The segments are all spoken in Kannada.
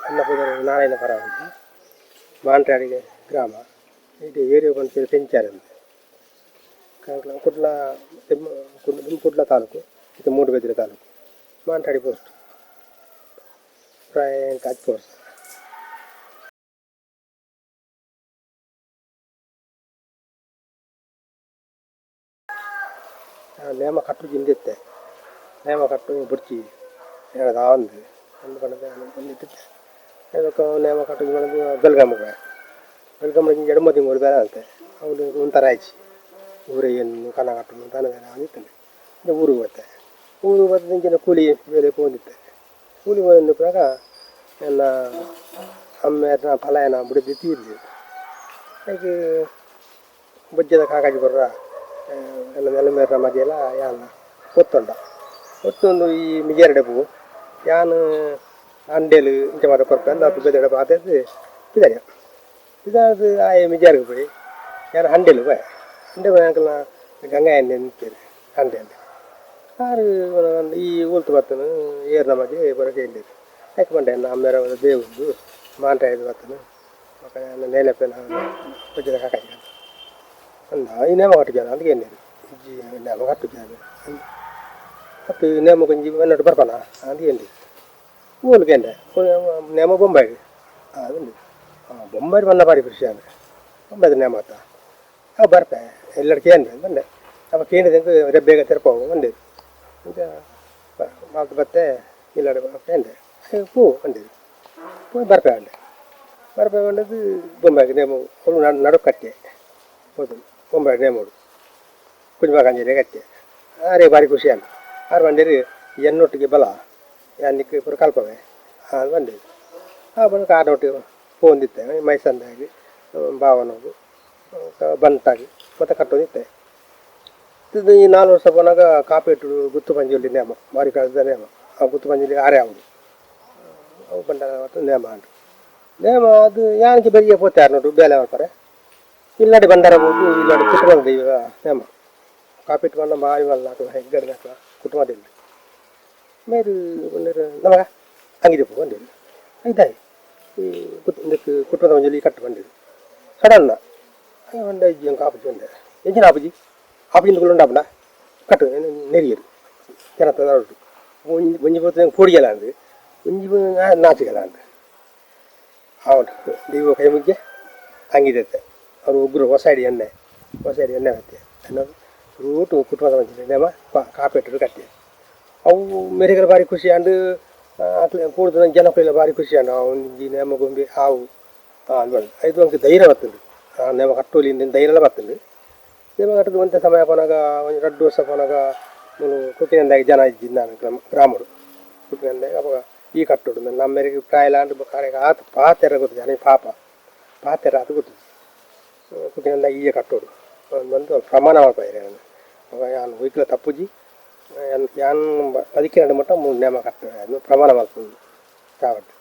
అన్నపూర్ణ నారాయణ పర మాంటాడిಗೆ గ్రామ ఇది ఏరియా కొంచెం పెంచారు కుట్ల కుట్ల తాలూకు ఇది 3 గజల తాలూకు మాంటాడి పోస్ట్ ప్రాయం కాజ్ పోస్ట్ ನೇಮ ಕಟ್ಟು ಜಿಂದಿತ್ತೆ ನೇಮ ಕಟ್ಟು ಬುರ್ಚಿ ಹೇಳೋದು ಆವಂದು అందుకని ಬಂದಿತ್ತು ಅದಕ್ಕೆ ನೇಮ ಕಟ್ಟು ಮಾಡೋದು ಬೆಲ್ಗಮ್ಮಗೆ ಎಡಮದಿ 3 ಬೇರೆ ಅಂತೆ ಅವನು ಒಂಥರ ಆಯ್ತು ಊರೇ ಏನು ಕನ್ನ ಕಟ್ಟು ತಾನೇ ಅಂದಿತ್ತಾನೆ ಊರಿಗೆ ಬತ್ತೆ ಊರಿಗೆ ಬಂದ ಕೂಲಿ ಬೇರೆ ಹೋಗಿತ್ತೆ ಕೂಲಿ ಬಂದ ಪ್ರಕಾರ ಎಲ್ಲ ಅಮ್ಮ ಫಲಾಯನ ಬಿಡದಿ ತೀರ್ಲಿ ಹಾಗೆ ಬಜ್ಜದ ಕಾಕಾಜಿ ಬರ್ರ ಎಲ್ಲ ನೆಲಮೇರ ಮಧ್ಯೆಲ್ಲ ಯಾನ ಒತ್ತೊಂಡ ಒತ್ತೊಂದು ಈ ಮಿಜೇರ ಡಬ್ಬು ಯಾನು ಅಂಡೇಲು ಇಂಚ ಮಾಡ ಕೊರಪೆ ಅಂದ ಬೆದ ಡಬ್ಬ ಆತದ್ದು ಇದಾರೆ ಇದಾದ ಆಯ ಮಿಜೇರಿಗೆ போய் ಯಾರು ಹಂಡೇಲು ಬೈ ಹಂಡೆ ಅಂಕಲ್ನ ಗಂಗಾ ಎಣ್ಣೆ ನಿಂತೇನೆ ಹಂಡೆ ಆರು ಈ ಉಲ್ತು ಬತ್ತನು ಏರ್ನ ಮಧ್ಯೆ ಬರೋಕೆ ಇಲ್ಲಿದೆ ಯಾಕೆ ಬಂಡೆ ಅಮ್ಮೇರ ದೇವ್ದು ಮಾಂಟಾಯ್ದು ಬತ್ತನು ನೇಲೆಪ್ಪನ ಬಜ್ಜದ ಕಾಕಾಜಿ ಅಂದ ಈ ನೇಮ ಕಟ್ಟಿದ್ದಾರೆ ಅದಕ್ಕೆ ಏನಿದೆ ನೇಮ ಕಟ್ಟಿದ್ದಾರೆ ಮತ್ತು ನೇಮ ಕೊಂಚ వెన్నట్టు ಬರ್ಪನ ಅದಕ್ಕೆ ಏನಿದೆ ಊರಿಗೆ ಎಂಡೆ ನೇಮ ಬೊಂಬಾಯಿ ಅದುಂಡು ಬೊಂಬಾಯಿ ಬಣ್ಣ ಬಾರಿ ಖುಷಿ ಅಂದರೆ ಬೊಂಬಾಯ್ದು ನೇಮ ಆತ ಅವು ಬರ್ಪೆ ಎಲ್ಲರಿಗೆ ಏನು ಬಂದೆ ಅವ ಕೇಳಿದಂಗೆ ಬೇಗ ತೆರಪೋಗು ಬಂದೆ ಈಗ ಮಾತು ಬತ್ತೆ ಇಲ್ಲ ಎಂಡೆ ಪೂ ಬಂದಿದ್ದು ಪೂ ಬರ್ಪೆ ಅಂಡೆ ಬರ್ಪೆ ಬಂದದ್ದು ಬೊಂಬಾಯಿಗೆ ನೇಮ ಅವಳು ನಡು ಕಟ್ಟೆ ಹೌದು ಬೊಂಬಾಯಿ ನೇಮೋಡು ಕುಂಜಮ ಕಂಜರಿ ಕಟ್ಟೆ ಆರೇ ಭಾರಿ ಖುಷಿ ಅಂತ ಆರು ಬಂದಿರಿ ಎನ್ನೊಟ್ಟಿಗೆ ಬಲ ಯಾನಿಕ್ಕೆ ಪುರ ಕಲ್ಪವೆ ಅದು ಬಂದಿದ್ದು ಬಂದು ಕಾರಿನೊಟ್ಟಿಗೆ ಹೋಗಿತ್ತೇವೆ ಮೈಸಂದಾಗಿ ಭಾವನೋಗು ಬಂಟಾಗಿ ಮತ್ತೆ ಕಟ್ಟೋದಿತ್ತೆ ಇದು ಈ 4 ವರ್ಷ ಬಂದಾಗ ಕಾಪೇಟು ಗುತ್ತು ಪಂಜುಲಿ ನೇಮ ಭಾರಿ ಕಳೆದ ನೇಮ ಆ ಗುತ್ತು ಪಂಜುಲಿ ಆರೇ ಅವು ಅವು ಬಂಡ ನೇಮ ಅಂಟು ನೇಮ ಅದು ಯಾನಿಗೆ ಬೆರಿಯ ಪೋತೆ ನೋಡು ಬೇಲೆ ಮಾಡ್ತಾರೆ ಇಲ್ಲಾಡಿ ಬಂಡಾರ ಹೋಗಿ ಇಲ್ಲಾಡಿ ಕುಟುಂಬದ ದೈವ ನೇಮ ಕಾಪಿಟ್ಟು ಬಂದ ಬಾಯಿ ಮಲ್ಲ ಅಥವಾ ಹೆಗ್ಗಡೆ ಅಥವಾ ಕುಟುಂಬದಲ್ಲಿ ಮೇರು ಬಂದಿರು ನಮಗ ಹಂಗಿದೆ ಬಂದಿರು ಇದಾಯಿ ಈ ಇದಕ್ಕೆ ಕುಟುಂಬದ ಮಂಜಲಿ ಕಟ್ಟು ಬಂದಿರು ಸಡನ್ನ ಒಂದ ಇಜ್ಜಿ ಕಾಪುಜಿ ಒಂದೆ ಎಂಜಿನ ಆಪುಜಿ ಆಪುಜಿಂದ ಕುಳ್ಳುಂಡಾಪುಂಡ ಕಟ್ಟು ನೆರಿಯರು ಜನ ತಂದು ಒಂಜಿ ಪೋತ ಪೋಡಿಗೆಲ್ಲ ಅಂದು ಒಂಜಿ ನಾಚಿಗೆಲ್ಲ ಅಂದು ಅವನು ದೈವ ಕೈ ಮುಗ್ಗೆ ಹಂಗಿದೆ ಅವರು ಒಬ್ಬರು ಹೊಸ ಅಡಿ ಎಣ್ಣೆ ಮತ್ತೆ ಅನ್ನೋದು ರೂಟು ಕುಟುಂಬದ ಮಂಜಲಿ ನೇಮ ಕಾಪೆಟ್ಟರು ಕಟ್ಟೆ ಅವು ಮೇರೆಗರ ಭಾರಿ ಖುಷಿ ಅಂಡು ಕೂಡಿದ ಜನಕ್ಕೆಲ್ಲ ಭಾರಿ ಖುಷಿ ಅಂಡು ಒಂದು ನೇಮ ಗೊಂಬೆ ಹಾವು ಅನ್ಬಾರ್ದು 5 ಅಂಕ ಧೈರ್ಯ ಬರ್ತದೆ ನೇಮ ಕಟ್ಟೋಲಿಂದ ಧೈರ್ಯ ಎಲ್ಲ ಬರ್ತದೆ ನೇಮ ಕಟ್ಟೋದು ಒಂದೇ ಸಮಯ ಪೋನಾಗ ಒಂದು 2 ವರ್ಷ ಪೋನಾಗ ನಾನು ಕುಟ್ಟಿನಿಂದಾಗಿ ಜನ ಇದ್ದಿದ್ದು ನಾನು ಗ್ರಾಮರು ಕುಟ್ಟಿನಿಂದಾಗಿ ಅವಾಗ ಈ ಕಟ್ಟೋಡು ನಮ್ಮ ಮೇರೆಗೆ ಪ್ರಾಯ ಅಂಡು ಕಾರ್ಯ ಆತು ಪಾತೆರ ಗೊತ್ತಿದೆ ನನಗೆ ಪಾತೆರ ಅದು ಗೊತ್ತಿದೆ ಕುಟ್ಟಿನಿಂದ ಈಜೆ ಕಟ್ಟೋಡು ಬಂದು ಪ್ರಮಾಣ ಮಾಡ್ತಾರೆ ಅವಾಗ ಯಾನು ವೈಕ್ಲ ತಪ್ಪುಜಿ ಯಾನು ಅದಕ್ಕೆ 2 ಮಟ್ಟ 3 ನೇಮ ಕಟ್ಟ ಅದು ಪ್ರಮಾಣ ಮಾಡ್ತೀನಿ కాబట్టి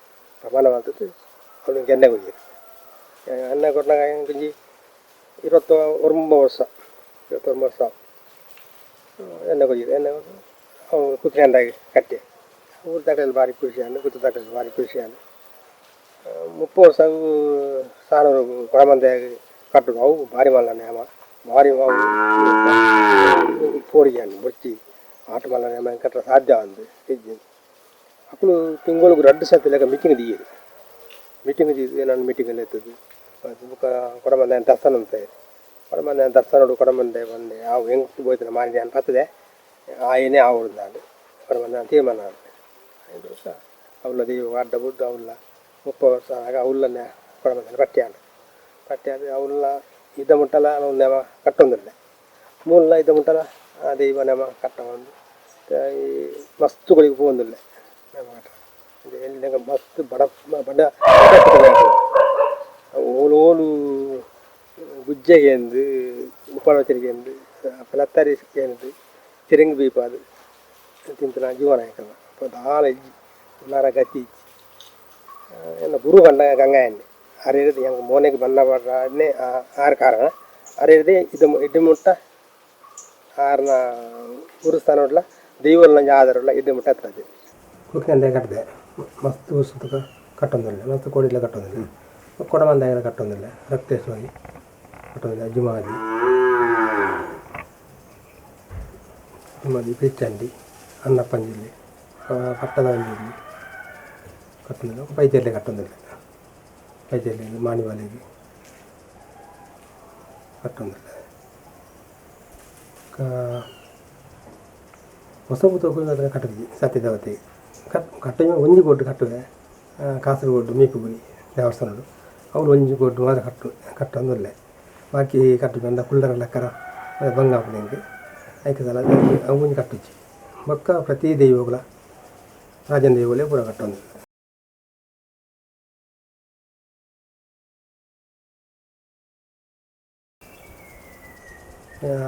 ಪ್ರಮಾಣ ಮಾಡ್ತದ್ದು ಅವನಿಗೆ ಎಣ್ಣೆ ಕೊಡಿದ್ರು ಎಣ್ಣೆ ಕೊಟ್ಟಾಗ ಕುಂಜಿ 21 ವರ್ಷ ಎಣ್ಣೆ ಕೊಡಿದ್ರು ಎಣ್ಣೆ ಕೊಟ್ಟು ಅವನು ಕುತ್ತಿಗೆಂದಾಗಿ ಕಟ್ಟೆ ಊರು ತಟ್ಟೆಯಲ್ಲಿ ಭಾರಿ ಖುಷಿ ಅಂದು ಕುತ್ತು ತಟ್ಟೆಯಲ್ಲಿ ಭಾರಿ ಖುಷಿ ಅಂದು 30 ವರ್ಷ ಸಾನೂರು ಕೊಡಮಂದಾಗಿ ಕಟ್ಟೋದು ಅವು ಭಾರಿ ಮಲ್ಲ ನೇಮ ಭಾರಿ ಅವು ಪೋಡಿಗೆ ಅಂದು ಬೊಚ್ಚಿ ಆಟ ಮಲ್ಲ ನೇಮ ಕಟ್ಟರೆ ಸಾಧ್ಯ ಅಂದು ಇಜ್ಜಿ ಅಕ್ಕಳು ತಿಂಗಳಿಗೆ 2 ಸತಿ ಲೆಕ್ಕ ಮೀಟಿಂಗ್ ದಿಯ್ಯರು ಮೀಟಿಂಗ್ ದಿದ್ದು ನಾನು ಮೀಟಿಂಗಲ್ಲಿ ಎತ್ತದು ಕೊಡಮಂದ ದರ್ಶನ ಅಂತ ಕೊಡಮಂದ ದರ್ಶನ ಕೊಡಮಂದೆ ಬಂದೆ ಅವು ಹೆಂಗೆ ಹೋಯ್ತಾನೆ ಮಾರಿದೆ ಅಂತ ಬರ್ತದೆ ಏನೇ ಆವಡ್ದು ನಾನು ಕೊಡಮಂದ ತೀರ್ಮಾನ ಅಂತ 5 ವರ್ಷ ಅವಳ ದೈವ ಅಡ್ಡ ಬುಡ್ಡು ಅವಲ್ಲ 30 ವರ್ಷ ಆಗ ಅವಳನ್ನೇ ಕೊಡಮಂದ ಪಟ್ಟಿ ಅದು ಅವಳ ಇದ್ದ ಮುಟ್ಟಲ್ಲ ನಾವು ನೇಮ ಕಟ್ಟೊಂದಿಲ್ಲ ಮೂಲ ಇದ್ದ ಮುಟ್ಟಲ್ಲ ಆ ದೈವ ನೇಮ ಕಟ್ಟ ಒಂದು ಈ ಮಸ್ತುಗಳಿಗೆ ಹೋಗೊಂದಿಲ್ಲ ನೇಮ ಕಟ್ಟ ಎಲ್ಲಿ ಮಸ್ತ್ ಬಡ ಓಲು ಗುಜ್ಜೆಗೆ ಎಂದು ಉಪಳಚರಿಗೆ ಎಂದು ಫಲತ್ತರಿಸಿಗೆ ಎಂದು ಚಿರಂಗಿ ಬೀಪ ಅದು ತಿಂತ ಜೀವನ ಆಯ್ತಲ್ಲ ಹಾಲು ಇಜ್ಜಿ ಉಲ್ಲಾರ ಗತಿ ಎಲ್ಲ ಗುರು ಬಂಡ ಗಂಗಾಯಣ್ಣೆ ಅರಿಯದು ಹೆಂಗೆ ಮೋನೆಗೆ ಬಣ್ಣ ಬಡ್ಡೇ ಆರು ಕಾರಣ ಅರಿಯದೆ ಇದು ಮುಟ್ಟ ಆರ್ನ ಗುರುಸ್ಥಾನ ಉಡ್ಲ ದೈವಲ್ ನಂಗೆ ಆಧಾರಲ್ಲ ಇದು ಮುಟ್ಟ ಹತ್ತದೆ ಕುಟ್ಕಂಡೆ ಕಟ್ಟಿದೆ ಮಸ್ತ್ ಸುತ್ತ ಕಟ್ಟೊಂದಿಲ್ಲ ಮತ್ತು ಕೋಡಿಲ್ಲ ಕಟ್ಟೊಂದಿಲ್ಲ ಕೊಡಮಂದಾಗೆಲ್ಲ ಕಟ್ಟೊಂದಿಲ್ಲ ರಕ್ತೇಶ್ವರಿ ಕಟ್ಟೊಂದಿಲ್ಲ ಜುಮಾದಿ ಪಿಚ್ಚಂಡಿ ಅನ್ನಪ್ಪಂಜಿಲ್ಲಿ ಪಟ್ಟದಂಜಿಲ್ಲಿ ಕಟ್ಟೊಂದಿಲ್ಲ ಪೈತಿಯಲ್ಲೇ ಕಟ್ಟೊಂದಿಲ್ಲ ಪೈತಿಯಲ್ಲಿ ಮಾಣಿವಾಲಿಗೆ ಕಟ್ಟೊಂದಿಲ್ಲ ಹೊಸಬು ತಗೊಂಡ್ರೆ ಕಟ್ಟದಿ ಸತ್ಯದೇವತೆಗೆ ಕಟ್ಟೆ ಒಂಜಿ ಗೊಡ್ಡು ಕಟ್ಟುವೆ ಕಾಸರಗೋಡು ಮೀಕುಗುರಿ ದೇವಸ್ಥಾನಗಳು ಅವ್ರು ಒಂಜಿ ಗೊಡ್ಡು ಮಾತ್ರ ಕಟ್ಟೊಂದಿಲ್ಲ ಬಾಕಿ ಕಟ್ಟು ಬಂದ ಕುಳ್ಳರ ಲೆಕ್ಕರ ಬಂಗಾಪುಲಿಂಗೆ ಐಕದಲ್ಲ ಒಂಜಿ ಕಟ್ಟುಚ್ಚಿ ಬೊಕ್ಕ ಪ್ರತಿ ದೈವಗಳ ರಾಜನ ದೈವಗಳೇ ಪೂರ ಕಟ್ಟೊಂದಿಲ್ಲ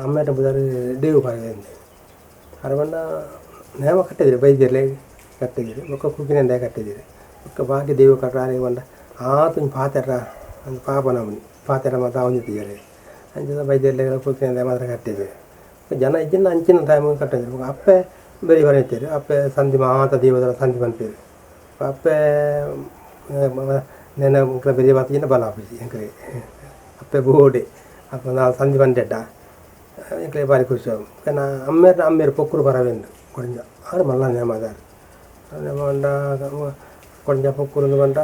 ಅಮ್ಮೇಟ ಬುಧಾರು ದೇವು ಪಾಯಂದೆ ಅರವಣ್ಣ ನೇಮ ಕಟ್ಟಿದ್ದೀರಿ ಬೈದಿರಲೇ ಕಟ್ಟಿದ್ದೀರಿ ಬೊಕ್ಕ ಕುಕ್ಕಿನಿಂದ ಕಟ್ಟಿದ್ದೀರಿ ಬೊಕ್ಕ ಬಾಕಿ ದೇವ ಕಟ್ಟಾರೆ ಬಂದ ಆತನ ಪಾತೆರ ಒಂದು ಪಾಪ ನಮ್ಮನಿ ಪಾತೆರ ಮಾತ್ರ ಅವನಿದ್ದೀರಿ ಅಂಚಿನ ಬೈದಿರಲೇ ಕುಕ್ಕಿನಿಂದ ಮಾತ್ರ ಕಟ್ಟಿದ್ದೀರಿ ಜನ ಇಜ್ಜಿನ ಅಂಚಿನ ಟೈಮ್ ಕಟ್ಟಿದ್ದೀರಿ ಬೊಕ್ಕ ಅಪ್ಪೆ ಬೇರೆ ಬರೀತೀರಿ ಅಪ್ಪೆ ಸಂಧಿ ಮಾತ ದೇವದರ ಸಂಧಿ ಬಂತೀರಿ ಅಪ್ಪೆ ನೆನ ಬೇರೆ ಬಾತಿನ ಬಲ ಆಪಿಸಿ ಎಂಕರೆ ಅಪ್ಪೆ ಬೋಡೆ ಅಪ್ಪ ನಾವು ಸಂಧಿ ಬಂದೆಡ್ಡ ಎಂಕಲೆ ಬಾರಿ ಖುಷಿ ಕನ್ನ ಅಮ್ಮೇರು ಪೊಕ್ಕರು ಬರವೆಂದು ಕೊಂಚ ಆರು ಮಲ್ಲ ನೇಮದಾರು ನೇಮ ಬಂಡ ಕೊಂಚ ಪೊಕ್ಕರು ಬಂಡ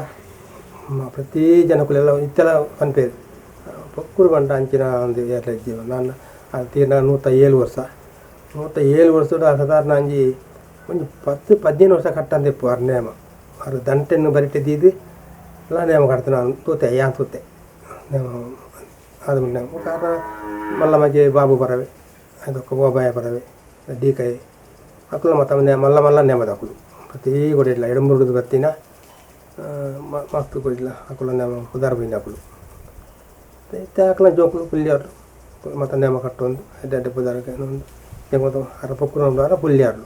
ಪ್ರತಿ ಜನಕ್ಕಳೆಲ್ಲ ಇತ್ತೆಲ್ಲ ಪನ್ಪೇರು ಪೊಕ್ಕರು ಬಂಡ ಅಂಚಿನ ಒಂದು ಎಲ್ಲ ಜೀವ ನಾನು ಅದು ತೀರ್ನ 107 ವರ್ಷ 107 ವರ್ಷದ ಸಾಧಾರಣ ಅಂಜಿ ಒಂದು 10-15 ವರ್ಷ ಕಟ್ಟಂದಿಪ್ಪು ಅವ್ರ ನೇಮ ಅವ್ರ ದಂಟೆನ್ನು ಬರಿಟ್ಟಿದ್ದು ಎಲ್ಲ ನೇಮ ಕಟ್ತಾನೆ ನಾನು ತೂತೆ ಯಾನ್ ತೂತೆ ನೇಮ ಅದು ನೇಮ ಕಾರಣ ಮಲ್ಲ ಮಜ್ಜೆ ಬಾಬು ಬರವೆ ಅದಕ್ಕೆ ಓಬಾಯ ಬರವೆ ಡಿ ಕೈ ಅಕ್ಕಲು ಮತ್ತು ಮಲ್ಲ ಮಲ್ಲ ನೇಮದ ಅಕ್ಕಲು ಪ್ರತಿ ಕೊಡಿಲ್ಲ ಎಡಮುರುಡು ಬತ್ತಿನ ಮಸ್ತು ಕೊಡಿಲ್ಲ ಅಕ್ಕಲು ನೇಮ ಉದಾರ ಬೈನ ಅಕ್ಕಲು ಮತ್ತೆ ಅಕ್ಕಲ ಜೋಕುಲು ಪುಲ್ಯಾರು ಮತ್ತು ನೇಮ ಕಟ್ಟೊಂದು ಎಡ್ಡೆ ಉದಾರಕ್ಕೆ ಒಂದು ಹೆಂಗೋದು ಅರ ಪೊಕ್ಕರು ನಮ್ದು ಪುಲ್ಯಾರು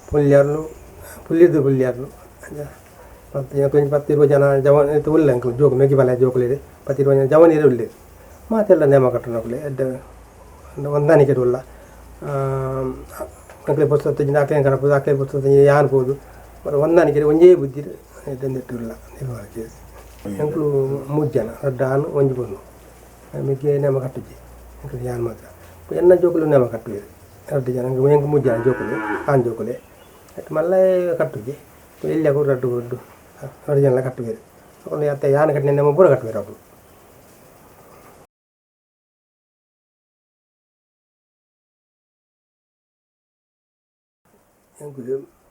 ಪುಲ್ಯಾರು ಮತ್ತು ಕೊಂಚ 10-20 ಜನ ಜವಾನ್ ಉಳ್ಳೆ ಅಂಕಲು ಜೋಕು ಮೆಗಿ ಬಲ ಜೋಕುಲಿದೆ 10-20 ಜನ ಜವಾನಿರು ಉಳ್ಳೆ ಮಾತೆಲ್ಲ ನೇಮ ಕಟ್ಟೋನಕ್ಲೆ ಎಡ್ಡೆ ಹೊಂದಾಣಿಕೆ ಉಳ್ಳ ಅಕ್ಲೆ ಪುಸ್ತಕ ಆಕಲೆ ಕಡಪದು ಆಕಲೆ ಪುಸ್ತಕ ಯಾನ್ಬೋದು ಮತ್ತು ಹೊಂದಾಣಿಕೆ ಒಂಜೇ ಬುದ್ಧಿ ಇಟ್ಟಿಲ್ಲ ನಿರ್ವಹಣೆ ಎಂಕ್ಲು 3 ಜನ ದೊಡ್ಡ ಆನು ಒಂಜಿ ಬಂದು ಮಿಗ್ಗೆ ನೇಮ ಕಟ್ಟುಜಿ ಎಂಕ್ಲು ಯಾನ್ ಮಾತ್ರ ಎನ್ನ ಜೋಕುಲು ನೇಮ ಕಟ್ಟುವೇರು 2 ಜನ ಎಂಕ್ 3 ಜನ ಜೋಕುಲು ಆನ್ ಜೋಕುಲೆ ಮಲ್ಲ ಕಟ್ಟುಜಿ ಎಲ್ಲಿ ಹಾಕೋರು 2 ಜನ ಕಟ್ಟುವೇರು ಅವನು ಅತ್ತೆ ಯಾನ್ ಕಟ್ಟಿನ ನೇಮ ಪೂರ ಕಟ್ಟುವೇರು ಅವರು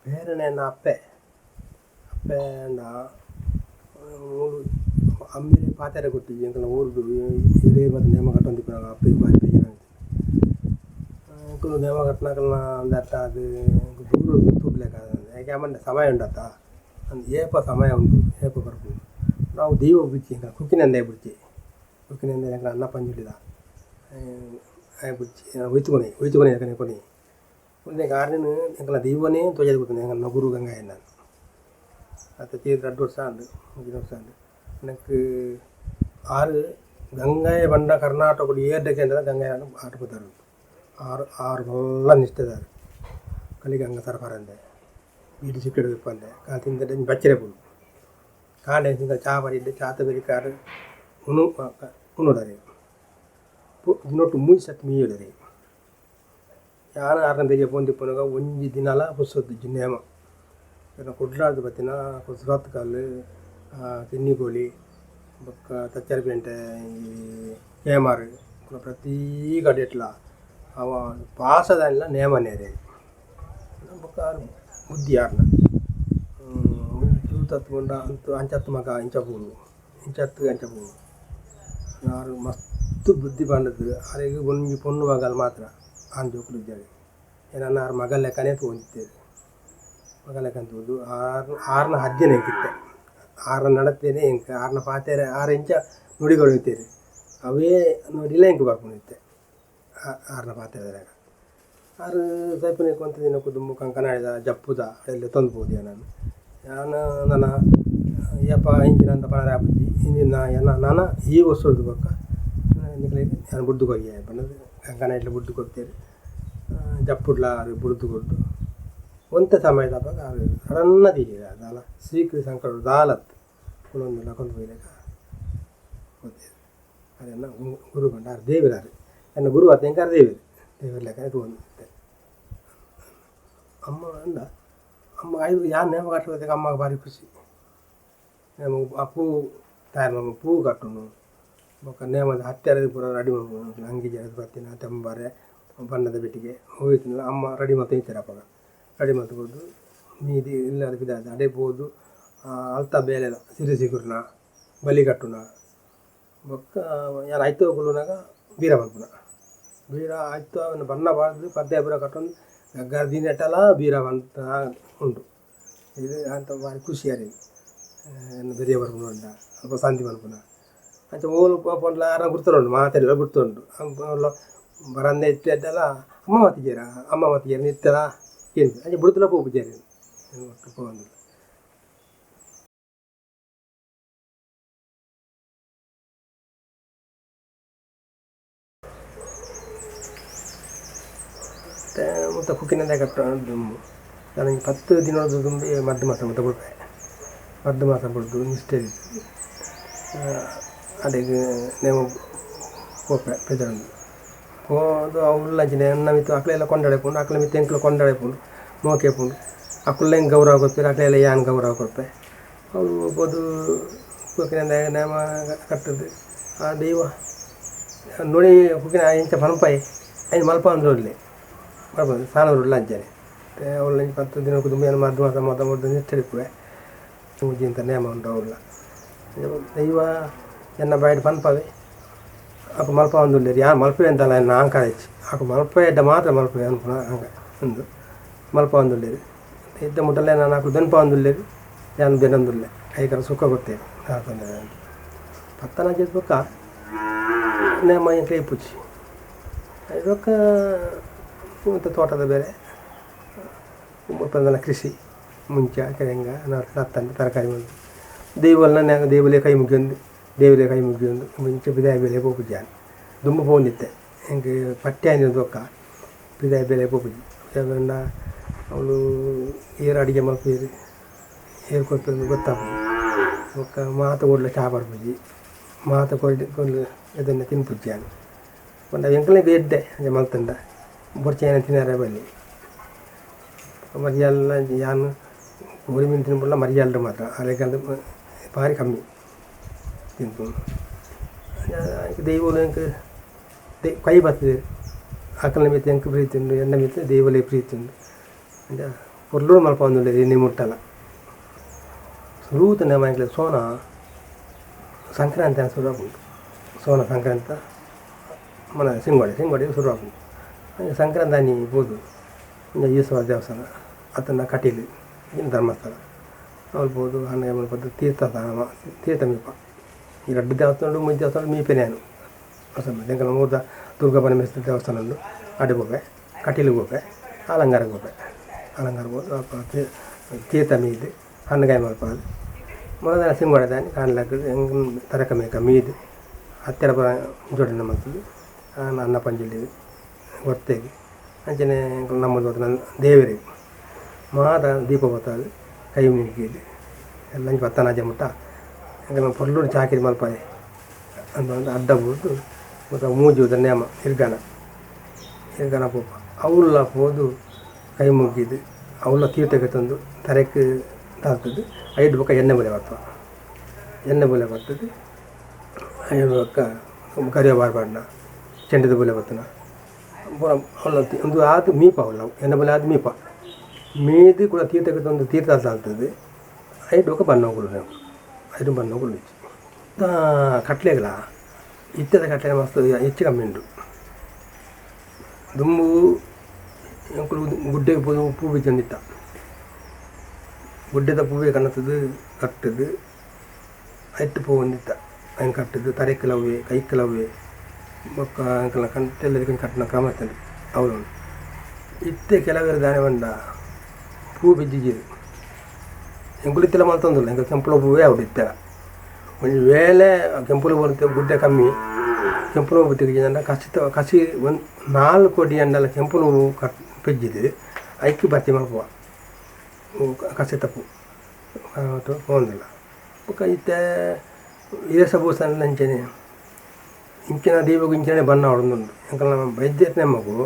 ಬೇರೆನೇ ಅಪ್ಪೆ ಅಂದ ಅಮ್ಮಿರಿ ಪಾತೆರ ಕೊಟ್ಟಿದ್ವಿ ಎಂಕಲ ಊರುದು ಹಿರಿಯ ಮತ್ತು ನೇಮ ಕಟ್ಟೊಂದಿಪ್ಪ ಅಪ್ಪೆ ಬಾರಿ ಬೇಜಾರ ಎಂಕಲು ನೇಮ ಕಟ್ಟನಾಕಲ್ನ ಅಂದಟ್ಟ ಅದು ದೂರ ತೂಪ್ಲೇಕ ಯಾಕೆ ಅಮ್ಮಂಡೆ ಸಮಯ ಉಂಡತ್ತ ಅಂದು ಏಪ ಸಮಯ ಉಂಟು ಏಪ ಬರ್ಬೋದು ನಾವು ದೀವ ಬಿಚ್ಚಿ ಕುಕ್ಕಿನಿಂದ ಬಿಡ್ಚಿ ಕುಕ್ಕಿನಿಂದ ಎಂಕಲ ಅನ್ನ ಪಂಜುಳಿದ ಬಿಡ್ಚಿ ಒಯ್ತುಕೊನೆ ಯಾಕನೆ ಕೊನೆ ಒಂದೇ ಕಾರಣ ಎಂಕಲ ದೀವನೇ ತೊಜದು ಕೊಡ್ತಾನೆ ಎಂಕಲ್ಲ ಗುರು ಗಂಗಾಯ ನಾನು ಅದು ತೀರ್ 2 ವರ್ಷ ಅಂದು 3 ವರ್ಷ ಅಂದು எனக்கு 6 ಗಂಗಾಯ ಬಂಡ ಕರ್ನಾಟಕ ಏರ್ಡಕ್ಕೆ ಅಂದ್ರೆ ಗಂಗಾಯ ಆಟುಪುತ್ತಾರೆ 6 ಎಲ್ಲ ನಿಷ್ಠದಾರು ಕಲಿಗಂಗ ಸರಫರಂದೆ ಬೀಡಿ ಚಿಕ್ಕಡು ವಿಪ್ಪಂದೆ ಕಾತಿಂದ ಬಚ್ಚರೆ ಪುಡು ಕಾಂಡೆ ಸಿಂಗ ಚಾ ಬರಿದ್ದೆ ಚಾತ ಬೆರಿಕಾರು ಉಣ್ಣುಡರೆ ಇನ್ನೊಟ್ಟು 3 ಸತಿ ಮೀಯಡರೆ ಯಾನ 6ನೇ ಬೇಜ ಪೊಂದಿಪ್ಪನಾಗ ಒಂಜಿ ದಿನಲ ಪುಸ್ತಕ ನೇಮ ಕೊಡ್ಲಾರ್ದು ಬತ್ತಿನ ಕುಸ್ರಾತ್ ಕಾಲು ತಿನ್ನಿಗೋಳಿ ಬೊಕ್ಕ ತಚ್ಚರಪೇಂಟೆ ಈ ಹೇಮಾರು ಪ್ರತಿ ಗಡೆಟ್ಲ ಅವ ಪಾಸದಲ್ಲ ನೇಮನೇರೆ ಬೊಕ್ಕ ಬುದ್ಧಿ ಯಾರನ್ನ ತತ್ಕೊಂಡ ಅಂತೂ ಅಂಚತ್ತು ಮಗ ಇಂಚಪೂರು ಅಂಚಪೂರು ಯಾರು ಮಸ್ತ್ ಬುದ್ಧಿ ಬಂದದ್ದು ಅವರಿಗೆ ಒಂಜಿ ಪೊಣ್ಣು ಮಗಲು ಮಾತ್ರ ಆನ್ ಜೋಕುಲು ಇದ್ದಾರೆ ನನ್ನ 6 ಮಗಲ ಲೆಕ್ಕನೇ ತೊಗೊಂಡಿದ್ದೇವೆ ಮಗಲ ಲೆಕ್ಕ ತೋದು 6ನ ಹದ್ದಿನ ಎಂಕಿತ್ತೆ 6 ನಡತ್ತೇನೆ ಎಂಕ 6ನ ಪಾತೆರೆ 6 ಇಂಚ ನುಡಿಗೊಳ್ಳುತ್ತೇನೆ ಅವೇ ನೋಡಿಲ್ಲ ಎಂಕ ಬರ್ಕೊಂಡಿತ್ತೆ 6ನ ಪಾತೆರೆದಾಗ 6 ಸೈಪನೆ ಕೊಂತ ದಿನ ಕುದುಂಬು ಕಂಕನಾಡಿದ ಜಪ್ಪುದ ಅಲ್ಲೆಲ್ಲ ತಂದ್ಬೋದು ನಾನು ನನ್ನ ಯಪ್ಪ ಇಂಚಿನಂತ ಪಣರ ಆಪುಜಿ ಇಂದಿನ ನನ್ನ ಈ ವರ್ಷದ ಬೊಕ್ಕ ನಿಖಲಿಗೆ ನಾನು ಬುಡ್ದು ಕೊಯ್ಯ ಬಂದದ್ದು ಕಂಕನಾಡ್ಲ ಬುಡ್ದು ಕೊಡ್ತೇನೆ ಜಪ್ಪುಡ್ಲ ಬುಡ್ದು ಕೊಟ್ಟು ಒಂತ ಸಮಯದ ಬಗ್ಗೆ ಸಡನ್ನ ತೀರಿದೆ ಅದಲ್ಲ ಶ್ರೀಕೃಷ್ಣ ಸಂಕಟ ದಾಲತ್ ಪುಲೊಂದು ಕೊಂಡು ಹೋಗ್ಲಿಕ್ಕೆ ಹೋಗ್ತೇವೆ. ಅದನ್ನು ಗುರು ಕಂಡ ದೇವಿರಾರು ಎನ್ನ ಗುರು ಅತ್ತ ಹೆಂಗಾರ ದೇವಿರು ಲೆಕ್ಕ ತಗೊಂಡು ಅಮ್ಮ ಅಂದ ಅಮ್ಮ ಐದು ಯಾರು ನೇಮ ಕಟ್ಟೋದಕ್ಕೆ ಅಮ್ಮಗೆ ಭಾರಿ ಖುಷಿ. ನಮಗೆ ಆ ಪೂ ತಯಾರು ಮಾಡಿ ಪೂ ಕಟ್ಟುನು ಬೊಕ್ಕ ನೇಮದ ಹತ್ತಿರದ ಪೂರ ರೆಡಿ ಮಾಡ್ಕೊಂಡು ಅಂಗಿ ಜರದ ಬರ್ತೀನಿ ತೆಂಬಾರೆ ಬಣ್ಣದ ಬೆಟ್ಟಿಗೆ ಹೋಯ್ತಿಲ್ಲ ಅಮ್ಮ ರೆಡಿ ಮಾಡ್ತಾ ಇರ್ತಾರಪ್ಪಾಗ ರೆಡಿ ಮಾಡ್ಬೋದು ಮೀದಿ ಇಲ್ಲದ ಬಿದ್ದಾದ ಅಡೆಬೋದು ಅಲ್ತಾ ಬೇಲೆಲ್ಲ ಸಿರಿ ಸಿಗುರ್ನ ಬಲಿ ಕಟ್ಟುನ ಬೊಕ್ಕ ಯಾರು ಆಯ್ತು ಹೋಗುನಾಗ ಬೀರ ಬಂದ್ಪುನ ಬೀರ ಆಯ್ತು ಅವನು ಬಣ್ಣ ಬಾರ್ದು ಪದ್ಯ ಬೀರ ಕಟ್ಟೊಂದು ಗರ್ದಿನ ಇಟ್ಟಲ್ಲ ಬೀರ ಬಂತ ಉಂಟು ಇದು ಅಂತ ಭಾರಿ ಖುಷಿ ಯಾರಿಗೆ ಬೆರಿಯ ಬರ್ಬೋದು ಅಂತ ಸ್ವಲ್ಪ ಶಾಂತಿ ಬರ್ಪುನ ಅಂಚೆ ಓಲು ಪೊಂಡ್ಲ ಯಾರ ಗುರ್ತುಂಟು ಮಾತಾಡಿಲ್ಲ ಗುರ್ತುಂಟು ಬರಂದೆ ಇಟ್ಟಲ್ಲ ಅಮ್ಮ ಮತ್ತಿಗೇರ ನಿತ್ತಲ್ಲ ಏನು ಅಂಚೆ ಬಿಡ್ತಲ್ಲ ಪೂಜಾರಿ ಒಟ್ಟು ಹೋಗಂದಿಲ್ಲ. ಮತ್ತು ಕುಕ್ಕಿನಿಂದ ಕಟ್ಟು ದುಂಬು ನನಗೆ 10 ದಿನದ ದುಂಬಿ ಮದ್ದು ಮಾಸ ಮತ್ತು ಬಿಡ್ಬೆ ಮದ್ದು ಮಾಸ ಬಿಡ್ದು ನಿಷ್ಠೆ ಅಡಿಗೆ ನೀವು ಹೋಗ್ಬೆ ಪೆದರಂದು ಹೋದು ಅವ್ಲ ಅಂಚಿನ ಎನ್ನ ಮಿತ್ತು ಅಕ್ಲೆಲ್ಲ ಕೊಂಡಾಡಿಕೊಂಡು ಅಕ್ಲ ಮಿತ್ತು ಎಂಕ್ಲು ಕೊಂಡಾಡಿಕೊಂಡು ಮೋಕೆಪುಂಡು ಅಕ್ಕುಲ್ಲ ಹೆಂಗೆ ಗೌರವ ಕೊಡ್ತಾರೆ ಅಕ್ಲೆಲ್ಲ ಯಾನ್ ಗೌರವ ಕೊಡ್ಪೆ ಅವ್ರು ಹೋಗ್ಬೋದು ಕುಕ್ಕಿನಿಂದ ನೇಮ ಕಟ್ಟದು ಆ ದೈವ ನೋಡಿ ಕುಕ್ಕಿನ ಇಂಚ ಪನಪಾಯಿ ಐದು ಮಲ್ಪ ಅಂದ್ರೆ ಇರಲಿ ಬರ್ಬೋದು ಸಾನೂರುಲ್ಲ ಅಂಚನೆ ಅವಳ 10 ದಿನಕ್ಕೂ ತುಂಬ ಏನು ಮದ್ದು ಮಾಸ ಮೊದಲು ನಿಶ್ಚರಿಸುವೆ ಪೂಜೆ ಅಂತ ನೇಮ ಉಂಟು ಅವಳ ದೈವ ಎನ್ನ ಬಾಯ್ಡು ಪನ್ಪವೆ ಅಪ್ಪ ಮಲ್ಪ ಒಂದುಲ್ಲೇರಿ ಯಾರು ಮಲ್ಪೆ ಅಂತಲ್ಲ ಎನ್ನ ಅಂಕಾರ ಹೆಚ್ಚು ಅಪ್ಪ ಮಲ್ಪೆ ಎಡ್ಡ ಮಾತ್ರ ಮಲ್ಪೆ ಅನ್ಪುನ ಹಂಗೆ ಒಂದು ಮಲ್ಪ ಒಂದುಲ್ಲೇರಿ ಇದ್ದ ಮುಟ್ಟಲ್ಲೇ ನಾನು ಹಾಕು ದೆನ್ಪ ಒಂದುಲ್ಲೇರಿ ಯಾನು ಬೆನ್ನೊಂದುಲ್ಲೆ ಕೈಕರ ಸುಖ ಗೊತ್ತೇನೆ ಹಾಕೊಂಡೆ ಪತ್ತನ ಜೊಕ್ಕ ನೇಮ ಕೈ ಪೂಜಿ ಇದಕ್ಕ ಮತ್ತು ತೋಟದ ಬೇರೆ ಮುಪ್ಪಂದೆಲ್ಲ ಕೃಷಿ ಮುಂಚ ಕೆರೆಂಗ ನತ್ತಂಡು ತರಕಾರಿ ಬಂದು ದೇವಲ್ನ ದೇವಲೇ ಕೈ ಮುಗಿಯೊಂದು ದೇವಲೇ ಕೈ ಮುಗಿಯೊಂದು ಮುಂಚೆ ಬಿದಾಯ ಬೆಲೆ ಪೂಜೆ ದುಂಬ ಹೋಗಿತ್ತೆ ಹೆಂಗೆ ಪಟ್ಟೆ ಅನ್ನೋದಕ್ಕ ಬಿದಾಯ ಬೆಲೆ ಪೂಜೆ ಬಂದ ಅವಳು ಏರು ಅಡುಗೆ ಮಲ್ಪೇರಿ ಏರು ಕೊಟ್ಟು ಗೊತ್ತಾಗ್ಬೋದು ಒಕ್ಕ ಮಾತು ಕೊಡ್ಲ ಚಾ ಪೂಜಿ ಮಾತು ಕೊಂಡು ಇದನ್ನು ತಿನ್ನು ಪೂಜೆ ಬಂದ ಎಂಕಲೇ ಬೇಡ್ಡೆ ಹಾಗೆ ಮಲ್ತಂಡ ಬೊರ್ಚೇನ ತಿನ್ನಾರೆ ಬಲ್ಲಿ ಮರಿಯಲ್ಲ ಯಾನು ಗೋರಿ ಮೀನು ತಿನ್ಬಿಡಲ್ಲ ಮರಿಯಲ್ರು ಮಾತ್ರ ಅಲೆಗಂದು ಭಾರಿ ಕಮ್ಮಿ ತಿಂತು ದೈವಲು ಎಂಕ್ ಕೈ ಬರ್ತದೆ ಆಕಲ ಮಿತ್ತು ಎಂಕ್ ಪ್ರೀತಿ ಉಂಡು ಎಣ್ಣೆ ಮಿತ್ತು ದೈವಲೇ ಪ್ರೀತಿ ಉಂಡು ಅಂದರೆ ಪೊರ್ಲು ಮಲ್ಪ ಒಂದು ಎಣ್ಣೆ ಮುಟ್ಟಲ್ಲ ಸುರೂತ ನೇಮ ಸೋನ ಸಂಕ್ರಾಂತಿ ಅಂತ ಶುರುವಾಗುಂಟು ಸೋನ ಸಂಕ್ರಾಂತಿ మన సింగోడి ಶುರುವಾಗುಂಟು ಹಾಗೆ ಸಂಕ್ರಾಂತಿ ಅನಿ ಬೋದು ಈಶ್ವರ ದೇವಸ್ಥಾನ ಅತನ ಕಟೀಲು ಇನ್ನು ಧರ್ಮಸ್ಥಳ ನೋಡ್ಬೋದು ಹಣ್ಣೆ ಮಾಡ್ಬೋದು ತೀರ್ಥಮೀಪ ಈ 2 ದೇವಸ್ಥಾನ 3 ದೇವಸ್ಥಾನ ಮೀಪೆನೇನು ಎಂಕಲ್ 3 ದುರ್ಗಾ ಪರಮೇಶ್ವರ ದೇವಸ್ಥಾನ ಉಂಡು ಅಡೆ ಹೋಗ್ಬೆ ಕಟೀಲಿಗೆ ಹೋಗ್ಬೆ ಅಲಂಗಾರಕ್ಕೆ ಹೋಗ್ಬೆ ಅಲಂಗಾರ ಹೋದು ತೀರ್ಥ ಮೀದು ಹಣ್ಣುಗಾಯಿ ಮಾಡ್ಬೋದು ಮೊದಲ ಸಿಂಗೋಡ ದಾನಿ ಕಾಣ್ಲಾಕ ಹೆಂಗೆ ತರಕ ಮೇಕ ಮೀದು ಹತ್ತಿರ ಬರ ಜೋಡಣೆ ಮಾಡ್ತೀವಿ ಅನ್ನ ಪಂಜಲಿ ಹೊತ್ತೆಗೆ ಅಂಚನೆ ನಮ್ಮದು ನನ್ನ ದೇವರಿಗೆ ಮಾದ ದೀಪ ಬರ್ತದೆ ಕೈ ಮುಗಿದು ಎಲ್ಲ ಪತ್ತನಾಜ ಮುಟ್ಟ ಹಂಗೆ ಪೊರ್ಲೂರು ಚಾಕಿರಿ ಮಲ್ಪಾಯಿ ಅಂತ ಒಂದು ಅಡ್ಡ ಬೋದು ಮತ್ತು ಮೂಜುವುದ ನೇಮ ಇರ್ಗನ ಪೋಪ ಅವಳ ಹೋದು ಕೈ ಮುಗಿದು ಅವಳ ತೀರ್ಥಕ್ಕೆ ತಂದು ತರಕ್ಕೆ ತಾಗ್ತದೆ 5 ಬೊಕ್ಕ ಎಣ್ಣೆ ಬಲೆ ಬರ್ತದೆ 5 ಬೊಕ್ಕ ಕರಿಯ ಬಾರ್ಬಾಡ್ನ ಚೆಂಡದ ಬಲೆ ಬರ್ತನ ಅವಳ ಒಂದು ಆದ ಮೀಪ ಅವಳ ಎಣ್ಣೆ ಬಲೆ ಆದ ಮೀಪ ಮೀದು ಕೂಡ ತೀರ್ಥಕ್ಕೆ ತಂದು ತೀರ್ಥ ತಾಗ್ತದೆ 5 ಬೊಕ್ಕ ಬಣ್ಣಗಳು ನಾವು 5 ಬಣ್ಣಗಳು ಕಟ್ಲೆಗಳ ಇತ್ತದ ಕಟ್ಲೆ ಮಸ್ತ್ ಹೆಚ್ಚು ಕಮ್ಮಿ ಉಂಟು ದುಂಬು ಎಂಕುಲು ಗುಡ್ಡೆಗೆ ಪೂ ಬಿಚ್ಚಂದಿತ್ತ ಗುಡ್ಡೆದ ಪೂವೇ ಕನ್ನತ್ತದು ಕಟ್ಟದು ಐಟ್ಟು ಪೂ ಹೊಂದಿತ್ತ ಹಂಗೆ ಕಟ್ಟದು ತರೆಕ್ಕಿಲವೇ ಕೈಕ್ಕಿಲವೇ ಬೊಕ್ಕ ಅಂಕಲ ಕಂಟೆಲ್ಲದಕ್ಕೆ ಕಟ್ಟಿನ ಕ್ರಮ ಇರ್ತದೆ ಅವಳು ಇತ್ತೆ ಕೆಲವೇ ದಾನೆ ಬಂದ ಪೂ ಬಿಜ್ಜಿಜಿರು ಎಂಕುಲಿತ್ತೆಲ್ಲ ಮಲ್ತೊಂದಿಲ್ಲ ಹಿಂಗೆ ಕೆಂಪುಳ ಪೂವೇ ಅವ್ರು ಇತ್ತೆಲ್ಲ ಒಂದು ವೇಳೆ ಕೆಂಪುಳು ಬರುತ್ತೆ ಗುಡ್ಡೆ ಕಮ್ಮಿ ಕೆಂಪು ನೋವು ತೆಗೆದ ಕಸಿ ಒಂದು 4 ಅಡಿ ಅಂಡಲ್ಲ ಕೆಂಪು ನೋವು ಪೆಜ್ಜಿದೆ ಐಕ್ಕಿ ಬರ್ತಿ ಮಲ್ಪುವ ಕಸಿ ತಪ್ಪು ಹೋಗಿಲ್ಲ ಬೊಕ ಇತ್ತೆ ಏಸಬೂಸನ್ ಅಂಚನೆ ಇಂಚಿನ ದೀಪಗೂ ಇಂಚನೆ ಬಣ್ಣ ಹೊಡೆದುಂಡು ಎಂಕಲ್ನ ಬೈದ್ಯತ್ ನಮ್ಮಗು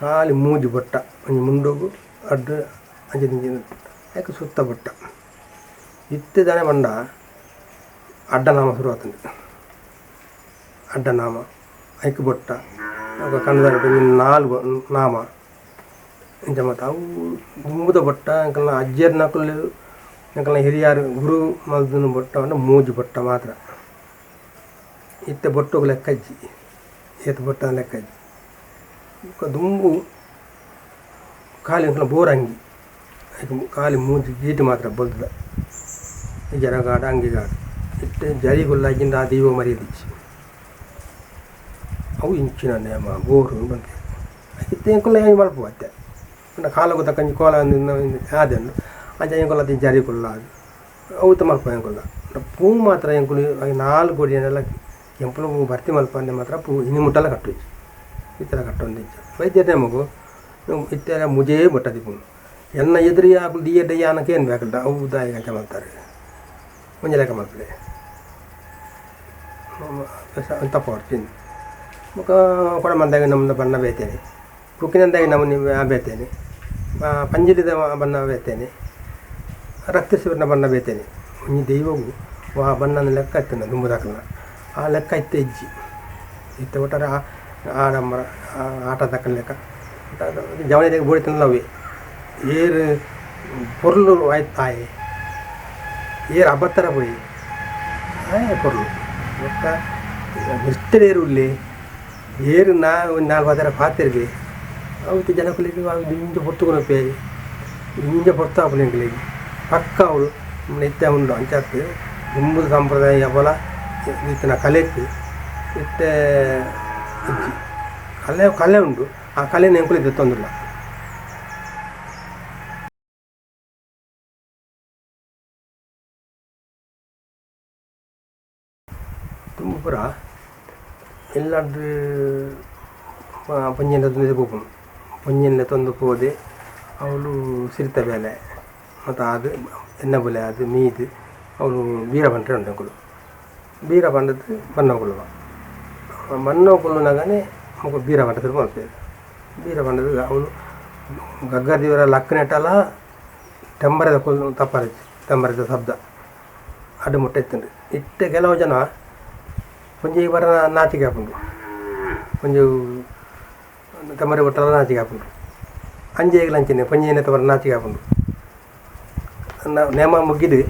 ಹಾಲಿ ಮೂಜಿ ಬೊಟ್ಟ ಒಂಜಿ ಮುಂಡೋಗು ಅಡ್ಡು ಅಂಚೆ ತಿಂಚಿನ ಯಾಕೆ ಸುತ್ತ ಬೊಟ್ಟ ಇತ್ತೆ ದಾನೆ ಬಂಡ ಅಡ್ಡನಾಮ ಶುರು ಆತಂದು ಅಡ್ಡನಾಮ ಐಕ್ ಬೊಟ್ಟ ಕನ್ನಡ ನಾಲ್ಕು ನಾಮ ಇಂಚ ಮತ್ತು ಅವು ದುಂಬುದ ಬೊಟ್ಟ ಎಂಕಲ್ನ ಅಜ್ಜೇರ್ ನಕಲು ಎಂಕಲ್ನ ಹಿರಿಯಾರು ಗುರು ಮಲ್ದನ ಬೊಟ್ಟ ಅಂದ್ರೆ ಮೂಜಿ ಬೊಟ್ಟ ಮಾತ್ರ ಇತ್ತೆ ಬೊಟ್ಟೋಗು ಲೆಕ್ಕಜ್ಜಿ ಏತ ಬೊಟ್ಟ ಲೆಕ್ಕಜ್ಜಿ ದುಂಬು ಖಾಲಿ ಎಂಕಲ್ನ ಬೋರಂಗಿ ಖಾಲಿ ಮೂಜಿ ಗೀಟು ಮಾತ್ರ ಬಲ್ತದ ಜರಗಾಡು ಅಂಗಿಗಾಡು ಇತ್ತೆ ಜರಿಗೊಲ್ಲಾಗಿಂದ ಆ ದೀವ ಮರಿಯದಿಚ್ಚಿ ಅವು ಇಂಚಿನ ನೇಮ ಬೋರು ಬಂತೆ ಇತ್ತೆ ಎಂಕುಲ್ಲ ಏನು ಮಲ್ಪು ಅತ್ತೆ ಕಾಲಗು ತಕ್ಕಂಜಿ ಕೋಲ ಆದೆಂಡು ಅಂಚ ಎಂಕುಲ್ಲ ತಿ ಜರಿ ಕೊಲ್ಲ ಅದು ಅವು ಮಲ್ಪ ಎಂಕುಲ್ಲ ಪೂ ಮಾತ್ರ ಎಂಕುಲು 4 ಗೋಡಿಯನ್ನೆಲ್ಲ ಕೆಂಪಲು ಭರ್ತಿ ಮಲ್ಪ ಅಂದೆ ಮಾತ್ರ ಪೂ ಇನ್ನು ಮುಟ್ಟಲ್ಲ ಕಟ್ಟು ಈ ಥರ ಕಟ್ಟೊಂದು ವೈದ್ಯ ಟೈಮಗು ಇತ್ತೆ ಮುಜೇ ಬೊಟ್ಟ ದಿಪ್ಪು ಎನ್ನ ಎದುರಿ ಆಕಲು ದಿಯ ಡಯ್ಯ ಅನ್ನಕ್ಕೆ ಏನು ಬೇಕಲ್ಲ ಅವು ದಾಯಿ ಗಂಟೆ ಮಾಡ್ತಾರೆ ಮುಂಜೆ ಲೆಕ್ಕ ಮಾಡ್ತದೆ ತಪ್ಪ ಹೊಡ್ತೀನಿ ಮುಖ ಕೊಡ ಮಂದಾಗ ನಮ್ಮದು ಬಣ್ಣ ಬೇಯ್ತೇನೆ ಕುಕ್ಕಿನಂದಾಗಿ ನಾವು ನೀವು ಬೇಯ್ತೇನೆ ಪಂಜಲಿದ ಬಣ್ಣ ಬೇಯ್ತೇನೆ ರಕ್ತ ಶಿವರನ ಬಣ್ಣ ಬೇಯ್ತೇನೆ ಒಂಜಿ ದೈವವು ಆ ಬಣ್ಣನ ಲೆಕ್ಕ ಇತ್ತೇನೆ ದುಂಬುದಾಕಲ್ನ ಆ ಲೆಕ್ಕ ಇತ್ತೆ ಇಜ್ಜಿ ಇತ್ತೆ ಒಟ್ಟಾರೆ ಆಡಂಬರ ಆಟ ತಕ್ಕನ ಲೆಕ್ಕ ಜವನಿಗೆ ಬೋಡಿತನಲ್ಲ ಅವೇ ಏರು ಪೊರ್ಲು ಆಯ್ತು ಆಯೆ ಏರು ಅಬತ್ತರ ಪೋಯಿ ಆಯೆ ಪೊರ್ಲು ಒಟ್ಟ ಮಿಸ್ಟರೇರು ಉಳ್ಳಿ ಏರು ನಾ ಒಂದು 4 ಅದರ ಪಾತಿರ್ಗೆ ಅವತ್ತು ಜನಗಳಿಗೆ ಇಂಜ ಪೊರ್ತುಕೊನಪ್ಪೆ ಇಂಜ ಪೊರ್ತಾಪುಲೆಂಗಳಿಗೆ ಪಕ್ಕ ಅವಳು ನಿತ್ಯ ಉಂಡು ಅಂಚಾತ್ತು ದುಂಬುದ ಸಂಪ್ರದಾಯ ಬಲ ಇತ್ತಿನ ಕಲೆಕ್ಕೆ ಇತ್ತೆ ಇಜ್ಜಿ ಕಲೆ ಉಂಡು ಆ ಕಲೆನ ಎಂಕುಲಿದ್ದೆ ತೊಂದಿಲ್ಲ ತುಂಬ ಪುರ ಎಲ್ಲಾದ್ರೂ ಪಂಜೆಂಡ ತಂದು ಪೋಪುನು ಪಂಜೆಂಡ ತಂದು ಪೋದೆ ಅವಳು ಸಿರಿತ ಬೇಲೆ ಮತ್ತು ಅದು ಎಣ್ಣೆ ಬಲೆ ಅದು ಮೀದು ಅವಳು ಬೀರ ಬಂಟ್ರೆ ಉಂಟು ಅಂಕುಲು ಬೀರ ಬಂಡದ್ದು ಬಣ್ಣ ಕೊಲ್ಲುವ ಬಣ್ಣ ಕೊಲ್ಲುನಾಗನೇ ಮಗು ಬೀರ ಬಂಡ ತಿರುಗಿ ಮಾಡ್ತೇವೆ ಬೀರ ಬಂಡದು ಅವಳು ಗಗ್ಗರ ದೇವರ ಲಕ್ಕನೆಟ್ಟಲ್ಲ ತೆಂಬರದ ಕೊಲ್ಲು ತಪ್ಪರಚ್ಚಿ ತೆಂಬರದ ಶಬ್ದ ಅಡ್ಡು ಮುಟ್ಟ ಇತ್ತಂಡು ಇಟ್ಟೆ ಕೆಲವು ಜನ ಪಂಜೆಗೆ ಬರ ನಾಚಿಕೆ ಹಾಕೊಂಡು ಒಂಜು ತಮ್ಮರಿ ಒಟ್ಟಲ್ಲ ನಾಚಿಕೆ ಹಾಕೊಂಡು ಅಂಜೆಗೆ ಲಂಚನೆ ಪಂಜೆನ ತವರ ನಾಚಿಕೆ ಹಾಕೊಂಡು ನೇಮ ಮುಗಿದು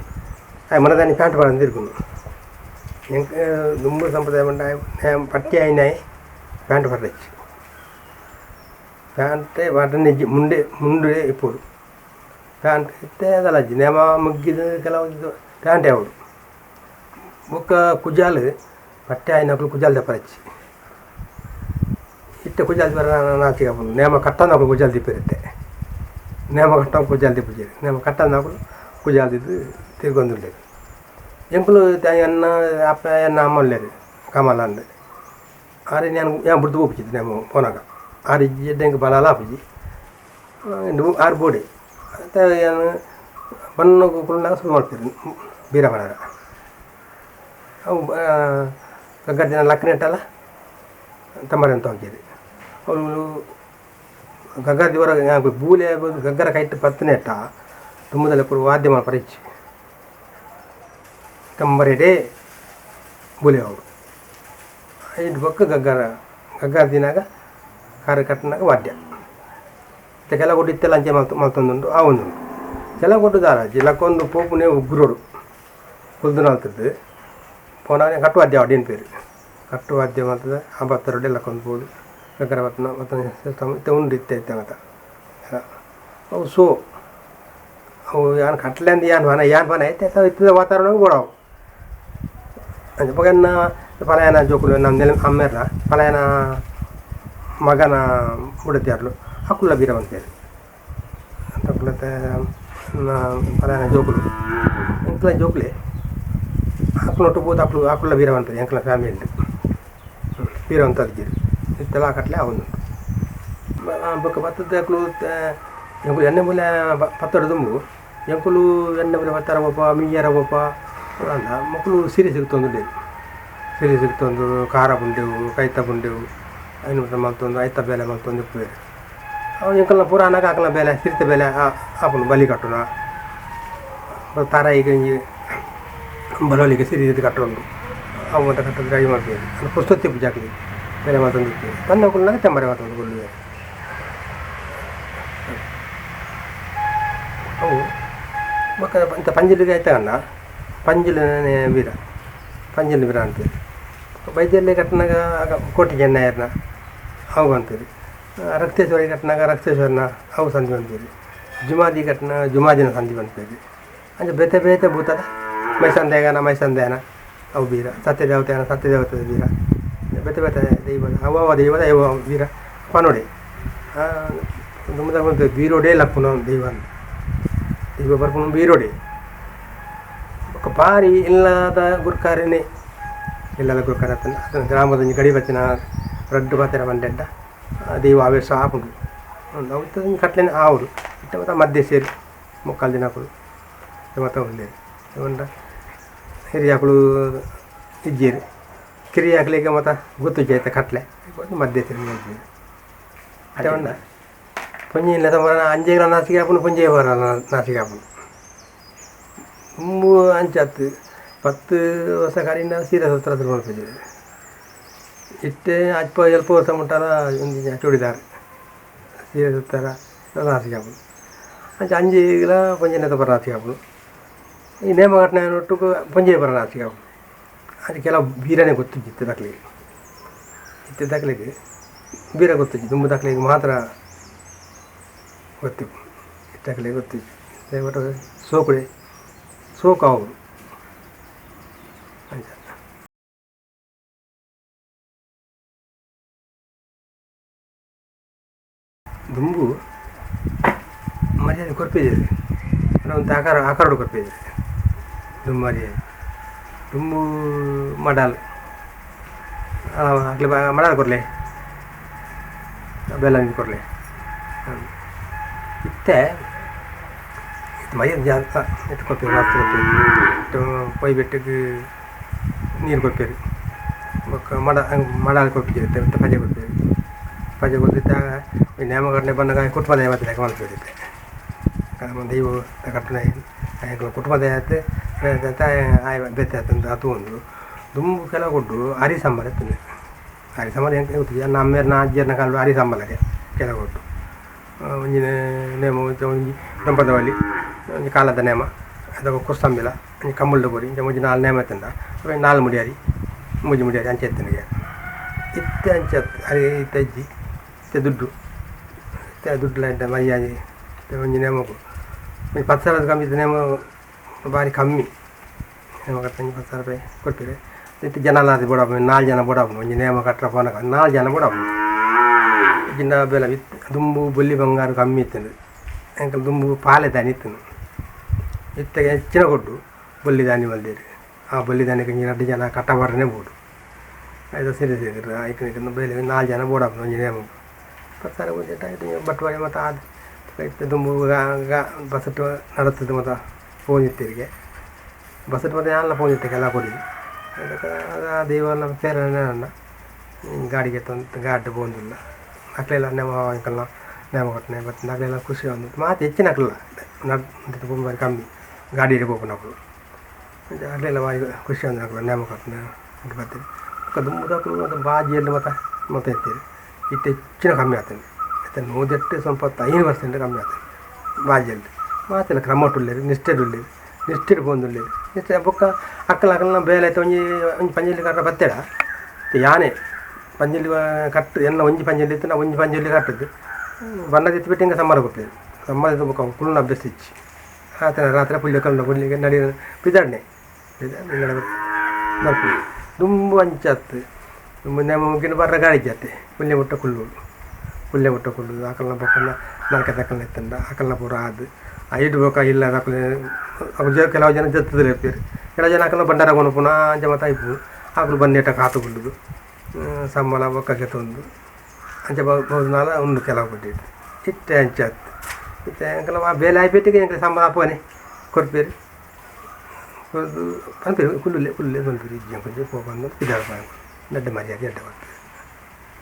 ಮನದಾನಿ ಪ್ಯಾಂಟ್ ಬಾಳ ತಿರ್ಕೊಂಡು ಎಂಕ ದುಂಬು ಸಂಪ್ರದಾಯ ಬಂಡ ಪಟ್ಟಿ ಆಯ್ನಾಯಿ ಪ್ಯಾಂಟ್ ಬರಚ್ಚಿ ಪ್ಯಾಂಟೇ ಬಟನ್ನೆಜ್ಜಿ ಮುಂಡೆ ಇಪ್ಪೋಡು ಪ್ಯಾಂಟ್ ಇತ್ತೆ ಅದಲ್ಲ ಅಜ್ಜಿ ನೇಮ ಮುಗಿದು ಕೆಲವು ಪ್ಯಾಂಟೇ ಅವಳು ಬೊಕ್ಕ ಕುಜಾಲು ಪಟ್ಟೆ ಆಯ್ನಕ್ಲು ಕುಜಾಲ್ ದಪ್ಪರಚ್ಚಿ ಇತ್ತೆ ಕುಜಾಲ್ ಬರ ನಾಚಿಗೆ ಹಾಕೊಂಡು ನೇಮ ಕಟ್ಟನಕ್ಲು ಕುಜಾಲ್ ದಿಪ್ಪಿರುತ್ತೆ ನೇಮ ಕಟ್ಟ ಕುಜಾಲ್ ದಿಪ್ಪುಜೇರಿ ನೇಮ ಕಟ್ಟನಕ್ಲು ಕುಜಾಲ್ ದಿದ್ದು ತಿರ್ಗೊಂದುಲ್ಲೇರು ಎಂಕುಲು ಅನ್ನ ಅಪ್ಪ ಎನ್ನ ಅಮ್ಮಲ್ಲೇರು ಕಮಲ ಅಂದೆ ಆರೆ ನಾನು ಏನು ಬಿಡ್ದು ಹೋಗ್ಬಿಟ್ಟಿದ್ದೆ ನೇಮ ಪೋನಾಗ ಆರು ಎಡ್ಡೆಂಗೆ ಬಲಾಲ ಹಾಪಿಜಿ ಆರು ಬೋಡೆ ಅಂತ ಏನು ಬಣ್ಣ ಕುಳ್ನಾಗ ಶುರು ಮಾಡ್ತೀರಿ ಬೀರ ಬಣ್ಣಾಗ ಅವು ಗಗ್ಗರ ದಿನ ಲಕ್ಕನೆ ಇಟ್ಟಲ್ಲ ತಮ್ಮರೆ ಅಂತ ಹೋಗ್ಯದೆ ಅವಳು ಗಗ್ಗರ ದಿವರ ಬೂಲೆ ಗಗ್ಗರ ಕೈಟ್ಟು ಪತ್ತನೆ ಇಟ್ಟ ತುಂಬದಲ್ಲಿ ಕೂಡ ವಾದ್ಯ ಮಾಡಿ ಪರೀಕ್ಷೆ ಕಂಬರೆಡೆ ಬೂಲೆ ಅವರು ಐದು ಬೊಕ್ಕ ಗಗ್ಗರ ದಿನಾಗ ಕಾರ ಕಟ್ಟಿನಾಗ ವಾದ್ಯ ಮತ್ತು ಕೆಲ ಕೊಟ್ಟು ಇತ್ತೆಲ್ಲ ಅಂಚೆ ಮಲ್ತೊಂದುಂಟು ಆ ಒಂದುಂಟು ಕೆಲ ಕೊಟ್ಟು ದಾರಾಜಿ ಲಕ್ಕೊಂದು ಪೋಪುನೇ ಉಗ್ರೋಡು ಕುಲ್ದು ನಾಲ್ತದ್ದು ಪೋನಾಗ ಕಟ್ಟುವಾದ್ಯ ಅಡಿನ ಪೇರು ಕಟ್ಟುವಾದ್ಯ ಮಾಡ್ತದೆ ಆ ಭತ್ತರೊಡೆ ಲಕ್ಕೊಂದು ಬೋದು ಗಗ್ಗರ ಭತ್ತನ ಮತ್ತು ಉಂಡು ಇತ್ತೆ ಮತ್ತ ಅವು ಸೋ ಅವು ಯಾನ್ ಕಟ್ಲೆ ಅಂದು ಯಾನ್ ಬನ ಐತೆ ಇತ್ತದ ವಾತಾವರಣ ಬೋಡವು ಅಂಚೆ ಪಗನ್ನ ಪಲಾಯನ ಜೋಕುಲು ನಮ್ಮ ನೆಲ ಅಮ್ಮೇರ ಪಲಾಯನ ಮಗನ ಬುಡತ್ಯಾರ್ಲು ಹಕ್ಕುಲ್ಲ ಬೀರ ಬಂತೇಳಿ ತಕ್ಕುಲತ್ತೆ ಪಲಾಯನ ಜೋಕುಲು ಎಂಕ್ಲ ಜೋಕುಲೆ ಹಕ್ಕುಲೊಟ್ಟು ಬೋದು ಹಕ್ಕುಲ್ಲ ಬೀರ ಬಂತದೆ ಎಂಕ್ಲ ಫ್ಯಾಮಿಲಿ ಬೀರ ಅಂತದ್ದಿರು ಇತ್ತೆಲ್ಲ ಕಟ್ಲೆ ಅವನು ಬೊಕ್ಕ ಭತ್ತದ ಹಕ್ಕಲು ಎಂಕುಲು ಎಣ್ಣೆ ಮೂಲೆ ಪತ್ತಡ ತುಂಬು ಎಂಕುಲು ಎಣ್ಣೆ ಮೂಲೆ ಭತ್ತಾರ ಒಬ್ಬ ಮೀಯರ ಒಬ್ಬ ಅಂದ ಮಕ್ಕಳು ಸೀರೆ ಸಿಗ್ತೊಂದು ಸೀರೆ ಸಿಗ್ತೊಂದು ಖಾರ ಬುಂಡೆವು ಕೈತ ಬುಂಡೆವು ಐನೂರು ಮಲ್ತೊಂದು ಐತ ಬೇಲೆ ಮಲ್ತೊಂದು ಬೇರೆ ಅವು ಇಂಕಲ್ನ ಪುರಾಣಕ್ಕೆ ಹಾಕಲ ಬೇಲೆ ಸಿರಿತ ಬೇಲೆ ಹಾಕೊಂಡು ಬಲಿ ಕಟ್ಟುನ ತಾರ ಈಗ ಬಲವಲಿಗೆ ಸಿರಿ ಕಟ್ಟೊಂದು ಅವು ಅಂತ ಕಟ್ಟೋದು ರೆಡಿ ಮಾಡ್ತೀವಿ ಅದು ಪುಸ್ತಕ ಪೂಜಾಕಲಿ ಬೇರೆ ಮಾತೊಂದಿರ್ತೀವಿ ತನ್ನ ಕುಳ್ಳಾಗ ತೆಂಬರೆ ಮಾತೊಂದು ಕೊಲ್ಲಿವೆ ಅವು ಮಕ್ಕ ಇಂಥ ಪಂಜಿಲಿಗೆ ಆಯ್ತಗಣ್ಣ ಪಂಜಿಲನೇ ವೀರ ಪಂಜಿಲ ವೀರ ಅಂತೇಳಿ ವೈದ್ಯರಲ್ಲಿ ಕಟ್ಟಿನಾಗ ಕೋಟಿ ಚೆನ್ನಯ್ಯರ್ನ ಅವು ಅಂತೀರಿ ರಕ್ತೇಶ್ವರಿ ಕಟ್ಟಿನಾಗ ರಕ್ತೇಶ್ವರನ ಅವು ಸಂಧಿ ಅಂತೀರಿ ಜುಮಾದಿ ಕಟ್ಟಿನ ಜುಮಾದಿನ ಸಂಧಿ ಅಂತೀರಿ ಅಂದರೆ ಬೇತೆ ಬೇತೆ ಭೂತದ ಮೈಸಂದೇಗನ ಅವು ವೀರ ಸತ್ಯದೇವತೆ ವೀರ ಬೇತೆ ಬೇತೆ ದೈವದ ಅವ ದೈವದ ಅವ ವೀರ ಪನೋಡೆ ದುಮ್ಮದ ವೀರೋಡೆ ಲಪ್ಪುನ ದೈವ ಬರ್ಪುನ ವೀರೋಡೆ ఒక భారీ ఇల్లద గుర్కారిని ఇల్లద గుర్కారి అతను గ్రామದಲ್ಲಿ గడి వచ్చిన రెడ్డు బతర ಬಂಡೆಂಡ ದೇವ ಆವೇಶ ಆಪುಂಡು అవుతుంది కట్లని ఆవుడు ఇట్ట మొత్తం మధ్య సేరి మొక్కలు తినప్పుడు మొత్తం ఉండేది ఏమంట ಹಿರಿಯಾಕಳು ಇಜ್ಜೀರಿ ಕಿರಿಯಾಕಲಿಗೆ ಮತ್ತು ಗುತ್ತು ಜೈತೆ ಕಟ್ಲೆ ಮಧ್ಯ ಸೇರಿ ಮಾಡ್ತೀವಿ ಅದೇ ಉಂಡ ಪುಂಜಿ ಇಲ್ಲ ತಮ್ಮ ಅಂಜೆಗಳ ನಾಸಿಗೆ ಹಾಪುನು ಪುಂಜೆ ಬರ ನಾಸಿಗೆ ಹಾಪುನು ಅಂಚಾತ್ತು 10 ವರ್ಷ ಕಾಡಿನ ಸೀರೆ ಹತ್ರ ನೋಡ್ತಿದ್ದೀವಿ ಇಷ್ಟೇ ಸ್ವಲ್ಪ ವರ್ಷ ಮುಟ್ಟಾರ ಒಂದು ಚೂಡಿದಾರ ಸೀರೆ ಸುತ್ತಾರ ನಾಸಿಗೆ ಹಾಪುನು ಅಂಜಿಗಳ ಪಂಜಿನ ಬರ ನಾಸಿಗೆ ಹಾಪುನು ಈ ನೇಮ ಘಟನೆ ಒಟ್ಟು ಪಂಜೆ ಬರ ನಾಸಿಗೆ ಹಾಪುನು ಅದು ಕೆಲವು ಬೀರನೇ ಗೊತ್ತಿತ್ತು ದಾಖಲೆಗೆ ಬೀರ ಗೊತ್ತಿತ್ತು ತುಂಬ ದಾಖಲೆಗೆ ಮಾತ್ರ ಗೊತ್ತಿತ್ತು ದಾಖಲೆಗೆ ಗೊತ್ತಿತ್ತು ಒಟ್ಟು ಸೋಕುಡೆ ಸೋಕು ಅವರು ದುಂಬು ಮರ್ಯಾದೆ ಕೊರ್ಪಿದ್ದೀರಿ ಒಂದು ಆಕಾರೋಡು ಕೊರ್ಪಿದ್ದೀರಿ ದುಂಬು ಮರ್ಯಾದೆ ದುಂಬು ಮಡಾಲ್ ಆಗಲಿ ಮಡಾಲ್ ಕೊರಲೆ ಬೆಲ್ಲಂಗಿ ಕೊರಲೆ ಇತ್ತೆ ಮೈಯದು ಜಾಸ್ತಿ ಇಟ್ಟು ಕೊಡ್ತೀವಿ ರಾತ್ರಿ ಕೊಡ್ತೀವಿ ಇಟ್ಟು ಪೈ ಬೆಟ್ಟಿಗೆ ನೀರು ಕೊಡ್ತೀವಿ ಮಡಾಲ್ ಕೊಡ್ತೀವಿ ಪಜೆ ಕೊಡ್ತೀವಿ ಪಜೆ ಕೊಡ್ತಿದ್ದಾಗ ನೇಮಗಟ್ಟಲೆ ಬಂದಾಗ ಕುಟುಂಬದ ಯಾವತ್ತು ಲೆಕ್ಕ ಮಾಡ್ತಿದ್ದೆ ದೈವ ಕಟ್ಟಣೆ ಕುಟುಂಬದ ಆಯ್ತು ಬೆತ್ತ ಆಯ್ತಂದು ಅದು ಒಂದು ದುಂಬು ಕೆಲವು ಕೊಟ್ಟು ಅರಿ ಸಾಂಬಾರು ಎತ್ತಂದೆ ಅರಿ ಸಾಂಬಾರು ಹೆಂಗೆ ಗೊತ್ತಿದೆ ನಮ್ಮೇರ್ನ ಅಜ್ಜಿಯರ್ನ ಕಾಲು ಅರಿ ಸಾಂಬಾರಿಗೆ ಕೆಲವು ಕೊಟ್ಟು ಒಂಜಿನ ನೇಮ ಒಂಜಿ ದಂಪದವಲ್ಲಿ ಒಂಜಿ ಕಾಲದ ನೇಮ ಅದು ಕುಸ್ತಂಬಿಲ ಒಂಜಿ ಕಮ್ಮಲ್ದ ಬೋರಿ ಇಂಚ ಮುಂಜಿ 4 ನೇಮ ಎತ್ತಂದ 4 ಮುಡಿಯಾರಿ ಮುಜಿ ಮುಡಿಯಾರಿ ಅಂಚೆ ಎತ್ತನಿಗೆ ಇತ್ತೆ ಅಂಚೆ ಅರಿ ಇತ್ತಜ್ಜಿ ಇತ್ತೆ ದುಡ್ಡು ಇಂಟ ಮರ್ಯಾದೆ ಒಂಜಿ ನೇಮಕು 10 ಸಾವಿರದ ಕಮ್ಮಿ ಇತ್ತು ನೇಮ ಭಾರಿ ಕಮ್ಮಿ ನೇಮ ಕಟ್ಟಂಗೆ 10 ಸಾವಿರ ರೂಪಾಯಿ ಕೊಡ್ತೀರಿ ಇತ್ತು ಜನ ಅಲ್ಲ ಬೋಡಾಬು 4 ಜನ ಬೋಡಾಬು ಒಂಜಿ ನೇಮ ಕಟ್ಟರ ಫೋನಾಗ 4 ಜನ ಬೋಡಾಬು ಜಿನ್ನ ಬೆಲೆ ಇತ್ತು ದುಂಬು ಬೊಲ್ಲಿ ಬಂಗಾರ ಕಮ್ಮಿ ಇತ್ತು ಎಂಕಲ್ ದುಂಬು ಪಾಲೆ ದಾನಿ ಇತ್ತು ಇತ್ತಾಗ ಹೆಚ್ಚಿನ ಕೊಟ್ಟು ಬೊಲ್ಲಿ ದಾನಿ ಮಲ್ದೇರಿ ಆ ಬೊಲ್ಲಿ ದಾನಿಗೆ 2 ಜನ ಕಟ್ಟಬಾರನೇ ಬೋಡು ಐದು ಸೀರೆ ಸಿಗಿದ್ರು ಐಕನಿಗೆ ಬೇಲೆ 4 ಜನ ಬೋಡಾಬು ಒಂಜಿ ನೇಮ 10 ಸಾವಿರ ಬಜೆಟ್ ಆಯಿತು ಬಟ್ವಾಳಿ ಮತ್ತು ಅದು ದುಂಬು ಬಸ್ಸಟ್ಟು ನಡತ್ತದು ಮತ್ತು ಫೋನ್ ಇತ್ತಿರಿಗೆ ಬಸ್ಸಟ್ಟು ಮತ್ತು ಎಲ್ಲ ಫೋನ್ ಇತ್ತು ಎಲ್ಲ ಕೊಡಿ ಅದಕ್ಕೆ ದೇವಲ್ಲ ಸೇರಣ್ಣ ಗಾಡಿಗೆ ತಂದು ಗಾಡಿ ಬಂದಿಲ್ಲ ನಕ್ಲೆಲ್ಲ ನೇಮ ಅಂಕಲ್ನ ನೇಮ ಕೊಟ್ಟನೆ ಬಟ್ ನಕ್ಲೆಲ್ಲ ಖುಷಿ ಬಂದಿತ್ತು ಮಾತು ಹೆಚ್ಚಿನ ಹಾಕಲ್ಲ ನಡ್ದು ಬಾರಿ ಕಮ್ಮಿ ಗಾಡಿ ಹಿಡಿಬೇಕು ನಕ್ಕಳು ಅಲ್ಲೆಲ್ಲ ಬಾರಿ ಖುಷಿ ಅಂದ ನಕ್ಕಳು ನೇಮ ಕೊಟ್ಟನೆ ಅಂತ ಬರ್ತೀವಿ ದುಂಬುದಾಕಲು ಮತ್ತು ಬಾಜಿಯಲ್ಲಿ ಮತ್ತೆ ಎತ್ತೀರಿ ಇಟ್ಟು ಹೆಚ್ಚಿನ ಕಮ್ಮಿ ಆಗ್ತದೆ ಮತ್ತು 108 ಸ್ವಲ್ಪ 5% ಕಮ್ಮಿ ಆಗ್ತದೆ ಬಾಜಿಯಲ್ಲಿ ಮಾತೆಲ್ಲ ಕ್ರಮಟುಳ್ಳೇರಿ ನಿಷ್ಠೆಡುಳ್ಳೇರಿ ನಿಷ್ಠೆಡು ಬಂದುಳ್ಳೇರಿ ನಿಷ್ಠೆ ಬೊಕ್ಕ ಅಕ್ಕಲ ಬೇಲೆ ಆಯ್ತು ಒಂಜಿ ಪಂಜಲ್ಲಿ ಕಟ್ಟ ಬತ್ತೆಡ ಯಾನೆ ಪಂಜಲ್ಲಿ ಕಟ್ಟು ಎಲ್ಲ ಒಂಜಿ ಪಂಜಲ್ಲಿ ಇತ್ತು ನಾವು ಒಂಜಿ ಪಂಜಲ್ಲಿ ಕಟ್ಟದ್ದು ಬಣ್ಣದ ಎತ್ತು ಬಿಟ್ಟು ಹಿಂಗೆ ಸಂಬಾರ ಕೊಡ್ತೇವೆ ಸಂಬಾರದ ಬೊಕ್ಕ ಕುಳ್ಳ ಅಭ್ಯಾಸ ಇಚ್ಚಿ ರಾತ್ರಿ ಪುಳ್ಳಿ ಕಳ್ಳ ಪುಳ್ಳಿಗೆ ನಡಿ ಬಿದಾಡ್ನೆ ಬರ್ಪು ದುಂಬು ಅಂಚತ್ತು ಮುಂದೆ ಮುಗಿನ ಬರ್ರ ಗಾಡಿ ಜಾತೆ ಪುಲ್ಯ ಮುಟ್ಟ ಕುಳ್ಳುದು ಆಕಲ್ನ ಬೊಕ್ಕಲ್ಲ ನಲ್ಕೆ ತಕ್ಕಲ್ನ ಎತ್ತಂಡ ಆಕಲ್ನ ಪೂರ ಆದು ಐದು ಬೋಕ ಇಲ್ಲ ಆಕಲ ಕೆಲವು ಜನ ಜತ್ತದಲ್ಲಿ ಇರ್ತೀರಿ ಕೆಲವು ಜನ ಆಕಲ್ನ ಬಂಡಾರ ಪುನಃ ಅಂಚ ಮತ್ತು ಆಯ್ತು ಆಕಲು ಬಂದೇಟ ಕಾತು ಕುಳ್ಳುದು ಸಂಬಳ ಬೊಕ್ಕಕ್ಕೆ ತಂದು ಅಂಚ ಬಹುದು ನಾಲ ಒಂದು ಕೆಲವು ಕೊಟ್ಟಿದ್ದು ಇಟ್ಟೆ ಅಂಚತ್ತು ಇತ್ತೆ ಕೆಲವು ಬೇಲೆ ಆಯ್ಬಿಟ್ಟಿಗೆ ಎಂಕಲೆ ಸಂಬಳ ಅಪ್ಪನೆ ಕೊಡ್ಪೇರಿ ಪಂಪೆ ಕುಲ್ಲೆ ಬಂದು ಇಜ್ಜಿ ಕೊಂಚ ಬಂದು ಇದಾರ ದಡ್ಡ ಮರ್ಯಾದೆ ಅಡ್ಡ ಬರ್ತದೆ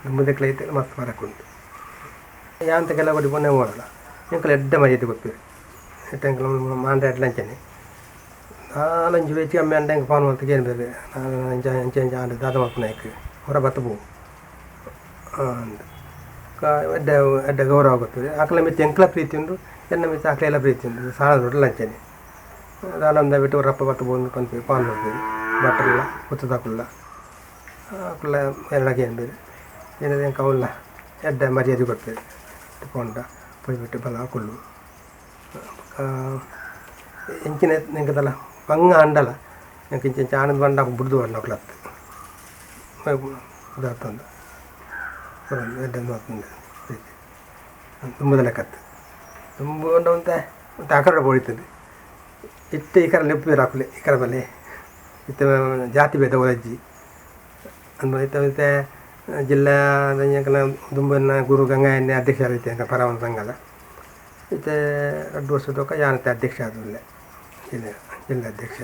ದುಂಬದಕ್ಕೆ ಐತೆ ಮಸ್ತ್ ಮರಕ್ಕುಂಟು ಯಾಂತಕ್ಕೆಲ್ಲ ಕೊಟ್ಟು ಪೊನ್ನೆ ಹೋಗಲ್ಲ ಎಂಕಲ್ ಎಡ್ಡ ಮರ್ಯಾದೆ ಗೊತ್ತಿರಿ ಎಂಕಲ್ ಮಾಂಡ ಎಡ್ಲಂಚನೆ ನಾಲಂಚು ವೇಚಿ ಅಮ್ಮೆ ಅಂಡ ಹೆಂಗೆ ಪಾನ್ ಮಾಡ್ತಾ ಏನು ಬೇರೆ ಅಂಚೆ ಆಂಡ ದಾದ ಮಕ್ಕನಾಯ್ಕೆ ಹೊರ ಬತ್ತ ಬೋ ಎಡ್ಡ ಎಡ್ಡ ಗೌರವ ಗೊತ್ತದೆ ಆಕಲ ಮೆಚ್ಚಿ ಎಂಕಲ ಪ್ರೀತಿ ಉಂಟು ಎನ್ನ ಮೆಚ್ಚಿ ಆಕಲೆಲ್ಲ ಪ್ರೀತಿ ಉಂಟು ಸಾಲ ದೊಡ್ಡ ಲಂಚನೆ ದಾನಂದ ಬಿಟ್ಟು ರಪ್ಪ ಬತ್ತ ಬೋಂದು ಪಂಪಿ ಪಾನ್ ಮಾಡ್ತೀವಿ ಬಟ್ಟಲ್ಲ ಹುತ್ತದಾಕಲ್ಲ ಕುಲ್ಲ ಎರಡಾಗಿ ಏನು ಬೇರೆ ಏನಾದ್ರೆ ಹೆಂಗೆ ಅವಲ್ಲ ಎಡ್ಡ ಮರ್ಯಾದೆ ಕೊಡ್ತೇವೆ ತಗೊಂಡ ಪೊಯ್ಬಿಟ್ಟು ಬಲ ಕುಳ್ಳು ಎಂಚಿನ ನೆಂಕದಲ್ಲ ಬಂಗ ಅಂಡಲ್ಲ ನೆಂಕ ಇಂಚ ಆನಂದ ಬಂಡ ಬುಡ್ದು ಬಣ್ಣ ಕ್ಲತ್ ಇದಾಗ್ತಂದು ಎಡ್ಡ ಮಾತಂದು ತುಂಬದ ಲೆಕ್ಕತ್ತು ತುಂಬ ಒಂದು ಆಕಡೆ ಬೋಳಿತದೆ ಇತ್ತೆ ಈ ಕರ ನೆಪ್ಪು ಹಾಕಲಿ ಈ ಕರ ಬಲ್ಲೆ ಇತ್ತ ಜಾತಿ ಭೇದ ಓದಜ್ಜಿ ಅಂದ್ಮೇಲೆ ಇತ್ತ ಜಿಲ್ಲಾ ದುಂಬನ ಗುರು ಗಂಗಾಯನ್ನೇ ಅಧ್ಯಕ್ಷ ಆಗೈತೆ ಅಂತ ಪರವನ ಸಂಘದ ಇತ್ತೆ 2 ವರ್ಷದೊಕ್ಕ ಯಾನತ್ತೆ ಅಧ್ಯಕ್ಷ ಆದಿಲ್ಲ ಜಿಲ್ಲಾ ಅಧ್ಯಕ್ಷ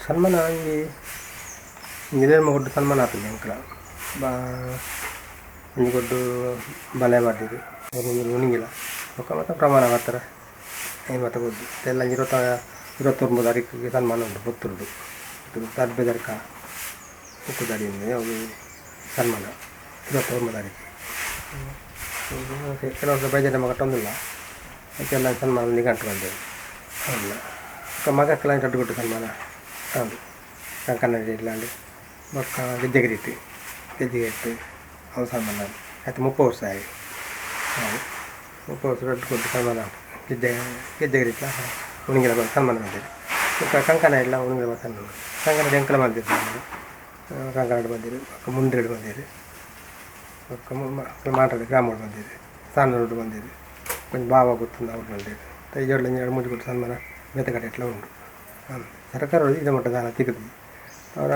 ಸನ್ಮಾನ ಹಂಗೆ ನಿರ್ಮ ಕೊಟ್ಟು ಸನ್ಮಾನ ಆಗ್ತದೆ ಅಂಕಲ ಕೊಟ್ಟು ಬಲೆ ಮಾಡಿದ್ರು ಉಣಿಗಿಲ್ಲ ಒಕ್ಕ ಮತ್ತು ಪ್ರಮಾಣ ಮಾಡ್ತಾರೆ ಏನು ಮತ್ತೆ ಗೊತ್ತು ಎಲ್ಲ 29 ತಾರೀಕಿಗೆ ಸನ್ಮಾನ ಉಂಟು ಪುತ್ತೂರುದು ತರ್ಬೆ ದರ್ಕ ಉಕ್ಕು ದಾಡಿಯಿಂದ ಯಾವುದು ಸನ್ಮಾನ 29 ತಾರೀಕು ಕೆಲವು ವರ್ಷ ಬೈಜೆ ನಮ್ಮ ಕಟ್ಟೊಂದಿಲ್ಲ ಅದಕ್ಕೆಲ್ಲ ಸನ್ಮಾನ ನಿಗಂಟು ಬಂದೇವೆ ಅಲ್ಲ ಮಗಕ್ಕೆಲ್ಲ ಕಟ್ಟುಕೊಟ್ಟು ಸನ್ಮಾನ ಹೌದು ಕನ್ನಡ ಇಲ್ಲಾಂಡು ಮಕ್ಕ ಗೆಜ್ಜೆಗಿರಿಟ್ಟು ಅವ್ರು ಸನ್ಮಾನ ಆಯ್ತು 30 ವರ್ಷ ಆಗಿ ಹೌದು 30 ವರ್ಷ ಕಟ್ಟುಕೊಟ್ಟು ಸನ್ಮಾನ ಗೆಜ್ಜೆಗಿರಿಟ್ಲ ಉಣಿಗೆಲ್ಲ ಬಂದು ಸನ್ಮಾನ ಬಂದಿರಿ ಕಂಕಣ ಇಲ್ಲ ಉಣಿಗೆಲ್ಲ ಸನ್ಮಾನ ಕಂಕಣ ಎಂಕಲ ಬಂದಿರಿ ಕಂಕನಾಡು ಬಂದಿರಿ ಮುಂದ್ರೆಡು ಬಂದಿರಿ ಮಾತಾಡಿ ಗ್ರಾಮಗಳು ಬಂದಿರಿ ಸಾನೂರು ಬಂದಿರಿ ಕೊಂಚ ಬಾವ ಗೊತ್ತು ಅವ್ರು ಬಂದಿರಿ ಎರಡು ಮೂಜಿ ಕೊಟ್ಟು ಸನ್ಮಾನ ಬೇತಕಡೆ ಇಟ್ಲ ಉಂಟು ಸರ್ಕಾರ ಇದು ಮಟ್ಟ ದಾನ ತಿಕ್ಕದಿ ಅವರ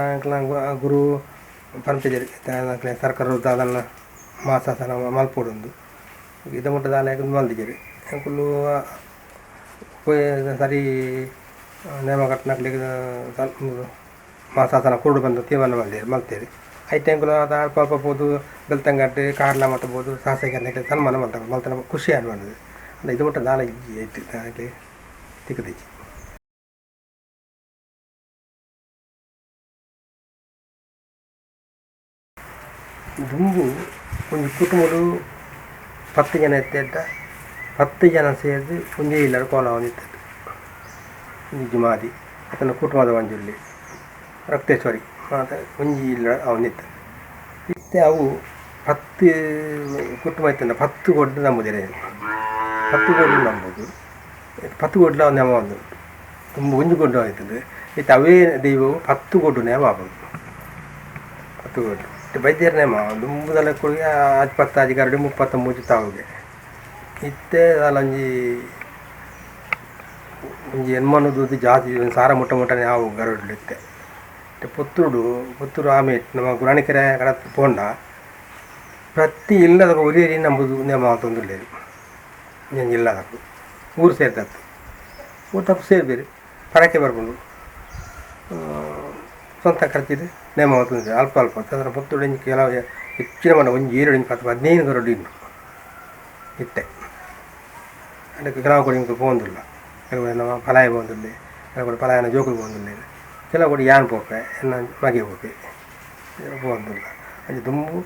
ಗುರು ಪಂಪಜರಿ ಸರ್ಕಾರ ಅದನ್ನು ಮಾಸಾಸನ ಮಲ್ಪೋಡೊಂದು ಇದು ಮಟ್ಟ ದಾನ ಮಲ್ದಿಗೆರಿ ಅಂಕುಲು ಸರಿ ನೇಮ ಕಟ್ಟನಕ್ಲಿಗೆ ಮಾಸಾಸನ ಕುರುಡು ಬಂದು ತೀವನ್ನ ಬಂದಿರಿ ಮಲ್ತೇರಿ ಐತೆ ಅಂಕುಲು ಅದು ಅಲ್ಪ ಅಲ್ಪ ಬೋದು ಬೆಳ್ತಂಗಟ್ಟು ಕಾರ್ಲ ಮಟ್ಟಬೋದು ಸಾಸೆಗೆ ಸನ್ಮಾನ ಮಲ್ತಾರೆ ಮಲ್ತನ ಖುಷಿ ಅನ್ಬಂದಿದೆ ಅಂದರೆ ಇದು ಮಟ್ಟ ದಾನ ಇಜ್ಜಿ ಐತಿ ದಾನಕ್ಕೆ ತಿಕ್ಕದಿಜ್ಜಿ ದುಂಬು ಒಂದು ಕುಟುಂಬಡು 10 ಜನ ಇರ್ತಿದ್ದ 10 ಜನ ಸೇರಿದು ಒಂದೇ ಇಲ್ಲದ ಕೋಲ ಅವನಿರ್ತದೆ ನಿಜ ಮಾದಿ ಅದನ್ನು ಕುಟುಂಬದ ಮಂಜುಲ್ಲಿ ರಕ್ತೇಶ್ವರಿ ಮತ್ತು ಒಂಜಿ ಇಲ್ಲ ಅವನಿತ್ತ ಇತ್ತೆ ಅವು 10 ಕುಟುಂಬ ಇತ್ತಂದ 10 ಕೊಡ್ಡು ನಂಬುದಿರ 10 ಕೊಡ್ಡು ನಂಬುದು 10 ಕೊಡ್ಲು ಅವ್ನು ನೆಮ ಒಂದು ತುಂಬ ಒಂಜಿ ಕೊಡ್ಡು ಆಯ್ತದೆ ಇತ್ತು ಅವೇ ದೈವವು 10 ಕೊಡ್ಡು ನೇಮ ಆಗ್ಬೋದು 10 ಕೊಡ್ಡು ಬೈದ್ಯರ ನೇಮ ದುಂಬುದಲ್ಲ ಕೊಡಿ 10 ಆಜಿ ಗರಡಿ 33 ತಾವಿಗೆ ಇತ್ತೆ ಅಲ್ಲೊಂಜಿ ಒಂಜಿ ಎನ್ಮನ್ನದು ಜಾತಿ ಸಾರ ಮುಟ್ಟನೆ ಹಾವು ಗರಡಿತ್ತೆ ಪುತ್ತೂರು ಆಮೆ ನಮ್ಮ ಗುರಾಣಿಕೆರೆ ಕಡೆ ಪೋಂಡ ಪ್ರತಿ ಇಲ್ಲದ ಒರಿಯರಿ ನಂಬುದು ನೇಮ ತೊಂದಿಲ್ಲೇರು నేను ಇಲ್ಲದಕ್ಕು ಊರು ಸೇರ್ತತ್ತು ಊರು ತಪ್ಪು ಸೇರ್ಬೇರಿ ಪರಕೆ ಬರ್ಕೊಂಡು ಸ್ವಂತ ಖರ್ಚಿದೆ ನೇಮ ಹೊತ್ತಂದ್ರೆ ಅಲ್ಪ ಅಲ್ಪ ಅದರ ಪುತ್ತೂರು ಕೆಲವು ಹೆಚ್ಚಿನ ಮನ ಒಂಜಿ 7 10 15 ಗರಡಿ ಉಂಟು ಇತ್ತೆ ಅದಕ್ಕೆ ಕೆಲವು ಕೊಡಿ ಇಂಕ ಪೋಂದಿಲ್ಲ ಕೆಲವು ನಮ್ಮ ಫಲಾಯ ಪೋಂದಿಲ್ಲ ಕೆಲವು ಕೊಡಿ ಫಲಾಯನ ಜೋಕುಲು ಪೋಂದಿಲ್ಲ ಕೆಲವು ಕೊಡಿ ಯಾನ್ ಪೋಪೆ ಎನ್ನ ಮಗೆ ಪೋಪೆ ಪೋಂದಿಲ್ಲ ಅದು ದುಂಬು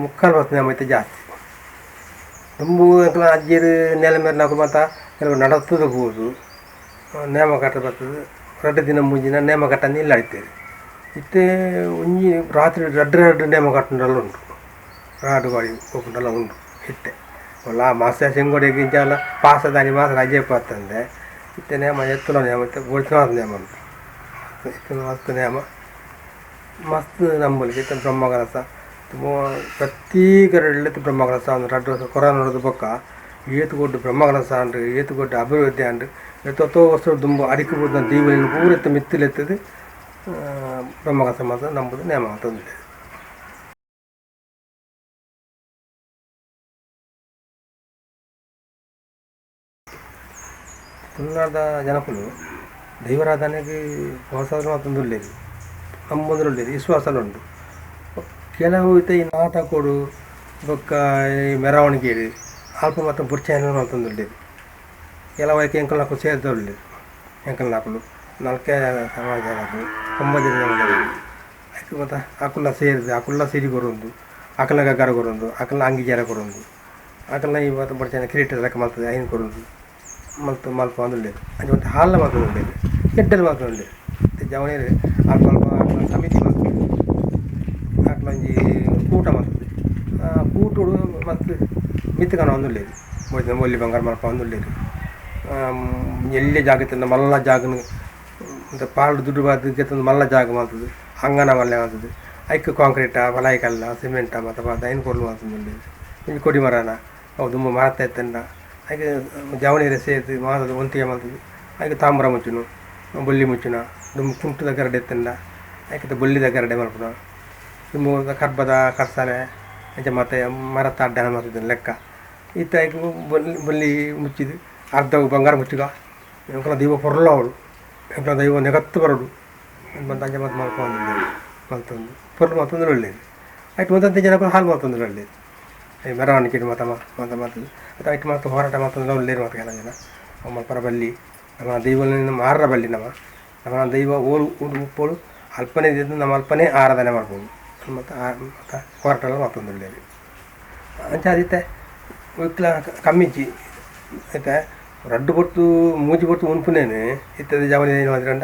ಮುಕ್ಕಾಲು ಹೊತ್ತು ನೇಮ ಐತೆ ಜಾಸ್ತಿ ದುಂಬು ಎಂಕಲ ಅಜ್ಜಿರು ನೆಲ ಮೇಲೆ ನಾಲ್ಕು ಮಾತ ಕೆಲವು ನಡತ್ತದ ಹೋದು ನೇಮ ಕಟ್ಟ ಬರ್ತದೆ 2 ದಿನ ಮುಂಜಿನ ನೇಮ ಕಟ್ಟನ್ನು ಇಲ್ಲ ಇಡ್ತೇವೆ ಇತ್ತೆ ಒಂಜಿ ರಾತ್ರಿ ರಡ್ಡು ನೇಮ ಕಟ್ಟುಂಡೆಲ್ಲ ಉಂಟು ರಾಡು ಗಾಡಿ ಹೋಗ್ಕೊಂಡೆಲ್ಲ ಉಂಟು ಇತ್ತೆ ಒಲ್ಲ ಮಾಸ ಶೆಂಗೋಡಿಗೆ ಇಂಚಲ್ಲ ಪಾಸದಾನಿ ಮಾಸ ರಜೆ ಪತ್ತಂದೆ ಇತ್ತೆ ನೇಮ ಎತ್ತಲ ನೇಮ ಇತ್ತೆ ಗೋಡ್ಸಿನ ನೇಮ ಉಂಟು ಇತ್ತು ಮಸ್ತ್ ನೇಮ ಮಸ್ತ್ ನಂಬಲಿಗೆ ಇತ್ತು ಬ್ರಹ್ಮಗಲಸ ಪ್ರತಿ ಗರಡಿತ್ತು ಬ್ರಹ್ಮಗಲಸ ಒಂದು 2 ವರ್ಷ ಕೊರೋನಾ ನೋಡೋದು ಪಕ್ಕ ಏತುಗೊಡ್ಡು ಬ್ರಹ್ಮಗಲಸ ಅಂಡು ಏತುಗೊಡ್ಡು ಅಭಿವೃದ್ಧಿ ಅಂಡು ಎತ್ತೋ ವರ್ಷ ದುಂಬು ಅಡಿಕೆ ಬೋದ ದೀವಲಿನ ಪೂರತ್ತು ಮಿತ್ತಿಲೆತ್ತದು ಬ್ರಹ್ಮಗಲಸ ಮಾತ್ರ ನಂಬುದು ನೇಮ ತಂದಿದೆ. ತುಳುನಾಡ ಜನಕುಲು ದೈವಾರಾಧನೆಗೆ ಪ್ರೋತ್ಸಾಹ ಮಾತೊಂದು ಉಳ್ಳೇದು ನಮ್ಮೊಂದು ಉಳ್ಳೇದು ವಿಶ್ವಾಸಲು ಉಂಟು. ಕೆಲವು ಈ ನಾಟಕಗಳು ಬೊಕ್ಕ ಈ ಮೆರವಣಿಗೆ ಅಲ್ಪ ಮತ್ತು ಬುರ್ಚಾಯನ ಮಾತೊಂದು ಉಳ್ಳೇದು. ಕೆಲವು ಐಕೆ ಎಂಕಲ್ ನಾಲ್ಕು ಸೇರಿದ ಉಳ್ಳೇದು. ಎಂಕಲ್ ನಾಲ್ಕು ನಾಲ್ಕೇ ಸಮಾಜ ಒಂಬತ್ತು ಐಕೆ ಮತ್ತು ಆಕುಲ್ಲ ಸೇರಿದೆ ಆಕುಲ್ಲ ಸಿರಿ ಕೊರೊಂದು ಆಕಲ್ನ ಗಗ್ಗಾರ ಕೊರೊಂದು ಆಕಲ್ನ ಅಂಗಿ ಜಾರ ಕೊರೊಂದು ಆಕಲ್ನ ಇವತ್ತು ಬಡ್ಚಾಯನ ಕಿರೀಟ ಲೆಕ್ಕ ಮಾಡ್ತದೆ ಐನು ಕೊರೊಂದು ಮಲ್ಪ ಅಂದುಳ್ಳೇದು. ಅಂಚೆ ಮತ್ತು ಹಾಲಿನ ಮಾತ್ರ ಉಳ್ಳೇದು ಎಡ್ಡಲ್ಲಿ ಮಾತ್ರ ಉಳ್ಳೇದು. ಜವನೇರು ಅಲ್ಪ ಅಲ್ಪ ಆಕಲ ಸಮಿತಿ ಮಾಡ್ತದೆ ಆಕಲ ಒಂಜಿ ಕೂಟ ಮಾಡ್ತದೆ. ಆ ಕೂಟುಡು ಮತ್ತು ಮಿತ್ತುಕನ ಒಂದುಳ್ಳೇದು ಮೊಲ್ಲಿ ಬಂಗಾರ ಮಲ್ಪ ಒಂದುಳ್ಳೇದು. ಎಲ್ಲಿ ಜಾಗ ತಿಂದ ಮಲ್ಲ ಜಾಗನು ಮತ್ತು ಪಾಲು ದುಡ್ಡು ಬಾರ್ದು ಗೆತ್ತೊಂದು ಮಲ್ಲ ಜಾಗ ಮಾಡ್ತದೆ ಅಂಗನ ಮಲ್ಲೆ ಮಾಡ್ತದೆ. ಐಕ್ ಕಾಂಕ್ರೀಟ ಬಲಾಯಿ ಕಲ್ಲ ಸಿಮೆಂಟ ಮತ್ತು ಐನು ಕೊರ್ಲು ಮಾಡ್ತದೆ. ಇಂಜಿ ಕೊಡಿ ಮರನ ಅವು ತುಂಬ ಮರತ್ತ ಎತ್ತಂಡ ಹಾಗೆ ಜವನೀರು ಸೇರಿಸಿ ಮಾತದು ಒಂತಿಗೆ ಮಾಡ್ತದೆ. ಹಾಗೆ ತಾಮ್ರ ಮುಚ್ಚುನು ಬೊಲ್ಲಿ ಮುಚ್ಚುನ ದುಮ್ಮ ಕುಂಟದ ಗರಡೆ ಎತ್ತಂಡ ಹಾಗೆ ಬೊಲ್ಲಿದ ಗರಡೆ ಮಲ್ಪುನ ತುಂಬ ಕರ್ಬದ ಕರ್ಸಾಲೆ ಅಂಚೆ ಮತ್ತು ಮರತ್ತ ಅಡ್ಡನ ಮಾಡ್ತಿದ್ದ ಲೆಕ್ಕ ಇತ್ತ ಬೊಲ್ಲಿ ಮುಚ್ಚಿದು ಅರ್ಧ ಬಂಗಾರ ಮುಚ್ಚುಗ ಎಂಕಲ ದೈವ ಪೊರ್ಲ ಅವಳು ಎಂಕಲ ದೈವ ನೆಗತ್ತು ಬರೋಡು ಬಂದು ಅಂಚೆ ಮತ್ತು ಮಲ್ಕೊಂಡು ಮಲ್ತೊಂದು ಪೊರ್ಲು ಮತ್ತೊಂದು ಒಳ್ಳೇದು ಆಯ್ತು ಒಂದಂತೆ ಜನ ಹಾಲು ಮತ್ತೊಂದು ಒಳ್ಳೇದು ಮೆರವಣಿಗೆ ಮಾತದು ಅದು ಐಟು ಮಾತು ಹೋರಾಟ ಮಾತಂದ್ರೆ ಒಳ್ಳೇದು ಮಾತು ಕೆಲ ಜನ ನಮ್ಮ ಪರ ಬಲ್ಲಿ ನಮ್ಮ ದೈವನ ಮಾರರ ಬಲ್ಲಿ ನಮ್ಮ ದೈವ ಓಲು ಉಪ್ಪೋಳು ಅಲ್ಪನೇ ಇದ್ದು ನಮ್ಮ ಅಲ್ಪನೇ ಆರಾಧನೆ ಮಾಡ್ಬೋದು ಮತ್ತು ಹೋರಾಟ ಎಲ್ಲ ಮಾತೊಂದು ಒಳ್ಳೇದು ಅಂಚೆ ಅದಿತ್ತೆ ಇತ್ತಲ ಕಮ್ಮಿಚ್ಚಿ ಆಯ್ತಾ ರಡ್ಡು ಪೊತ್ತು ಮೂಜಿ ಪೊತ್ತು ಉನ್ಪುನೇನೆ ಇತ್ತದೆ ಜವನಿ ಏನು ಮಾಡಿರಂಡ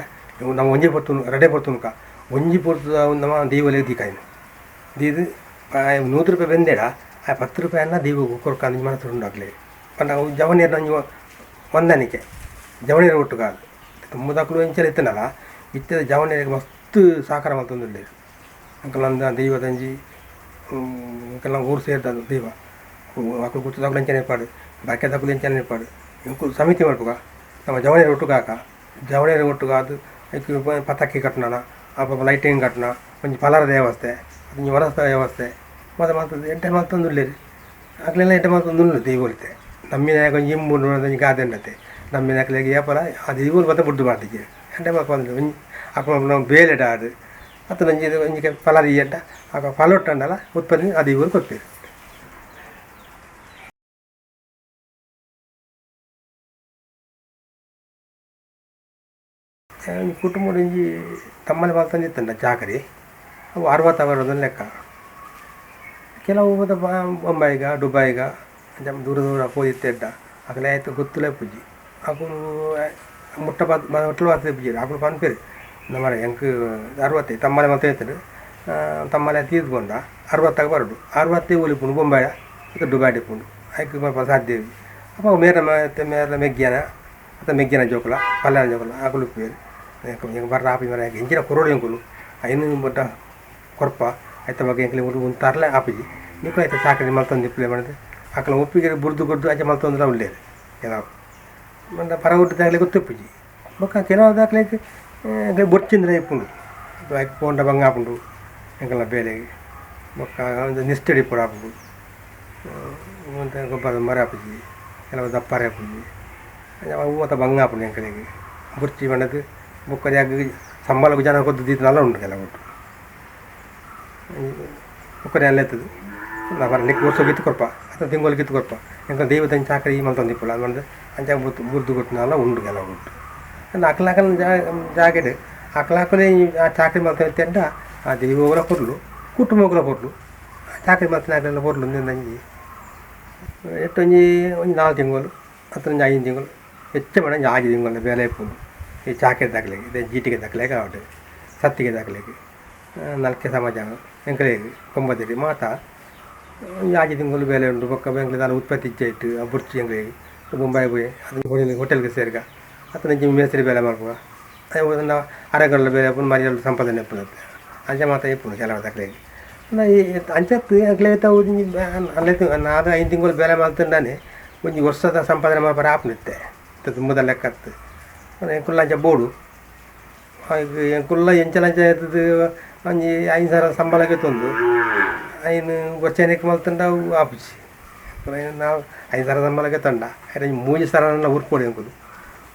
ನಮ್ಮ ಒಂಜಿ ಪೊತ್ತು ರಡೆ ಪೊರ್ತುನ್ಕ ಒಂಜಿ ಪೊರ್ತು ನಮ್ಮ ದೈವಲೆ ದೀಕಾಯಿನು ದೀದು 100 ರೂಪಾಯಿ ಬೆಂದೇಡ ಆ 10 ರೂಪಾಯನ್ನ ದೈವಕ್ಕೆ ಕೊರ್ಕೊಂಡು ಮನಸ್ಸು ಉಂಡಾಗಲಿ ಪಂಡ ಜವನಿಯರು ನಂಜು ಹೊಂದಾಣಿಕೆ ಜವನಿಯರು ಒಟ್ಟು ಕಾದು ತುಂಬ ದಾಖಲು ಇಂಚಲ ಇತ್ತನಲ್ಲ ಇತ್ತದ ಜವನಿಯರಿಗೆ ಮಸ್ತ್ ಸಾಕಾರ ಮತ್ತೊಂದು ಅಂಕಲಂದ ದೈವ ತಂಜಿ ಅಂಕಲ್ ಊರು ಸೇರಿದ ದೈವ ಮಕ್ಕಳು ಕೂತು ತಗೊಳ್ಳಿ ಎಂಚನೆ ಇರ್ಪಾಡು ಬಾಕಿ ತಗೊಳ್ಳಿ ಎಂಚನೆ ಇರ್ಪಾಡು ಇಂಕು ಸಮಿತಿ ಮಾಡ್ಬೇಕ ನಮ್ಮ ಜವನಿಯರು ಒಟ್ಟು ಕಾಕ ಜವನಿಯರು ಒಟ್ಟು ಕಾದು ಪತಾಕಿ ಕಟ್ಟಣ ಅಪ್ಪ ಲೈಟಿಂಗ್ ಕಟ್ಟಣ ಒಂಜಿ ಫಲರದ ವ್ಯವಸ್ಥೆ ಒಂಜಿ ವರಸ್ತ ವ್ಯವಸ್ಥೆ ಮತ್ತೆ ಮಾಡ್ತದೆ ಎಂಟೆ ಮತ್ತೊಂದು ಉಳ್ಳೇರಿ ಆಗಲೆಲ್ಲ ಎಂಟೆ ಮತ್ತೊಂದು ಉಳ್ಳು ದೈವಲಿತೆ ನಮ್ಮಿನ ಒಂಜಿ ಇಂಬೂರು ಒಂಜಿ ಗಾದೆಂಡತೆ ನಮ್ಮಿನ ಹಾಕಲಿಗೆ ವ್ಯಾಪಾರ ಅದು ದೈವಲು ಮತ್ತೆ ಬುಡ್ಡು ಮಾಡ್ತಿಗೆ ಎಂಟೆ ಮತ್ತೊಂದು ಒಂಜಿ ಅಪ್ಪ ನಾವು ಬೇಲೆಡ ಆಡು ಮತ್ತು ಒಂಜಿ ಒಂಜಿಗೆ ಫಲ ಎಂಟ ಆಗ ಫಲ ಒಟ್ಟಂಡಲ್ಲ ಉತ್ಪತ್ತಿ ಅದು ದೈವಲು ಕೊಡ್ತೀರಿ. ಕುಟುಂಬದ ಒಂಜಿ ತಮ್ಮಲ್ಲಿ ಮಲ್ತಂದಿತ್ತಂಡ ಚಾಕರಿ ಅವು 60 ಅವರದೊಂದು ಲೆಕ್ಕ. ಕೆಲವು ಮತ್ತು ಬೊಂಬಾಯಿಗ ದುಬೈಗ ದೂರ ಪೋದಿತ್ತೆಡ್ಡ ಅಕಲೆ ಆಯ್ತು ಗೊತ್ತಲೇ ಪುಜ್ಜಿ ಅಕುಲು ಮುಟ್ಟಲು ಬಾರ್ತೆ ಪುಜ್ಜಿ ಅಕುಲು ಪನ್ಪೇರಿ ನಮ್ಮನೆ ಎಂಕ್ 60 ತಮ್ಮಲೆ ಮತ್ತೆ ಹೇಳ್ತಾರೆ ತಮ್ಮಲೆ ತೀರ್ಕೊಂಡ 60 ಬರಡು 60 ಒಲಿಪುಂಡು ಬೊಂಬಾಯ ಮತ್ತು ದುಬೈ ಡಿಪುಂಡು ಆಯ್ಕೆ ಮಲ್ಪ ಸಾಧ್ಯ ಅಪ್ಪ ಮೇರ ಮೆಗ್ಗ್ಯಾನ ಮತ್ತು ಮೆಗ್ಗ್ಯಾನ ಜೋಕುಲ ಪಲ್ಯಾನ ಜೋಕುಲ ಅಕುಲು ಪೇರು ಹೆಂಗೆ ಬರ್ರ ಆಪಿ ಮರ ಹೆಂಚಿನ ಕೊರೋಡು ಎಂಕುಲು ಐನು ಬಟ್ಟ ಕೊರಪ ಆಯ್ತ ಬಗ್ಗೆ ಎಂಕ್ಲೆ ಒಂದು ತರಲೆ ಆಪಿಜಿ ನೀವು ಆಯ್ತು ಸಾಕರಿ ಮಲ್ತೊಂದು ಇಪ್ಪಲೆ ಮಾಡಿದೆ ಅಕಲ ಒಪ್ಪಿಗೆ ಬುರ್ದು ಕೊಡ್ದು ಆಚೆ ಮಲ್ತೊಂದ್ರೆ ಒಳ್ಳೇದು ಕೆಲವು ಮತ್ತು ಪರ ಹುಟ್ಟಿದಾಗಲೇ ಗೊತ್ತಿಪ್ಪುಜಿ ಬೊಕ್ಕ ಕೆಲವು ದಾಖಲೆಗೆ ಬೊಚ್ಚಿಂದ್ರೆ ಇಪ್ಪುಂಡು ಆಯ್ತು ಪೋಂಡ ಬಂಗ ಹಾಪುಂಡು ಎಂಕಲ್ಲ ಬೇಲೆಗೆ ಬೊಕ್ಕ ಒಂದು ನಿಷ್ಠಡಿ ಪುಡ ಹಾಪುಂಡು ಮತ್ತು ಗೊಬ್ಬರದ ಮರ ಹಾಪುಜಿ ಕೆಲವು ದಪ್ಪರೆ ಹಾಪುಜಿ ಅವು ಮತ್ತು ಬಂಗ ಹಾಪುಂಡು ಎಂಕಲಿಗೆ ಬುರ್ಚಿ ಬಣ್ಣದು ಬೊಕ್ಕದ ಯಾಕೆ ಸಂಬಳಕ್ಕೆ ಜನ ಕೊದ್ದಿದ್ದೆಲ್ಲ ಉಂಟು ಕೆಲವು ಒಟ್ಟು ಒಕ್ಕರೆ ಎಲ್ಲ ಎತ್ತದು ನಾವು ನೆಕ್ ವರ್ಷ ಕಿತ್ತು ಕೊರಪ ಅಥವಾ ತಿಂಗಳು ಕಿತ್ತು ಕೊರಪ ಎಂಕ ದೈವದ ಚಾಕರಿ ಮಲ್ತೊಂದು ಇಪ್ಪಲ್ಲ ಅದು ಮಾಡಿದ್ರೆ ಅಂಚಾಗ ಬುರ್ದು ಕೊಟ್ಟಿನೆಲ್ಲ ಉಂಡು ಕೆಲವು ಉಂಟು ಅಕ್ಲಾಕಲ್ ಜಾಗೆಡೆ ಅಕ್ಲಾಕಲೇ ಆ ಚಾಕರಿ ಮಲ್ತ ಎಂಟ ಆ ದೈವಗಳ ಕೊರ್ಲು ಕುಟುಂಬಗಳ ಕೊರ್ಲು ಚಾಕರಿ ಮಲ್ತನಾಗಲೆಲ್ಲ ಕೊರ್ಲು ನಂಜಿ ಎಷ್ಟೊಂಜಿ ಒಂದು 4 ತಿಂಗಳು ಅಥವಾ 5 ತಿಂಗಳು ಹೆಚ್ಚು ಮಾಡ 5 ತಿಂಗಳು ಬೇಲೆ ಇಪ್ಪುಂಡು ಈ ಚಾಕರಿ ದಾಖಲೆಗೆ ಇದೇ ಜೀಟಿಗೆ ದಾಖಲೆಗೆ ಆವಡೆ ಸತ್ತಿಗೆ ದಾಖಲೆಗೆ ನಲ್ಕೆ ಸಮಾಜ ಎಂಕಲೆಗೆ ಕೊಂಬದಿರಿ ಮಾತ 5 ತಿಂಗಳು ಬೇಲೆ ಉಂಟು ಬೊಕ್ಕ ಬೆಂಗ್ಳೂರಲ್ಲಿ ಉತ್ಪತ್ತಿ ಇಚ್ಛೆ ಇಟ್ಟು ಆ ಬುರ್ಚಿ ಎಂಗ್ಳಿಗೆ ಮುಂಬೈ ಹೋಗಿ ಅದನ್ನು ಹೋಟೆಲ್ಗೆ ಸೇರ್ಗ ಅಥವಾ ಜಿಮ್ ಮೇಸ್ತ್ರಿ ಬೇಲೆ ಮಾಡ್ಕೋ ನಾವು ಅರೆಗಲ್ಲ ಬೇರೆ ಪುನಃ ಮರಿಯಲ್ಲ ಸಂಪಾದನೆ ಎಪ್ಪುತ್ತೆ ಅಂಚೆ ಮಾತ ಎಪ್ಪುನು ಕೆಲವು ದಾಖಲೆಗೆ ಈ ಅಂಚತ್ತು ಎಂಕ್ಲೆ ತಾವು ಅಲ್ಲೇ ಅದು 5 ತಿಂಗಳು ಬೇಲೆ ಮಾಡ್ತಾನೆ ಒಂಜಿ ವರ್ಷದ ಸಂಪಾದನೆ ಮಾಡ್ಬಾರ ಆಪ್ನಿತ್ತೆ ತುಂಬದ ಲೆಕ್ಕತ್ತು ಎಂಕುಲ್ಲ ಅಂಚೆ ಬೋಡು ಎಂಕುಲ್ಲ ಎಂಚಲಂಚ ಎತ್ತದು ಒಂಜಿ 5,000 ಸಂಬಳಕ್ಕೆ ತಂದು ಐನು ಗೊಚ್ಚೇನಕ್ಕೆ ಮಲ್ತಂಡ ಆಪುಜಿ ನಾವು 5,000 ಸಂಬಳಕ್ಕೆ ತಂಡ 3 ಸಲ ಉರ್ಕೊಡಿ ಅಂಕುಲು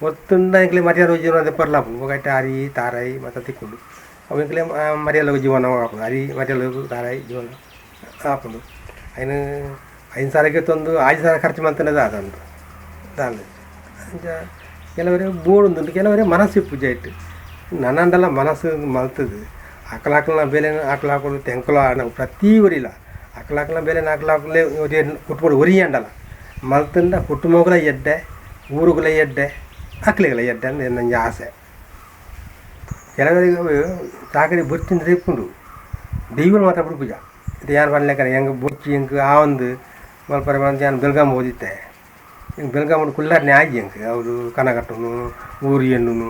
ಒತ್ತುಂಡ ಎಂಕ್ಲೆ ಮರ್ಯಾದ ಜೀವನ ಅದೇ ಪರ್ಲಾಪುಂಡು ಒಗಟ್ಟೆ ಅರಿ ತಾರಾಯಿ ಮತ್ತು ತಿಕ್ಕೊಂಡು ಅವು ಎಂಕ್ಲೆ ಮರ್ಯಾದ ಜೀವನ ಆಪುಂಡು ಅರಿ ಮರ್ಯಾದ ತಾರಾಯಿ ಜೀವನ ಆಪುಂಡು ಅಯ್ನು 5,000ಕ್ಕೆ ತಂದು 5,000 ಖರ್ಚು ಮಾಡ್ತಾನೆ ಅದಂದು ದಾನ ಕೆಲವರೇ ಬೋಡುಂದುಂಟು ಕೆಲವರೇ ಮನಸ್ಸು ಪೂಜೆ ಇಟ್ಟು ನನ್ನಂದೆಲ್ಲ ಮನಸ್ಸು ಮಲ್ತದು ಆಕಲಾಕಲ ಬೇಲೆ ಆಕಲ ಹಾಕೊಂಡು ತೆಂಕಲ ನಾವು ಪ್ರತಿ ಊರಿಲ್ಲ ಆಕಲಾಕಲ ಬೇಲೆ ಆಕಲಾಕಲೇ ಕುಟ್ಕೊಂಡು ಒರಿಯಂಡಲ್ಲ ಮಲ್ತಂಡ ಕುಟುಂಬಗಳ ಎಡ್ಡೆ ಊರುಗಳ ಎಡ್ಡೆ ಆಕಲಿಗಳ ಎಡ್ಡೆ ಅಂದ್ರೆ ನನಗೆ ಆಸೆ ಕೆಲವರಿಗೆ ಚಾಕರಿ ಬೊಚ್ಚಿಂದ ರೇಪುಂಡು ದೈವలు ಮಾತ್ರ ಬಿಡು ಪೂಜ ಇದು ಯಾರು ಮಾಡ್ಲಿಕ್ಕೆ ಹೆಂಗೆ ಬೊಚ್ಚಿ ಹೆಂಗೆ ಆ ಒಂದು ಮಲ್ಪರೆ ಬಂದು ನಾನು ಬೆಳಗಾಂ ಓದಿತ್ತೆ ಹಿಂಗೆ ಬೆಳಗಾಂ ಕುಲ್ಲಾರನೇ ಆಗಿ ಹೆಂಗೆ ಅವರು ಕನಗಟ್ಟನು ಊರಿ ಹೆಣ್ಣು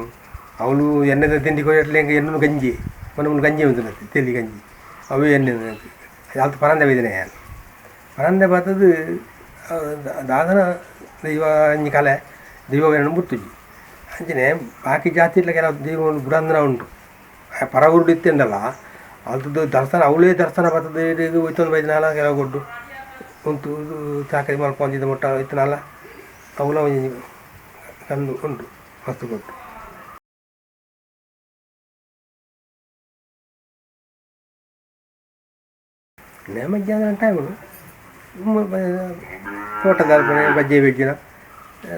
ಅವಳು ಎಣ್ಣೆದ ತಿಂಡಿ ಕೊಯ್ಯಟ್ಲೆ ಹೆಂಗೆ ಹೆಣ್ಣು ಗಂಜಿ ಒಂದು ಗಂಜಿ ಉಂಟು ತೆಲಿ ಗಂಜಿ ಅವೇ ಎಣ್ಣೆ ಅದು ಪರಂದೆ ಬೈದಿನೇ ನಾನು ಪರಂದೆ ಬರ್ತದು ದಾದನ ದೈವ ಅಂಜಿ ಕಲೆ ದೈವಗಳನ್ನು ಬಿಡ್ತುಜಿ ಅಂಚನೆ ಬಾಕಿ ಜಾತಿ ಇಲ್ಲ ಕೆಲವು ದೈವವನ್ನು ಬುಡಂದ್ರ ಉಂಟು ಪರ ಊರುಡು ಇತ್ತಂದಲ್ಲ ಅದು ದರ್ಶನ ಅವಳೇ ದರ್ಶನ ಬರ್ತದೆ ಇದು ಇತ್ತೊಂದು ಬೈದಿನಲ್ಲ ಕೆಲವು ಗೊಡ್ಡು ಉಂಟು ಚಾಕರಿ ಮಾಡ್ಕೊಂಡಿದ್ದ ಮೊಟ್ಟ ಇತ್ತನಲ್ಲ ಅವಳ ಕಂದು ಉಂಟು ಮಸ್ತು ಕೊಟ್ಟು ಮಧ್ಯಾಹ್ನ ಟೈಮು ತೋಟದ ಬಜ್ಜೆ ಬೆಜ್ಜಿನ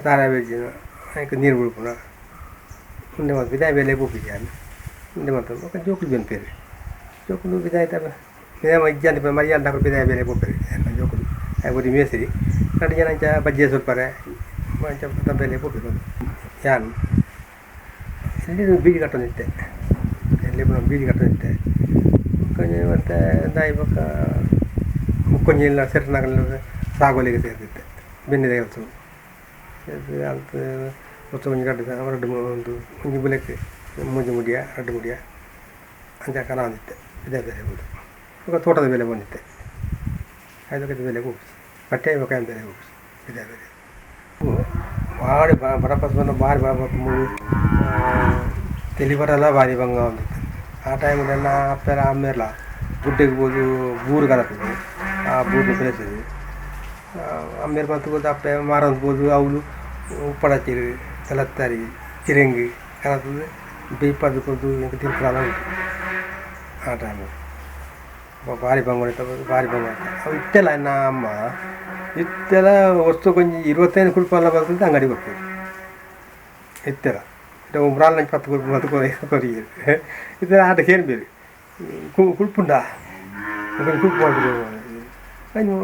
ತಾರಾ ಬೆಜ್ಜಿನ ಅದಕ್ಕೆ ನೀರು ಬಿಡ್ಪುನ ಮುಂದೆ ಮತ್ತು ಬಿದಾಯ ಬೇಲೆ ಹೋಗಿದ್ದೆ ಮುಂದೆ ಮತ್ತು ఒక జోకులు పెంపారు జోకులు బిదాయ మేము ఇజ్జాంతి మర్యాద బిదాయ ಬೇಲೆ ಹೋಗ್ತಾರೆ ಜೋಕುలు ಬರೀ ಮೇಸ್ರಿ ಕಡೆ ಜನ ಬಜ್ಜೆ ಸ್ವಲ್ಪರೆ ಮಂಚ ಬೇಲೆ ಹೋಗ್ಬೇಕು ಯಾನು ಎಲ್ಲಿ ಬೀಡಿ ಕಟ್ಟೋದಿತ್ತೆ ಎಲ್ಲಿ ಬೀಡಿ ಕಟ್ಟೋದಿತ್ತೆ ಕೊಂಚ ಮತ್ತು ದಾಯಿ ಪಕ್ಕ ಕೊಂಚ ಇಲ್ಲ ಸೆಟ್ನಾಗಲ್ಲ ಸಾಗೋಲಿಗೆ ಸೇರ್ತಿತ್ತೆ ಬೆನ್ನಿದ ಕೆಲಸ ಅಂತ ಹೊಸ ಮುಂಜಿ ಕಟ್ಟಿದ ಎರಡು ಒಂದು ಮುಂಜಿ ಬುಲೆಕ್ಕೆ ಮುಂಜಿ ಮುಡಿಯ ಎರಡು ಮುಡಿಯ ಅಂಚ ಕರ ಅಂದಿತ್ತೆ ಇದೇ ಬೇರೆ ಬಂದು ಈಗ ತೋಟದ ಬೆಲೆ ಬಂದಿತ್ತೆ 5 ಬೆಲೆಗೆ ಹೋಗಿಸಿ ಬಟ್ಟೆ ಬೇಕಾದ ಬೆಲೆ ಹೋಗಿಸಿ ಇದೇ ಬೇರೆ ಭಾರಿ ಬರಪಸ್ ಬಂದು ಭಾರಿ ಬರಬೇಕು ತೆಲಿ ಬರಲ್ಲ ಭಾರಿ ಭಂಗ ಬಂದಿತ್ತು ಆ ಟೈಮಲ್ಲೆಲ್ಲ ಅಪ್ಪೆಲ್ಲ ಅಮ್ಮೆಲ್ಲ ಗುಡ್ಡೆಗೆ ಹೋದು ಬೂರು ಕಲತ್ತದೆ ಆ ಬೂರು ಬೆಳೆಸಿದ್ವಿ ಅಮ್ಮೇಲೆ ಮತ್ತು ಹೋದ ಅಪ್ಪೆ ಮಾರಂದ್ಬೋದು ಅವಳು ಉಪ್ಪಡಚ್ಚಿರಿ ತಲತ್ತಾರಿ ಚಿರಂಗಿ ಕಲತದೆ ಬೇಯ್ಪದ್ದು ಕೊದ್ದು ತಿರ್ಕಲ ಉಂಟು ಆ ಟೈಮು ಭಾರಿ ಬಂಗ ಭಾರಿ ಬಂಗ ಅವು ಇತ್ತೆಲ್ಲ ನಾ ಅಮ್ಮ ಇತ್ತೆಲ್ಲ ವಸ್ತು ಕೊಂಚ 25 ಕುಲ್ಪಲ್ಲ ಬರ್ತದೆ ಅಂಗಡಿ ಬರ್ತೀವಿ ಇತ್ತೆಲ್ಲ ಉಮ್ರಾಲ್ ನಂಗೆ 10 ಕುಲ್ಪು 10 ಕೊರಿಗೆ ಇದೆಲ್ಲ ಆಟ ಕೇಳ್ಬೇರಿ ಕುಲ್ಪುಂಡ ಕುಲ್ಪು ಮಾಡ್ಬೋದು ಅಯ್ಯೋ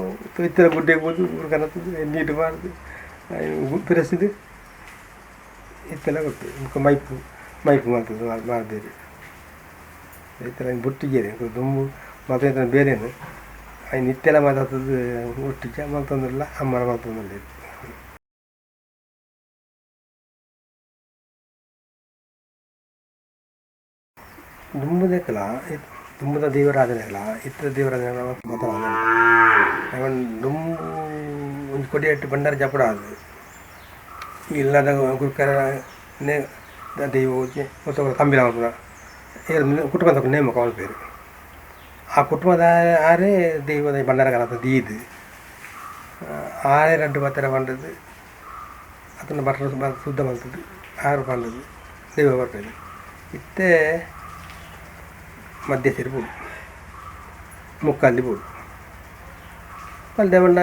ಇತ್ತೆಲ್ಲ ಗುಡ್ಡೆಗೆ ಹೋದು ಊರು ಕನತದ್ದು ನೀರು ಮಾಡೋದು ಬೆರೆಸಿದ್ದು ಇತ್ತೆಲ್ಲ ಗೊತ್ತು ಮುಖ ಮೈಪು ಮಾಡ್ತದೆ ಮಾಡ್ಬೇರಿ ಈ ಥರ ಬುಟ್ಟಿಗೇರಿ ದುಂಬು ಮತ್ತು ಬೇರೇನು ಅಯ್ನು ಇತ್ತೆಲ್ಲ ಮಾತಾಡ್ತದ್ದು ಒಟ್ಟಿಗೆ ಮತ್ತೊಂದಿಲ್ಲ ಅಮ್ಮನ ಮತ್ತೊಂದಿಲ್ಲ ದುಂಬುದಕ್ಕಲ್ಲ ದುಂಬುದ ದೇವರಾಧನೆ ಅಲ್ಲ ಇತರ ದೇವರಾಧನೆ ಮಾತಾಡ ದುಂಬು ಒಂದು ಕೊಡಿ ಇಟ್ಟು ಬಂಡಾರ ಜಪಡ ಅದು ಇಲ್ಲದ ಗುರುಕರ ದೈವ ಮತ್ತು ಕಂಬಿಲ ಕೂಡ ಕುಟುಂಬದ ನೇಮಕ ಮಾಡ್ಬೇರು ಆ ಕುಟುಂಬದ ಆರೇ ದೈವದ ಬಂಡಾರ ಕಾಲದ ದೀದು ಆರೇ 2 ಬತ್ತರ ಬಂದದ್ದು ಅದನ್ನು ಬಟ್ಟೆ ಶುದ್ಧ ಮಾಡ್ತದ್ದು 6 ಬಂದದ್ದು ದೈವ ಬರ್ತದೆ ಇತ್ತೇ ಮಧ್ಯ ಸೇರ್ಬೋದು ಮುಕ್ಕಲ್ಲಿ ಬೋದು ಅಲ್ಲಿ ಬಣ್ಣ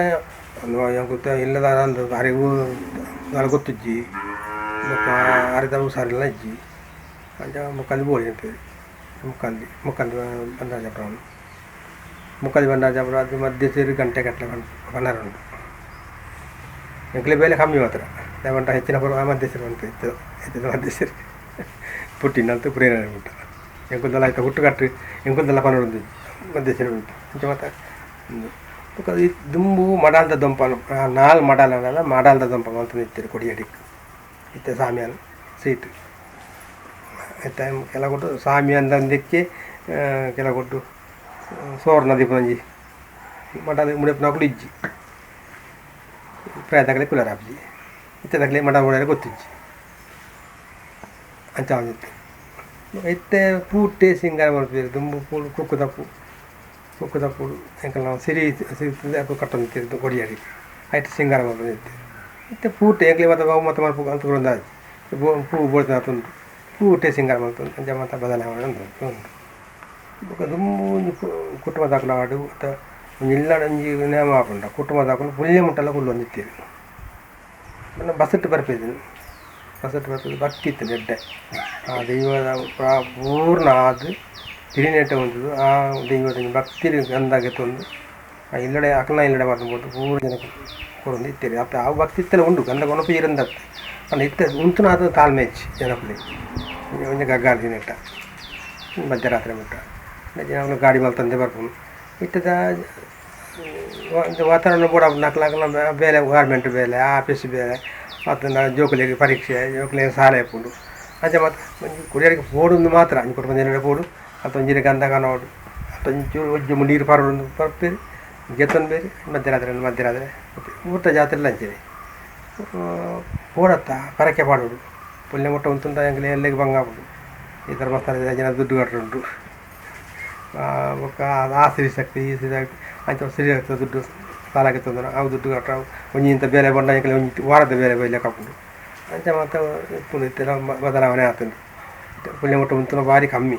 ಗೊತ್ತ ಇಲ್ಲದ ಅಂದು ಅರಿವು ನಾಳೆ ಗೊತ್ತಿಜ್ಜಿ ಮತ್ತು ಅರಿದ ಹುಷಾರಿಲ್ಲ ಇಜ್ಜಿ ಅಂತ ಮುಕ್ಕಲ್ಲಿ ಬೋಳಿ ಅಂತೇಳಿ ಮುಕ್ಕಲ್ಲಿ ಬಂಡಾರ ಜಪರ ಮುಕ್ಕಲ್ಲಿ ಬಂಡಾರ ಜಪರ ಅದು ಮಧ್ಯ ಸೇರಿ ಗಂಟೆ ಗಟ್ಟಲೆ ಬಂಡಾರ ಉಂಟು ಎಂಕ್ಲೆ ಬೇಲೆ ಕಮ್ಮಿ ಮಾತ್ರ ಬಂಟ ಹೆಚ್ಚಿನ ಮಧ್ಯ ಸೇರಿ ಅಂತ ಹೆಚ್ಚಿನ ಮಧ್ಯ ಸೇರಿ ಪುಟ್ಟಿನಂತೂ ಪ್ರೇರಣೆ ಉಂಟು ಎಂಕುದೆಲ್ಲ ಆಯ್ತು ಹುಟ್ಟು ಕಟ್ಟಿ ಎಂಕುದೆಲ್ಲ ಪನ್ನೊಂದು ಮಧ್ಯ ಸೇರಿ ಉಂಟು ಅಂಚೆ ಮತ್ತು ಈ ದುಂಬು ಮಡಾಲ್ದ ದೊಂಪ 4 ಮಡಾಲಲ್ಲ ಮಡಾಲ್ದ ದೊಂಪ ಅಂತ ನಿಂತಿರು ಕೊಡಿಯಡಿಗೆ ಇತ್ತೆ ಸಾಮಿಯಾನ ಸೀಟು ಇತ್ತ ಕೆಲ ಕೊಟ್ಟು ಸಾಮಿ ಅಂದಕ್ಕೆ ಕೆಲ ಕೊಟ್ಟು ಸೋರ್ ನದಿ ಪಂಜಿ ಮಡಾಲ ಮುಡಿಯಪ್ಪನ ಇಜ್ಜಿ ಪ್ರಾಯದಾಗಲೇ ಕುಲರ್ ಹಾಪ್ಜಿ ಇತ್ತದಾಗಲೇ ಮಡ ಮುಡಿಯಲ್ಲ ಗೊತ್ತಿಜ್ಜಿ ಅಂಚ ಬಂದಿತ್ತು ಇತ್ತೆ ಪೂಟೆ ಸಿಂಗಾರ ಮಾಡ್ತೀವಿ ದುಂಬು ಪೂಳು ಕುಕ್ಕು ತಪ್ಪುಡು ಎಂಕಲ್ ನಾವು ಸಿರಿ ಕಟ್ಟೊಂದಿತ್ತು ಕೊಡಿಯಾಡಿ ಆಯ್ತು ಸಿಂಗಾರ ಮಾಡ್ತಿತ್ತು ಇತ್ತೆ ಪೂಟೆ ಎಂಕ್ಲೆ ಮತ್ತೆ ಮಾಡ್ಬೇಕು ಅಂತ ಅಂದಾಜು puhu boltonatun puhu tesingal malton jamata badalawan undo buka dummu kutuma dakla wadu ta nyilladanji nema apunda kutuma dakula pulle mutala kullu nitti mana basattu barpedin basattu barpedin bakkitte nedde ಆ ದೈವದ ಪೂರ್ಣ ಅದು ತಿರಿನೇಟ ಒಂದು ಆ ದೈವದ ಭಕ್ತಿ ಅಂದಾಗೆ ತಂದು ಇಲ್ಲಡೆ ಅಕಲ್ನ ಇಲ್ಲಡೆ ಮಾಡ್ಬೋದು ಪೂರ ಜನ ಕೊರೊಂದು ಇತ್ತೇರಿ ಅಪ್ಪ ಆ ಭಕ್ತಿ ಇತ್ತೆಲ್ಲ ಉಂಡು ಗಂಧ ಕೊನಪ ಇರಂದತ್ತೆ ಅಲ್ಲ ಇತ್ತೆ ಉಂಟುನ ಅದು ತಾಳ್ಮೆಚ್ಚಿ ಜನಪಲಿ ಒಂಜ ಗಗ್ಗಾಲ ತಿನ್ನಿಟ್ಟ ಮಧ್ಯರಾತ್ರಿ ಮುಟ್ಟ ಜನಗಳು ಗಾಡಿ ಮೇಲೆ ತಂದೆ ಬರ್ಬೋದು ಇಟ್ಟದ ವಾತಾವರಣ ಕೂಡ ನಕ್ಲಾಕಲ ಬೇಲೆ ಗಾರ್ಮೆಂಟ್ ಬೇಲೆ ಆಫೀಸ್ ಬೇಲೆ ಮತ್ತು ಜೋಕುಲಿಗೆ ಪರೀಕ್ಷೆ ಜೋಕುಲಿಗೆ ಸಾಲ ಇಪ್ಪುಂಡು ಅಂಚೆ ಮತ್ತು ಕುಡಿಯೋರಿಗೆ ಪೋಡು ಮಾತ್ರ ಅಂಚೆ ಕೊಟ್ಟು ಬಂದ ಪೋಡು ಅಥವಾ ಒಂಜಿನ ಗಂಧ ಕಾಣೋಡು ಅಥವಾ ಒಂಚೂರು ಒಜ್ಜು ನೀರು ಪಾರೋಡು ಬರ್ತೀರಿ ಗೆತ್ತೊಂದು ಬೇರೆ ಮಧ್ಯರಾತ್ರಿ ಊಟ ಜಾತ್ರೆ ಎಲ್ಲ ಅಂಚೇರಿ ಪೋಡತ್ತ ಪರಕೆ ಪಾಡೋಡು ಪುಲ್ಯ ಮುಟ್ಟ ಉಂಟುಂಟ ಎಂಗ್ಲೆ ಎಲ್ಲಿಗೆ ಬಂಗಾಪುಡು ಈ ಧರ್ಮಸ್ಥಳದ ಜನ ದುಡ್ಡು ಕಟ್ಟುಂಟು ಆ ಸಿರಿ ಶಕ್ತಿ ಈ ಸಿರಿ ಶಕ್ತಿ ಅಂಚೆ ಸಿರಿ ಆಗ್ತದೆ ದುಡ್ಡು ಸಾಲಕ್ಕೆ ತಂದ್ರೆ ಅವು ದುಡ್ಡು ಕಟ್ಟ ಒಂಜಿಂತ ಬೇಲೆ ಬಂಡ ಎಂಗ್ಲೆ ಒಂಜಿ ವಾರದ ಬೇಲೆ ಬೈಲೆ ಕಪ್ಪುಂಡು ಅಂಚೆ ಮತ್ತು ಪುನೀತೆಲ್ಲ ಬದಲಾವಣೆ ಆಗ್ತದೆ ಪುಲ್ಯ ಮುಟ್ಟ ಉಂಟು ಭಾರಿ ಕಮ್ಮಿ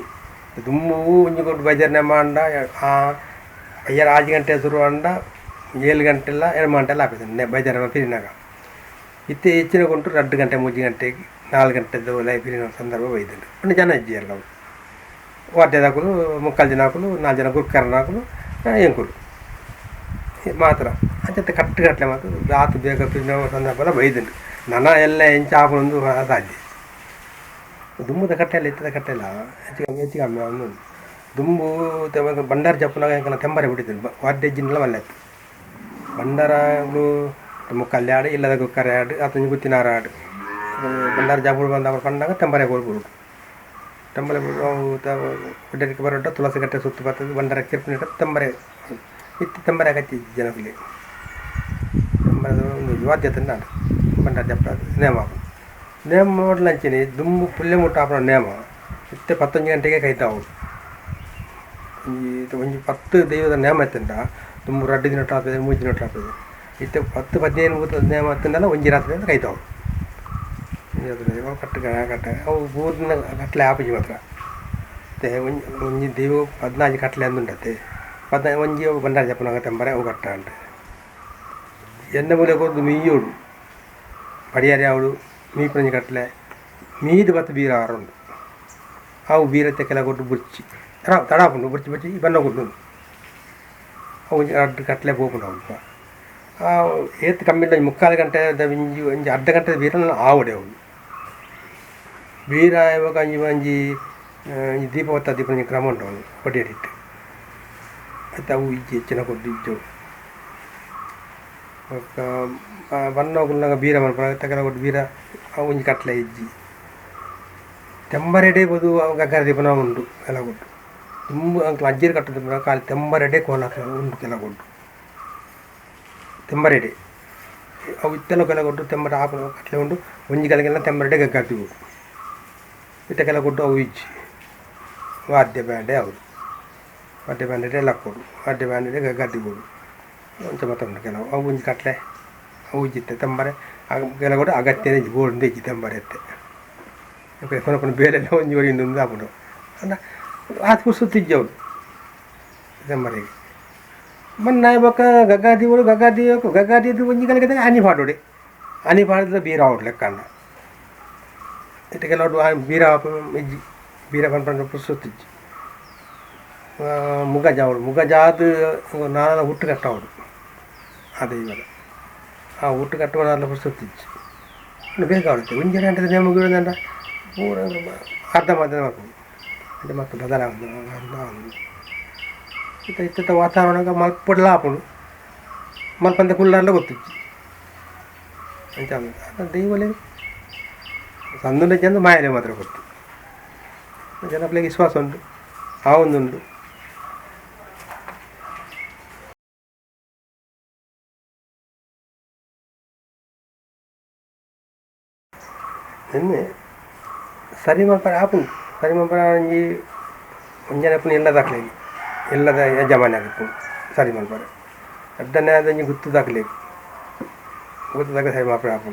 ದುಮ್ಮು ಒಂಜಿ ಕೊಟ್ಟು ಭಜನೆ ಮಾಡ ಅಯ್ಯರ 5 ಗಂಟೆ ಶುರು ಅಂಡ 7 ಗಂಟೆಲ್ಲ 2 ಗಂಟೆಲ್ಲ ಹಾಕಿದ್ದಾನೆ ಭಜನೆ ಫಿರಿನಾಗ ಇತ್ತೆ ಹೆಚ್ಚಿನ ಕೊಂಟು 2 ಗಂಟೆ 3 ಗಂಟೆಗೆ 4 ಗಂಟೆದ್ದು ಫಿರಿನ ಸಂದರ್ಭ ಬೈದಂಡು ಒಂದು ಜನ ಇಜ್ಜಿ ಅಲ್ಲ ಅವರು ವಾದ್ಯದಾಕಲು 3 ಜನ ಹಾಕಲು 4 ಜನ ಗುರ್ಕರನ ಹಾಕಲು ಎಂಕುಲು ಮಾತ್ರ ಅಂಚೆ ಕಟ್ಟಲೆ ಮಾತು ರಾತು ಬೇಗ ಫಿರಿನ ಸಂದರ್ಭ ಬೈದಂಡು ನನ್ನ ಎಲ್ಲ ಹೆಂಚ ಹಾಕೊಂಡು ಅದಾಗಿ ದುಮ್ಮದ ಕಟ್ಟೆಲ್ಲ ಇತ್ತದ ಕಟ್ಟೆಲ್ಲ ಹೆಚ್ಚಿಗೆ ಕಮ್ಮಿ ಅವನು ದುಂಬು ಬಂಡಾರ ಜಪ್ಪನಾಗ ಹೆಂಗೆ ತೆಂಬರೆ ಬಿಟ್ಟಿದ್ದು ವಾದ್ಯಜ್ಜಿನೆಲ್ಲ ಮಲ್ಲೆತ್ತು ಬಂಡಾರಗಳು ಮುಕ್ಕಲ್ಲಿ ಆಡು ಇಲ್ಲದ ಗುಕ್ಕರೆ ಆಡು ಅಥವಾ ಗುತ್ತಿನಾರ ಆಡು ಬಂಡಾರ ಜಾಪುಡು ಬಂದ ಅವ್ರು ಕಂಡಾಗ ತೆಂಬರೆ ಬೋಡ್ಬಿಡು ತೆಂಬರೆ ಗುಡ್ಡಕ್ಕೆ ಬರೋಟ ತುಳಸಿ ಕಟ್ಟೆ ಸುತ್ತು ಬರ್ತದೆ ಬಂಡಾರ ಕಿರ್ಪಿನಿಟ್ಟ ತೆಂಬರೆ ಇತ್ತು ತೆಂಬರೆ ಕಚ್ಚಿ ಜನದಲ್ಲಿ ತೆಂಬರದ ಒಂದು ವಾದ್ಯ ತಂದು ಆಡು ಬಂಡಾರ ಜಪ್ಪ ನೇಮ ನೇಮ ಮಾಡ್ಲಂಚೀನಿ ದುಂಬು ಪುಲ್ಯ ಮುಟ್ಟ ಹಾಕೋಣ ನೇಮ ಇತ್ತೆ 15 ಗಂಟೆಗೆ ಕೈತಾವು ಒಂಜಿ 10 ದೈವದ ನೇಮ ಎತ್ತಂಡ ತುಂಬ 2 ದಿನ ಆಗ್ತದೆ 3 ದಿನ ಆಗ್ತದೆ ಇತ್ತೆ 10-15 ನೇಮ ಎತ್ತಂಡಲ್ಲ ಒಂಜಿ ರಾತ್ರಿ ಅಂತ ಕೈತಾವು ಕಟ್ಟ ಅವು 3 ದಿನ ಕಟ್ಲೆ ಆಪಜಿ ಮಾತ್ರ ಮತ್ತೆ ಒಂಜಿ ದೈವ 14 ಕಟ್ಲೆ ಅಂದುಂಡತ್ತೆ 15 ಒಂಜಿ ಬಂಡಾರ ಜಪ್ಪನಾಗ ತೆಂಬರೆ ಅವು ಕಟ್ಟ ಅಂಟ ಎಣ್ಣೆ ಮೂಲೆ ಕೊದ್ದು ಮೀಯೋಡು ಪಡಿಯಾರಿ ಅವಳು ಮೀಪಂಜಿ ಕಟ್ಲೆ ಮೀದು ಬತ್ತು ಬೀರ ಆರುಂಡು ಅವು ಬೀರತ್ತೆ ಕೆಲ ಕೊಟ್ಟು ಬುರ್ಚಿ ತಡಾಪುಂಡು ಬುರ್ಚಿ ಬಣ್ಣ ಕೊಟ್ಟು ಅವು 2 ಕಟ್ಲೆ ಹೋಗ್ಕೊಂಡು ಅವಳು ಏತ್ ಕಮ್ಮಿ 3/4 ಗಂಟೆ ಒಂಜಿ ಅರ್ಧ ಗಂಟೆ ಬೀರ ಆವಡೆ ಅವಳು ಬೀರ ಇವಾಗ ಒಂಜಿ ದೀಪ ಹೊತ್ತ ದೀಪ ಕ್ರಮ ಉಂಟು ಅವನು ಹೊಡೆಯಡಿಟ್ಟು ಆಯ್ತು ಅವು ಇಜ್ಜಿ ಹೆಚ್ಚಿನ ಕೊಟ್ಟು ಇಜ್ಜವು ಬಣ್ಣಗುಲ್ನಾಗ ಬೀರ ಮಲ್ಪನ ತಗಲ ಕೊಟ್ಟು ಬೀರ ಒಂಜಿ ಕಟ್ಲೆ ಇಜ್ಜಿ ತೆಂಬರೆಡೆ ಬದು ಗಗ್ಗರ ದೀಪನ ಉಂಡು ಕೆಲ ಕೊಟ್ಟು ತುಂಬ ಅಂಕಲ್ ಅಜ್ಜಿರು ಕಟ್ಟದ ಕಾಲು ತೆಂಬರೆಡೆ ಕೋಲ ಉಂಡು ಕೆಲ ಕೊಟ್ಟು ತೆಂಬರೆಡೆ ಅವು ಇತ್ತೆಲ್ಲ ಕೆಲ ಕೊಟ್ಟು ತೆಂಬರೆ ಆಪ ಕಟ್ಲೆ ಉಂಡು ಒಂಜಿ ಕೆಲಗೆಲ್ಲ ತೆಂಬರೆಡೆ ಗಗ್ಗಾತಿವು ಇತ್ತ ಕೆಲ ಕೊಟ್ಟು ಅವು ಇಜ್ಜಿ ವಾದ್ಯ ಬ್ಯಾಂಡೆ ಅವರು ವಾದ್ಯ ಬ್ಯಾಂಡೆಡೆ ಎಲ್ಲ ಕೊಡು ವಾದ್ಯ ಬ್ಯಾಂಡೆಡೆ ಗಗ್ಗಾತಿ ಕೊಡು ಒಂಚ ಮತ್ತೊಂದು ಕೆಲವು ಅವು ಒಂಜಿ ಕಟ್ಲೆ ಅವು ಇಜ್ಜಿತ್ತೆ ತೆಂಬರೆ ಕೆಲ ಕೊಟ್ಟು ಅಗತ್ಯನೇ ಗೋಲ್ಡ್ ಇಜ್ಜಿ ತೆಂಬರೆ ಎತ್ತೆ ಕೊನೆ ಬೇಲೆಲ್ಲ ಒಂಜಿ ಒರಿಯಿಂದ ಹಾಕೊಂಡು ಅಂದ ಆತ ಕುಸುತ್ತಿಜ್ಜವಳು ತೆಂಬರೆಗೆ ಮೊನ್ನೆ ಬೊಕ್ಕ ಗಗ್ಗಾದಿದು ಒಂಜಿ ಕಲಿಗೆ ಹನಿ ಪಾಡೋಡೆ ಹನಿ ಪಾಡಿದ್ರೆ ಬೀರ ಅವ್ರು ಲೆಕ್ಕಂಡ ಇಟ್ಟು ಕೆಲವು ಬೀರ ಇಜ್ಜಿ ಬೀರ ಪಂಡ ಪುಸುತ್ತಿಜ್ಜಿ ಮುಗಜಾದು ನಾನ ಹುಟ್ಟು ಕಟ್ಟವಳು ಅದೇ ಇವಾಗ ಆ ಹುಟ್ಟು ಕಟ್ಟುವಲ್ಲ ಪುಸುತ್ತಿಜ್ಜಿ ಬೇಗ ಅವಳುತ್ತೆ ಒಂಜಿ ಗಂಟೆ ನೇಮ ಮುಗಿಯೋದಂಡ ಪೂರ ಅರ್ಧ ಮಧ್ಯ ಮಾಡ್ಕೊಂಡು అంటే మొత్తం బదలాంది ఇತ್ತ వాతావరణంగా మల్పొడిలా ఆపడు మల్పంత కుళ్ళాల్లో ಗೊತ್ತಿಚ್ಚಿ ಅಂತ ದೈವಲೇ ಸಂದುಂಡ ಚೆಂದ ಮಾಯಲೆ ಮಾತ್ರ ಗೊತ್ತು ಜನಪ್ಲೆಗೆ ವಿಶ್ವಾಸ ಉಂಟು ಆ ಒಂದುಂಟು ನಿನ್ನೆ ಸರಿ ಮಾಡ್ತಾರೆ ಆಪು ಸರಿ ಮಲ್ಪಿ ಮುಂಜಾನೆ ಎಲ್ಲ ದಾಖಲೆಗೆ ಎಲ್ಲದ ಯಜಮಾನಿ ಆಗಿತ್ತು ಸರಿ ಮಲ್ಪರೆ ಅಡ್ಡನ್ನೇ ಆದಂಜಿ ಗುತ್ತು ದಾಖಲೆಗೆ ಸರಿ ಮಾಪರೆ ಆಪು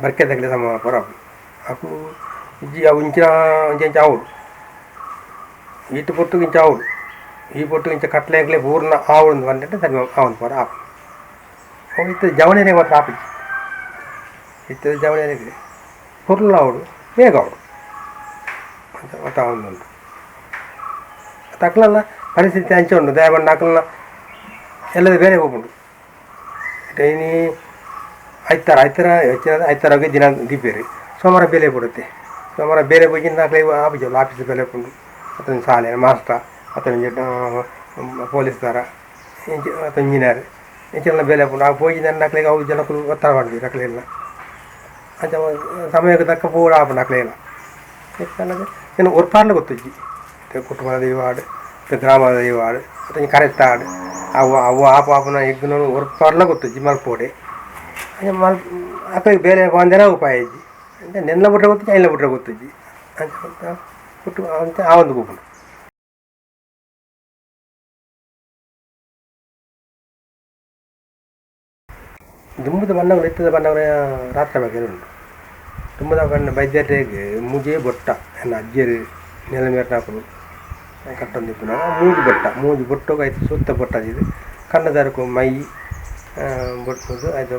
ಬರ್ಕೆ ದಾಖಲೆ ಸಮ ಮಾಪರ app aku iji aku inca inca caul itu pottu inca caul ಈ ಪೊಟ್ಟು ಇಂಚ ಕಟ್ಲೆಗ್ಲೆ ಪೂರ್ಣ ಆವಳು ಬಂದಿಟ್ಟು ಸರಿ ಅವನು ಪರ ಆಪ್ ಅವು ಇತ್ತು ಜವಣೆನೆ ಮಾತ್ರ ಆಪಿ ಇತ್ತು ಜವಣೆನೆಗೆ ಪುರ್ಲ ಅವಳು ಬೇಗ ಅವಳು ಅಂತ ಮತ್ತೆ ಅವನುಂಟು ತಕ್ಕಲಲ್ಲ ಪರಿಸ್ಥಿತಿ ಹಂಚೆ ಉಂಟು ದಯಬಂಡು ಹಾಕಲ್ಲ ಎಲ್ಲದ ಬೇರೆ ಹೋಗ್ಬಿಡು ಡೈನಿ ಐತಾರ ಹೆಚ್ಚಿನ ಐತಾರಾಗೆ ದಿನ ದೀಪೇರಿ ಸೋಮವಾರ ಬೇಲೆ ಬಿಡುತ್ತೆ ಸೋಮವಾರ ಬೇರೆ ಹೋಗಿಂದ ಆಫೀಸಲ್ಲ ಆಫೀಸ್ ಬೇಲೆ ಕೊಂಡು ಅತನ ಶಾಲೆ ಮಾಸ್ಟರ್ ಅತನ ಪೊಲೀಸ್ ದಾರ ಅತ ಇಂಜಿನಿಯರ್ ಇಂಚೆಲ್ಲ ಬೇಲೆ ಕೊಂಡು ಆ ಹೋಗಿದ್ದ ನಕ್ಲಿಗೆ ಅವು ಜನಕ್ಕೂ ಒತ್ತಡ ಮಾಡಿದ್ವಿ ನಕ್ಲೆಲ್ಲ ಅಂಚ ಸಮಯಕ್ಕೆ ತಕ್ಕ ಪೂರ ಆಪು ನಕ್ಲೆಲ್ಲ ಯಾಕಂದರೆ ಏನು ಒರ್ಪಾರ್ಲು ಗೊತ್ತಿಜ್ಜಿ ಕುಟುಂಬದ ದೈವಾಡು ಗ್ರಾಮದ ದೈವಾಡು ಅತ ಕರೆಕ್ಟ್ ಆಡು ಅವು ಅವು ಆಪ ಆಪನ ಎಗ್ನೂ ಒರ್ಪಾರ್ಲ ಗೊತ್ತಿಜ್ಜಿ ಮಲ್ಪೋಡೆ ಮಲ್ ಅಕ್ಕಗೆ ಬೇರೆ ಒಂದೇನ ಉಪಾಯ ಇಜ್ಜಿ అంటే నిన్న బుట్ట కొత్తి అయిన బుట్ట కొత్తిజ్జి అంటే పుట్టు అంతే ఆ ಒಂದು ಕೂಪುಂಡು ದುಂಬದ ಬಣ್ಣಗಳು ಎತ್ತದ ಬಣ್ಣಗಳ ರಾತ್ರಿ ಬಗ್ಗೆ ಉಂಟು ದುಂಬದ ಬಣ್ಣ ಬೈದ್ಯತೆಗೆ ಮುಜೆ ಬೊಟ್ಟ ಎನ್ನ ಅಜ್ಜರು ನೆಲ ಮೇಟಾಕಲು ಕಟ್ಟೊಂದಿಪ್ಪು ಮೂಜಿ ಬೊಟ್ಟೋಗ ಆಯ್ತು ಸುತ್ತ ಬೊಟ್ಟದಿದೆ ಕಣ್ಣದಾರಕು ಮೈ ಬೊಟ್ಟದು ಆಯ್ತು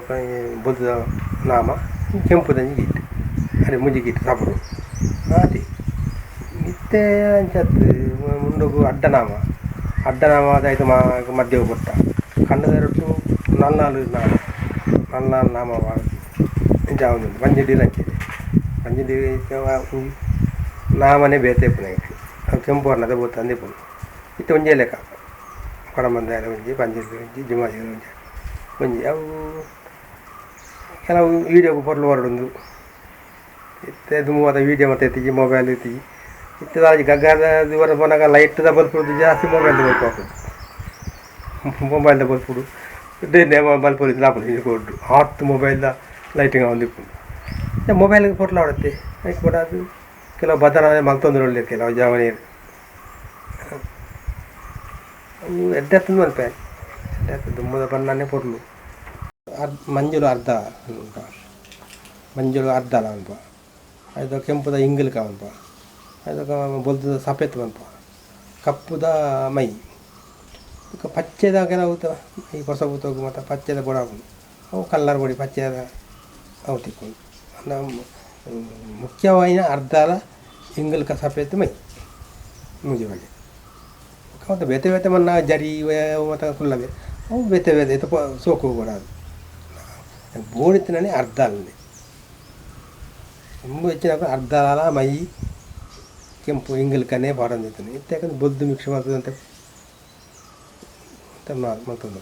ಬೊದ್ದ ನಾಮ ಕೆಂಪುದಂಜಿ ಗೀಟು ಅದೇ ಮುಜಿ ಗೀಟು ಸಾಪಡು ಅದೇ ಇತ್ತೆ ಅಂಚತ್ತು ಮುಂದೋಗು ಅಡ್ಡನಾಮ ಅದಾಯ್ತು ಮಧ್ಯ ಬೊಟ್ಟ ಕಣ್ಣದಾರಟ್ಟು ನಲ್ನಾಲು ನಾಮ ಜಾವುದು ಪಂಜಡಿ ರಂಚಿದೆ ಪಂಜಡಿ ನಾಮನೇ ಬೇತೆಪ್ಪು ನೈಟ್ ಅವು ಕೆಂಪು ಅನ್ನದ ಬೋತ ಅಂದಿಪ್ಪು ಇತ್ತು ಒಂಜೇ ಲೆಕ್ಕ ಕೊಡಮಂದಾರ ಒಂಜಿ ಪಂಜಡಿ ಒಂಜಿ ಜುಮಾಜಿ ಒಂಜಿ ಅವು ಕೆಲವು ವೀಡಿಯೋಗೆ ಪೊರ್ಲು ಹೊರಡೊಂದು ಇತ್ತೆ ದುಮ್ಮದ ವೀಡಿಯೋ ಮತ್ತೆ ಎತ್ತಿಜಿ ಮೊಬೈಲ್ ಎತ್ತಿಜಿ ಇತ್ತದ ಗಗ್ಗದ ಇವರ ಬಂದಾಗ ಲೈಟ್ದ ಬಲ್ಪುಡು ಜಾಸ್ತಿ ಮೊಬೈಲ್ದ ಬಲ್ಪ್ ಹಾಕೋದು ಮೊಬೈಲ್ದ ಬಲ್ಪುಡು ಇದೇ ಬಲ್ಪುಡು ಲಾಪುಡು ಹಿಡ್ಕೊಡ್ರು ಹತ್ತು ಮೊಬೈಲ್ದ ಲೈಟಿಂಗ್ ಒಂದಿಪ್ಪುಂಡು ಮೊಬೈಲ್ಗೆ ಪೊರ್ಲು ಆಡುತ್ತೆ ಲೈಟ್ ಕೂಡ ಅದು ಕೆಲವು ಬದಲಾವಣೆ ಮಲ್ತೊಂದು ಒಳ್ಳೆ ಕೆಲವು ಜಾವನೀರು ಅವು ಎಡ್ಡೆತ್ತಂದು ಮಲ್ಪೆ ಎಡ್ಡೆತ್ತ ದುಮ್ಮದ ಬಣ್ಣನೇ ಪೊರ್ಲು ಮಂಜುಳು ಅರ್ಧ ಮಂಜುಳು ಅರ್ಧ ಅಲ್ಲ ಅನ್ಪ ಅದು ಕೆಂಪುದ ಇಂಗಲ್ಕ ಅನ್ಪ ಅದಕ್ಕೆ ಬೊಲ್ದ ಸಫೇತ್ ಅನ್ಪ ಕಪ್ಪುದ ಮೈ ಅದಕ್ಕೆ ಪಚ್ಚೆದ ಕೆಲವು ಈ ಹೊಸ ಬೂತೋಗು ಮತ್ತು ಪಚ್ಚೆದ ಬೊಡ ಅವು ಕಲ್ಲರ್ ಬೊಡಿ ಪಚ್ಚೆದ ಅವು ತಿಕ್ಕೊಂಡು ಮುಖ್ಯವಾಯಿನ ಅರ್ಧಾಲ ಇಂಗಲ್ಕ ಸಫೇತ್ ಮೈ ಮುಜಿ ಬಗೆ ಮತ್ತು ಬೇತೆ ಬೇತೆ ಮನ್ನ ಜರಿ ಮತ್ತು ಕುಲ್ಲವೆ ಅವು ಬೇತೆ ಬೇತೆ ಇದು ಸೋಕು ಕೂಡ ಅದು ಬೋಣಿತಿನೇ ಅರ್ಧ ಅಲ್ಲಿ ತುಂಬ ಹೆಚ್ಚಿನ ಅರ್ಧ ಅಲ ಮೈ ಕೆಂಪು ಇಂಗಲ್ಕನೇ ಬಾಡಂದಿದ್ದಾನೆ ಇತ್ತು ಯಾಕಂದ್ರೆ ಬೊದ್ದು ಮಿಕ್ಸ್ ಮಾಡ್ತದಂತೆ ಮತ್ತೊಂದು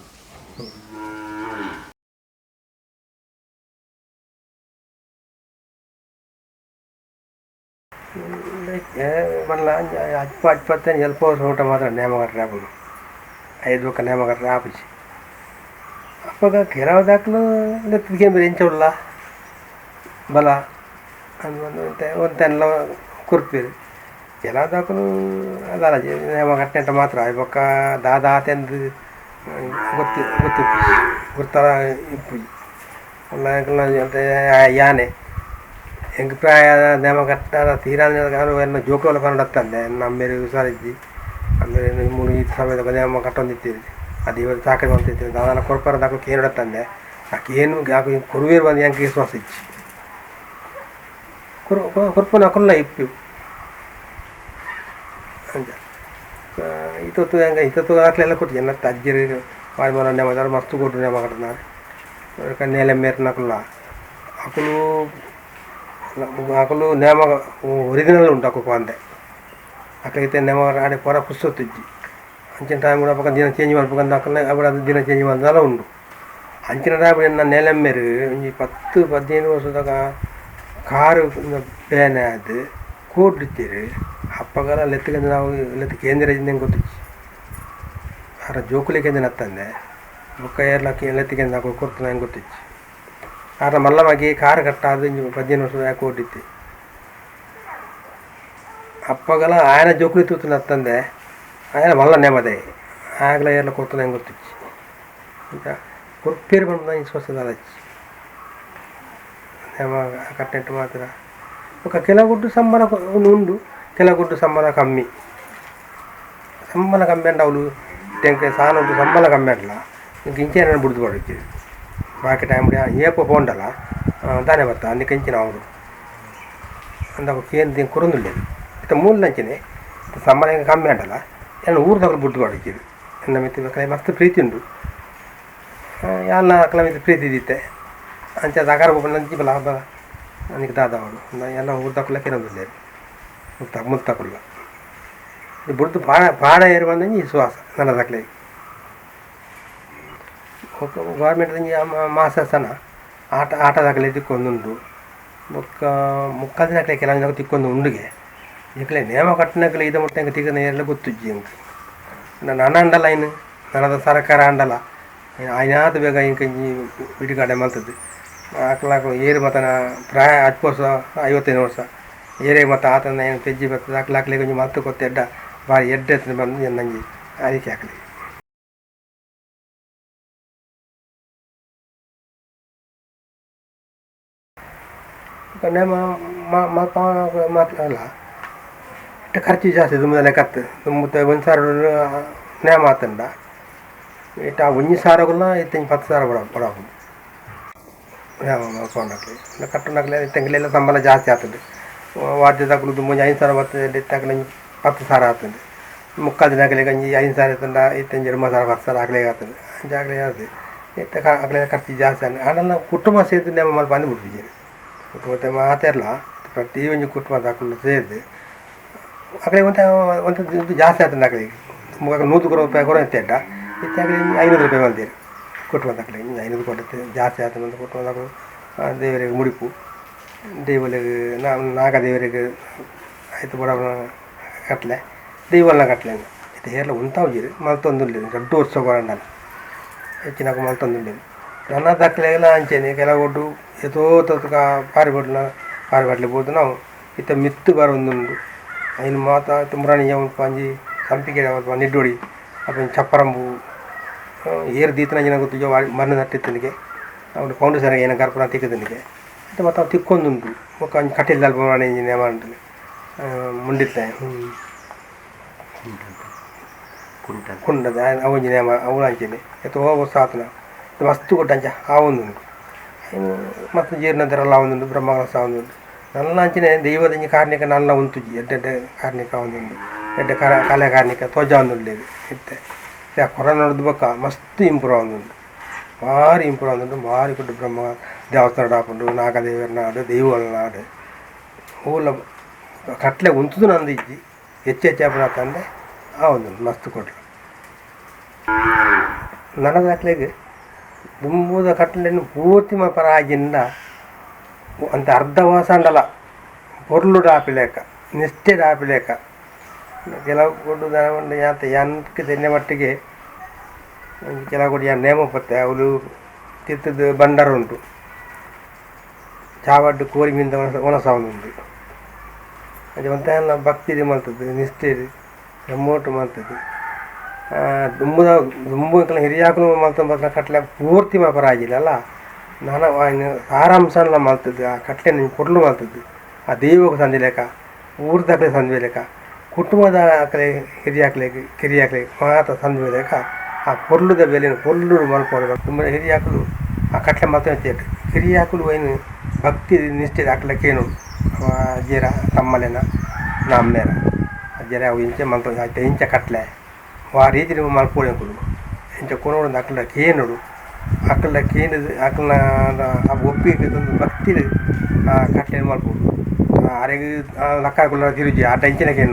మళ్ళీ అప్పతే వెళ్ళిపోవచ్చు ఒకటి మాత్రం నేమగట్ట రాబోదు 5 ఒక నేమగట్ట రాపిచ్చి ಅಪ್ಪಾಗ ಕೆಲವು ದಾಖಲು ಲೆತ್ತಿಗೆ ಬೆರೆಂಚವಲ್ಲ ಬಲ ಅಂದ್ಬಂದು ಒಂದೆಲ್ಲ ಕುರ್ಪಿರಿ ಕೆಲವು ದಾಖಲು ಅದಲ್ಲ నేమగట్ಟ ಅಂತ ಮಾತ್ರ ಇವಾಗ ದಾದಾತೆಂದು ಗುರ್ತಾರ ಇಪ್ಪು ಅಂತ ಯಾನೆ ಹೆಂಗೆ ಪ್ರಾಯ నేమగట్ಟ ತೀರಾನ ಜೋಕುಗಳು ಕಂಡತ್ತಂದೆ ನಮ್ಮೇಲೆ ಹುಷಾರಿದ್ದಿ ಆಮೇಲೆ ಮುಳುಗಿ ಸಮಯದ నేమగట్ಟ ಹೊಂದಿತ್ತೀರಿ ಅದು ಇವತ್ತು ಸಾಕಿ ಹೊಂದಿತ್ತು ಅದನ್ನು ಕೊರ್ಪರ ದಾಖಲು ಕೇನಡತ್ತಂದೆ ಆಕೇನು ಯಾಕೆ ಕೊರುವೇರು ಬಂದು ಹೆಂಗೆ ವಿಶ್ವಾಸ ಇಚ್ಚಿ ಕೊರ್ಪನ ಕೊಲ್ಲ ಇಪ್ಪು ಅಂತ ಇತ್ತೊತ್ತು ಹೆಂಗೆ ಇತ್ತೊತ್ತು ಹಾಕ್ಲೆಲ್ಲ ಕೊಟ್ಟು ಎನ್ನತ್ತ ಅಜ್ಜರಿ ವಾಯು ಮನ నేమದಾರ ಮಸ್ತು ಕೊಟ್ಟರು నేమగಟ್ಟನಾರೆ ಕಣ್ಣೆಲ್ಲ ಮೇರ್ನಕಲ್ಲ ಆಕಲು నేమ ಒರಿಜಿನಲ್ ಉಂಟು ಹಾಕೋಕೆ ಅಂದೆ ಆಕೈತೆ నేమగట్ಟ ಆಡೆ ಪೊರ ಪುಸ್ತೊತ್ತಿಜ್ಜಿ ಅಂಚಿನ ಟೈಮ್ ಕೂಡ ಪಕ್ಕ ದಿನ ಚೇಂಜ್ ಮಾಡ್ಬೇಕಂತ ಹಾಕಲ್ಲ ಅವಳು ಅದು ದಿನ ಚೇಂಜ್ ಮಾಡಿದೆಲ್ಲ ಉಂಟು ಅಂಚಿನ ಟೈಮ್ ನನ್ನ ನೆಲೆಮ್ಮೇರು ಒಂಜಿ 10-15 ವರ್ಷದಾಗ ಕಾರು ಬೇನೆ ಅದು ಕೂಡ್ಲಿತ್ತೀರಿ ಅಪ್ಪಗೆಲ್ಲ ಲೆತ್ತಗಂದು ನಾವು ಲೆತ್ತ ಕೇಂದ್ರ ಹೆಂಗೆ ಗೊತ್ತಿಚ್ಚಿ ಆರ ಜೋಕುಲಿ ಕೇಂದ್ರ ಹತ್ತಂದೆ ಬುಕ್ಕ ಏರ್ಲಕ್ಕೆ ಲೆತ್ತಿಗೆಂದು ಹಾಕೋ ಕೊಡ್ತಾನೆ ಹೆಂಗೆ ಗೊತ್ತಿಚ್ಚಿ ಆರ ಮಲ್ಲವಾಗಿ ಕಾರು ಕಟ್ಟಾದ 15 ವರ್ಷದಾಗ ಕೂಡಿತ್ತು ಅಪ್ಪಗೆಲ್ಲ ಆಯನ ಜೋಕುಲಿ ತೂತು ಹತ್ತಂದೆ ఆయన మళ్ళీ నెమ్మది ಆಗಲೇ ಎಲ್ಲ ಕೊಡ್ತಾನೆ ಹೆಂಗೆ ಗೊತ್ತಿಚ್ಚಿ ಈಗ ಕೊರ್ಪೇರು ಬಂದ ಇನ್ಸ್ವಸ್ತದ ಅದಚ್ಚಿ నేమ ಕಟ್ಟೆಂಟು ಮಾತ್ರ ఒక కిలగుడ్డు సంబల నుండు కిలగుడ్డు సంబల కమ్మి సంబల కమ్మి అంటే ಅವಳು ಟೆಂಕೆ ಸಾನೊಂದು ಸಂಬಳ ಕಮ್ಮಿ ಅಲ್ಲ ಇಂಚೇನ ಬಿಡ್ದು ಕೊಡಕ್ಕೆ ಬಾಕಿ ಟೈಮ್ ಏಪ ಪೋಂಡಲ್ಲ ದಾನೆ ಬರ್ತಾ ಅದಕ್ಕೆ ಇಂಚಿನ ಅವರು ಅಂದಾಗ ಏನು ಕುರಂದಿಲ್ಲ ಇತ್ತು ಮೂಲ ನಂಚಿನೇ ಸಂಬಳ ಹಿಂಗೆ ಕಮ್ಮಿ ಅಂಟಲ್ಲ ಏನು ಊರ್ದಾಗ ಬಿಡ್ದು ಕೊಡಕ್ಕೆ ನನ್ನ ಮಿತ್ರ ಕಲೆ ಮಸ್ತ್ ಪ್ರೀತಿ ಉಂಟು ಎಲ್ಲ ಕಲ ಮಿತ್ರ ಪ್ರೀತಿ ಇದ್ದಿತ್ತೆ ಅಂಚೆ ಅಗಾರ ನಂಚಿ ಬಲ ಹಬ್ಬ ನನಗೆ ದಾದವಳು ಎಲ್ಲ ಊರ್ದಾಕೊಳ್ಳಕ್ಕೆ ಏನೊಂದಿಲ್ಲ ಮುತ್ತಕೊಳ್ಳ ಬುಡ್ದು ಪಾಡ ಏರು ಬಂದಂಗೆ ವಿಶ್ವಾಸ ನನ್ನ ದಾಖಲೆ ಗೌರ್ಮೆಂಟ್ ಮಾಸ ಸನ ಆಟ ದಾಖಲೆ ತಿಕ್ಕೊಂದುಂಡು ಮುಕ್ಕಾದ ದಾಖಲೆ ಕೆಲವು ತಿಕ್ಕೊಂಡು ಉಂಡುಗೆ ಈಗಲೇ ನೇಮ ಕಟ್ಟಿನಕಲೆ ಇದು ಮುಟ್ಟ ಹೆಂಗೆ ತಿಕ್ಕ ಎಲ್ಲ ಗೊತ್ತುಜ್ಜಿ ಅಂತ ನನ್ನ ಅಂಡಲ್ಲ ಇನ್ನು ನನ್ನದು ಸರ್ಕಾರ ಅಂಡಲ್ಲ ಆಯ್ನಾದ ಬೇಗ ಹಿಂಗೆ ಬಿಡಿಗಾಡೆ ಮಲ್ತದ್ದು ಆಕಲಾಕಲು ಏರು ಮತನ ಪ್ರಾಯ 10 ವರ್ಷ 55 ವರ್ಷ ಏರೇ ಮತ್ತು ಆತನ ಏನು ತೆಜ್ಜಿ ಬರ್ತದೆ ಆಕಲಾಕ್ಲಿ ಕೊಂಚ ಮತ್ತು ಕೊತ್ತೆ ಎಡ್ಡ ಭಾರಿ ಎಡ್ಡೆ ಬಂದು ನಂಗೆ ಆಯ್ಕೆ ಹಾಕಲಿ ನೇಮ ಮಾತಲ್ಲ ಖರ್ಚು ಜಾಸ್ತಿ ತುಂಬ ಲೆಕ್ಕತ್ತು ತುಂಬ 1,000 ನೇಮ ಆತಂಡ ಇಟ್ಟು ಆ 1,000 ಇತ್ತು 10,000 ಬಡಾಕು ಕೊಂಡಾಕ್ಲಿ ಕಟ್ಟುನಾಕ್ಲಿ ತೆಂಗಿಲೆಲ್ಲ ಸಂಬಳ ಜಾಸ್ತಿ ಆಗ್ತದೆ ವಾದ್ಯ ತಗೊಳ್ಳೋದು ಮುಂಜೆ 5,000 ಬರ್ತದೆ ತಗೊಳ್ಳಿ 10,000 ಆಗ್ತದೆ ಮುಕ್ಕಾಲು ದಿನ ಆಗಲಿ ಗಂಜಿ 5,000 ತಂಡ ಇತ್ತಂಜಿ 10,000 ಆಗ್ಲಿಗೆ ಆಗ್ತದೆ ಜಾಗಲೇ ಆಗ್ತದೆ ಇತ್ತ ಆಗಲೇ ಖರ್ಚು ಜಾಸ್ತಿ ಆಗಿ ಅದೆಲ್ಲ ಕುಟುಂಬ ಸೇರಿದು ನಮ್ಮ ಮೇಲೆ ಬಂದು ಬಿಡ್ತಿದ್ದೀರಿ ಮತ್ತೆ ಮಾತಾಡಲ್ಲ ಪ್ರತಿ ಒಂದು ಕುಟುಂಬ ಹಾಕೊಂಡು ಸೇರಿದೆ ಆಗಲೇ ಒಂದು ಇದು ಜಾಸ್ತಿ ಆಗ್ತದೆ ಆಗಲಿಗೆ 100 ರೂಪಾಯಿ ಕೊಡ ಇತ್ತ ಇತ್ತಾಗಲಿ 500 ರೂಪಾಯಿ ಬಂದಿರಿ ಕುಟುಂಬ ತಕ್ಕಲೆ 500 ಕೊಡುತ್ತೆ ಜಾಸ್ತಿ ಆಗ್ತದೆ ಅಂತ ಕುಟುಂಬ ದೇವರಿಗೆ ಮುಡಿಪು ದೇವರಿಗೆ ನಾಗ ದೇವರಿಗೆ ಆಯ್ತು ಬಡ ಕಟ್ಲೆ ದೈವಲ್ನ ಕಟ್ಲೆ ಇದು ಎಲ್ಲ ಉಂಟಾವುಜಿರಿ ಮಲ್ತೊಂದುಲ್ಲೆ ದೊಡ್ಡ ವರ್ಷ ಬರಂಡಲ್ಲ ಹೆಚ್ಚಿನಾಗ ಮಲ್ತೊಂದುಲ್ಲೆ ನನ್ನ ದಾಖಲೆಲ್ಲ ಅಂಚೇನೆ ಕೆಲವೊಡ್ಡು ಎತೋ ತತ್ಕ ಪಾರಿಬಟ್ಲೆ ಬೋದು ನಾವು ಇತ್ತ ಮಿತ್ತು ಬರೊಂದುಂಡು ಐನು ಮಾತ ತುಮ್ರಾಣಿ ಪಂಜಿ ಸಂಪಿಗೆ ನಿಡ್ಡೊಡಿ ಅಪ್ಪ ಚಪ್ಪರಂಬು ಏರು ದೀತನ ಜನ ಗೊತ್ತು ಮರಣ ತಟ್ಟಿತ್ತನಿಗೆ ಅವನು ಫೌಂಡೇಶನ್ಗೆ ಏನೋ ಕರ್ಪೂರ ತಿಕ್ಕದನಿಗೆ ಮತ್ತು ಮತ್ತು ಅವ್ನು ತಿಕ್ಕೊಂದುಂಟು ಮುಖ ಕಟ್ಟಿಲ್ಲ ಅಲ್ಪ ಮಾಡಿ ನೇಮ ಉಂಟು ಮುಂಡಿತ್ತೆ ಕುಂಡದ ಅವೊಂಜಿ ನೇಮ ಅವಳು ಅಂಚೆನೆ ಎತ್ತೋ ವರ್ಷ ಆತನ ಮಸ್ತು ಕೊಟ್ಟಂಚ ಆ ಒಂದುಂಟು ಮತ್ತು ಜೀರ್ಣದರೆಲ್ಲ ಒಂದುಂಟು ಬ್ರಹ್ಮಕಲಸ ಒಂದುಂಟು ನನ್ನ ಅಂಚನೆ ದೈವದಂಜಿ ಕಾರ್ಣಿಕ ನನ್ನ ಉಂಟುಜಿ ಎಡ್ಡೆಡ್ಡೆ ಕಾರ್ಣಿಕ ಒಂದುಂಟು ಎಡ್ಡೆ ಕಲೆ ಕಾರ್ಣಿಕ ಧ್ವಜ ಒಂದುಂಡೇದು ಇತ್ತೆ ಕೊರೋನಾ ನೋಡಿದ ಬಕ್ಕ ಮಸ್ತ್ ಇಂಪ್ರೂವ್ ಆಗುಂಡು ಭಾರಿ ಇಂಪ್ರೂವ್ ಆಗುಂಡು ಭಾರಿ ಕೊಟ್ಟು ಬ್ರಹ್ಮ ದೇವಸ್ಥಾನ ಆಪುಂಡು ನಾಗದೇವರ ನಾಡು ದೈವಗಳ ನಾಡು ಊಲ ಕಟ್ಲೆ ಉಂಟುದು ನಂದು ಇಜ್ಜಿ ಹೆಚ್ಚಾಪುರ ತಂದೆ ಆ ಒಂದು ಮಸ್ತ್ ಕೊಟ್ಟರು ನನ್ನ ದಾಖಲೆಗೆ ದುಂಬುದ ಕಟ್ಲೆಯನ್ನು ಪೂರ್ತಿ ಪರ ಆಗಿಂದ ಅಂತ ಅರ್ಧ ವಾಸ ಅಂಡಲ್ಲ ಪೊರ್ಲು ಡಾಪಿಲೇಕ ನಿಷ್ಠೆ ಡಾಪಿಲೇಕ ಕೆಲವು ಕೊಟ್ಟು ದನಗೊಂಡು ಯಾತ ಎಂಟಕ್ಕೆ ತೆನ್ನೆ ಮಟ್ಟಿಗೆ ಕೆಲವು ಕೊಟ್ಟು ಯಾರು ನೇಮ ಪತ್ತೆ ಅವಳು ತಿತ್ತದ ಬಂಡಾರ ಉಂಟು ಚಾವಡ್ಡು ಕೋರಿ ಮೀಂದ ಒಣಸ ಉಂಟು ಅದು ಒಂಥರ ಭಕ್ತಿ ಮಾಡ್ತದೆ ನಿಷ್ಠೆ ಎಮ್ಮೋಟು ಮಾಡ್ತದೆ ದುಂಬು ಹಿರಿಯಾಕಲು ಮಾಡ್ತಾ ಕಟ್ಲೆ ಪೂರ್ತಿ ಪರ ಆಗಿಲ್ಲ ಅಲ್ಲ ನಾನು ಸಾರಾಂಶ ಮಾಡ್ತದೆ ಆ ಕಟ್ಲೆ ನಿಂಗೆ ಕೊಡ್ಲು ಮಾಡ್ತದೆ ಆ ದೈವಕ್ಕೆ ಸಂಧಿ ಲೆಕ್ಕ ಊರ್ದಾಗಲೇ ಸಂಧಿ ಲೆಕ್ಕ ಕುಟುಂಬದ ಕಲೆ ಹಿರಿಯಾಕ್ಲಿಕ್ಕೆ ಕಿರಿಯಾಕ್ಲಿಕ್ಕೆ ಮಾತ್ರ ಸಂಧಿ ಲೆಕ್ಕ ಆ ಪೊರ್ಲುದ ಬೆಲೆಯನ್ನು ಪೊರ್ಲು ಮಲ್ಪೋದು ತುಂಬ ಹಿರಿಯಾಕಲು ಆ ಕಟ್ಲೆ ಮಾತ್ರ ಹಿರಿಯಾಕಲು ಏನು ಭಕ್ತಿ ನಿಷ್ಠೆ ಹಾಕ್ಲಿಕ್ಕೆ ಏನು ಅಜ್ಜರ ತಮ್ಮಲೆನ ನಮ್ಮೇರ ಅಜ್ಜರ ಅವು ಇಂಚೆ ಮಲ್ತ ಆಯ್ತು ಇಂಚೆ ಕಟ್ಲೆ ಆ ರೀತಿ ನೀವು ಮಲ್ಪೋಡಿ ಅಂಕಲು ಇಂಚೆ ಕೊನೋಡು ಅಕ್ಕಲ ಕೇನುಡು ಅಕ್ಕಲ ಕೇನದು ಅಕ್ಕಲ ಆ ಒಪ್ಪಿಗೆ ತಂದು ಭಕ್ತಿ ಆ ಕಟ್ಲೆ ಮಲ್ಪೋದು ಅರೆಗೆ ಲಕ್ಕಾಕೊಳ್ಳ ತಿರುಜಿ ಆ ಟೆನ್ಷನ್ಗೆ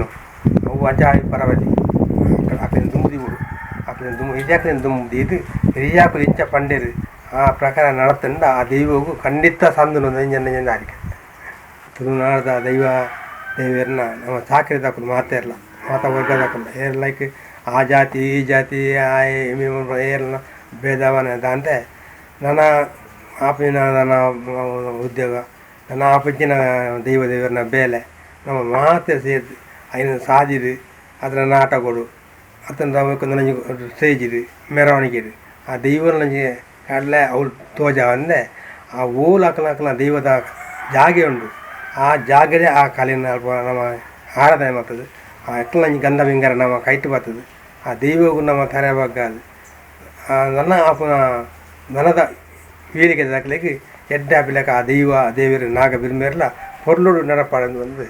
ಅವು ಅಜ್ಜ ಪರವಲ್ಲಿ ಅಕ್ಕನ ದುಂಬುದಿ ಬಿಡು ಅಕ್ಕನ ದುಂಬು ಹಿರಿಯಾಕಲಿನ ದುಂಬುದಿ ಇದು ಹಿರಿಯಾಕಲು ಇಂಚ ಪಂಡೇರು ಆ ಪ್ರಕಾರ ನಡತಂಡ ಆ ದೈವಗೂ ಖಂಡಿತ ಸಂದು ಜನ ಆರಿಕೆ ತುಳುನಾಡದ ದೈವರನ್ನ ನಮ್ಮ ಚಾಕರಿ ಹಾಕೋದು ಮಾತಾಡಲ್ಲ ವರ್ಗದ ಹಾಕಲ್ಲ ಏರ್ ಲೈಕ್ ಆ ಜಾತಿ ಈ ಜಾತಿ ಏರ್ನ ಭೇದವನ ಅಂತೆ ನನ್ನ ಆಪಿನ ನನ್ನ ಉದ್ಯೋಗ ನನ್ನ ಆಪಜ್ಜಿನ ದೇವರನ್ನ ಬೇಲೆ ನಮ್ಮ ಮಾತೆ ಸೇರಿದು ಐನ ಸಾದಿದು ಅದರ ನಾಟಗಳು ಅದನ್ನು ನನಗೆ ಸ್ಟೇಜಿದು ಮೆರವಣಿಗೆ ಆ ದೈವ ನನಗೆ ಕಡಲೆ ಅವಳು ತೋಜ ಅಂದೆ ಆ ಊರು ಹಾಕಲ ದೈವದ ಜಾಗೆ ಉಂಡು ಆ ಜಾಗದೇ ಆ ಕಾಲಿನ ನಮ್ಮ ಆರಾಧನೆ ಮಾಡ್ತದೆ. ಎಟ್ಲ ಗಂಧ ಬಿಂಗಾರ ನಮ್ಮ ಕೈಟ್ ಬರ್ತದೆ. ಆ ದೈವಗೂ ನಮ್ಮ ತರಬಾಗದು ನನ್ನ ನನದ ವೀರಿಕೆ ದಾಖಲೆಗೆ ಎಡ್ಡ ಬಿಲಕ ಆ ದೈವ ದೇವಿಯರು ನಾಗ ಬಿರ್ಮೇರಲ್ಲ పొర్లుడు నడపాడని வந்து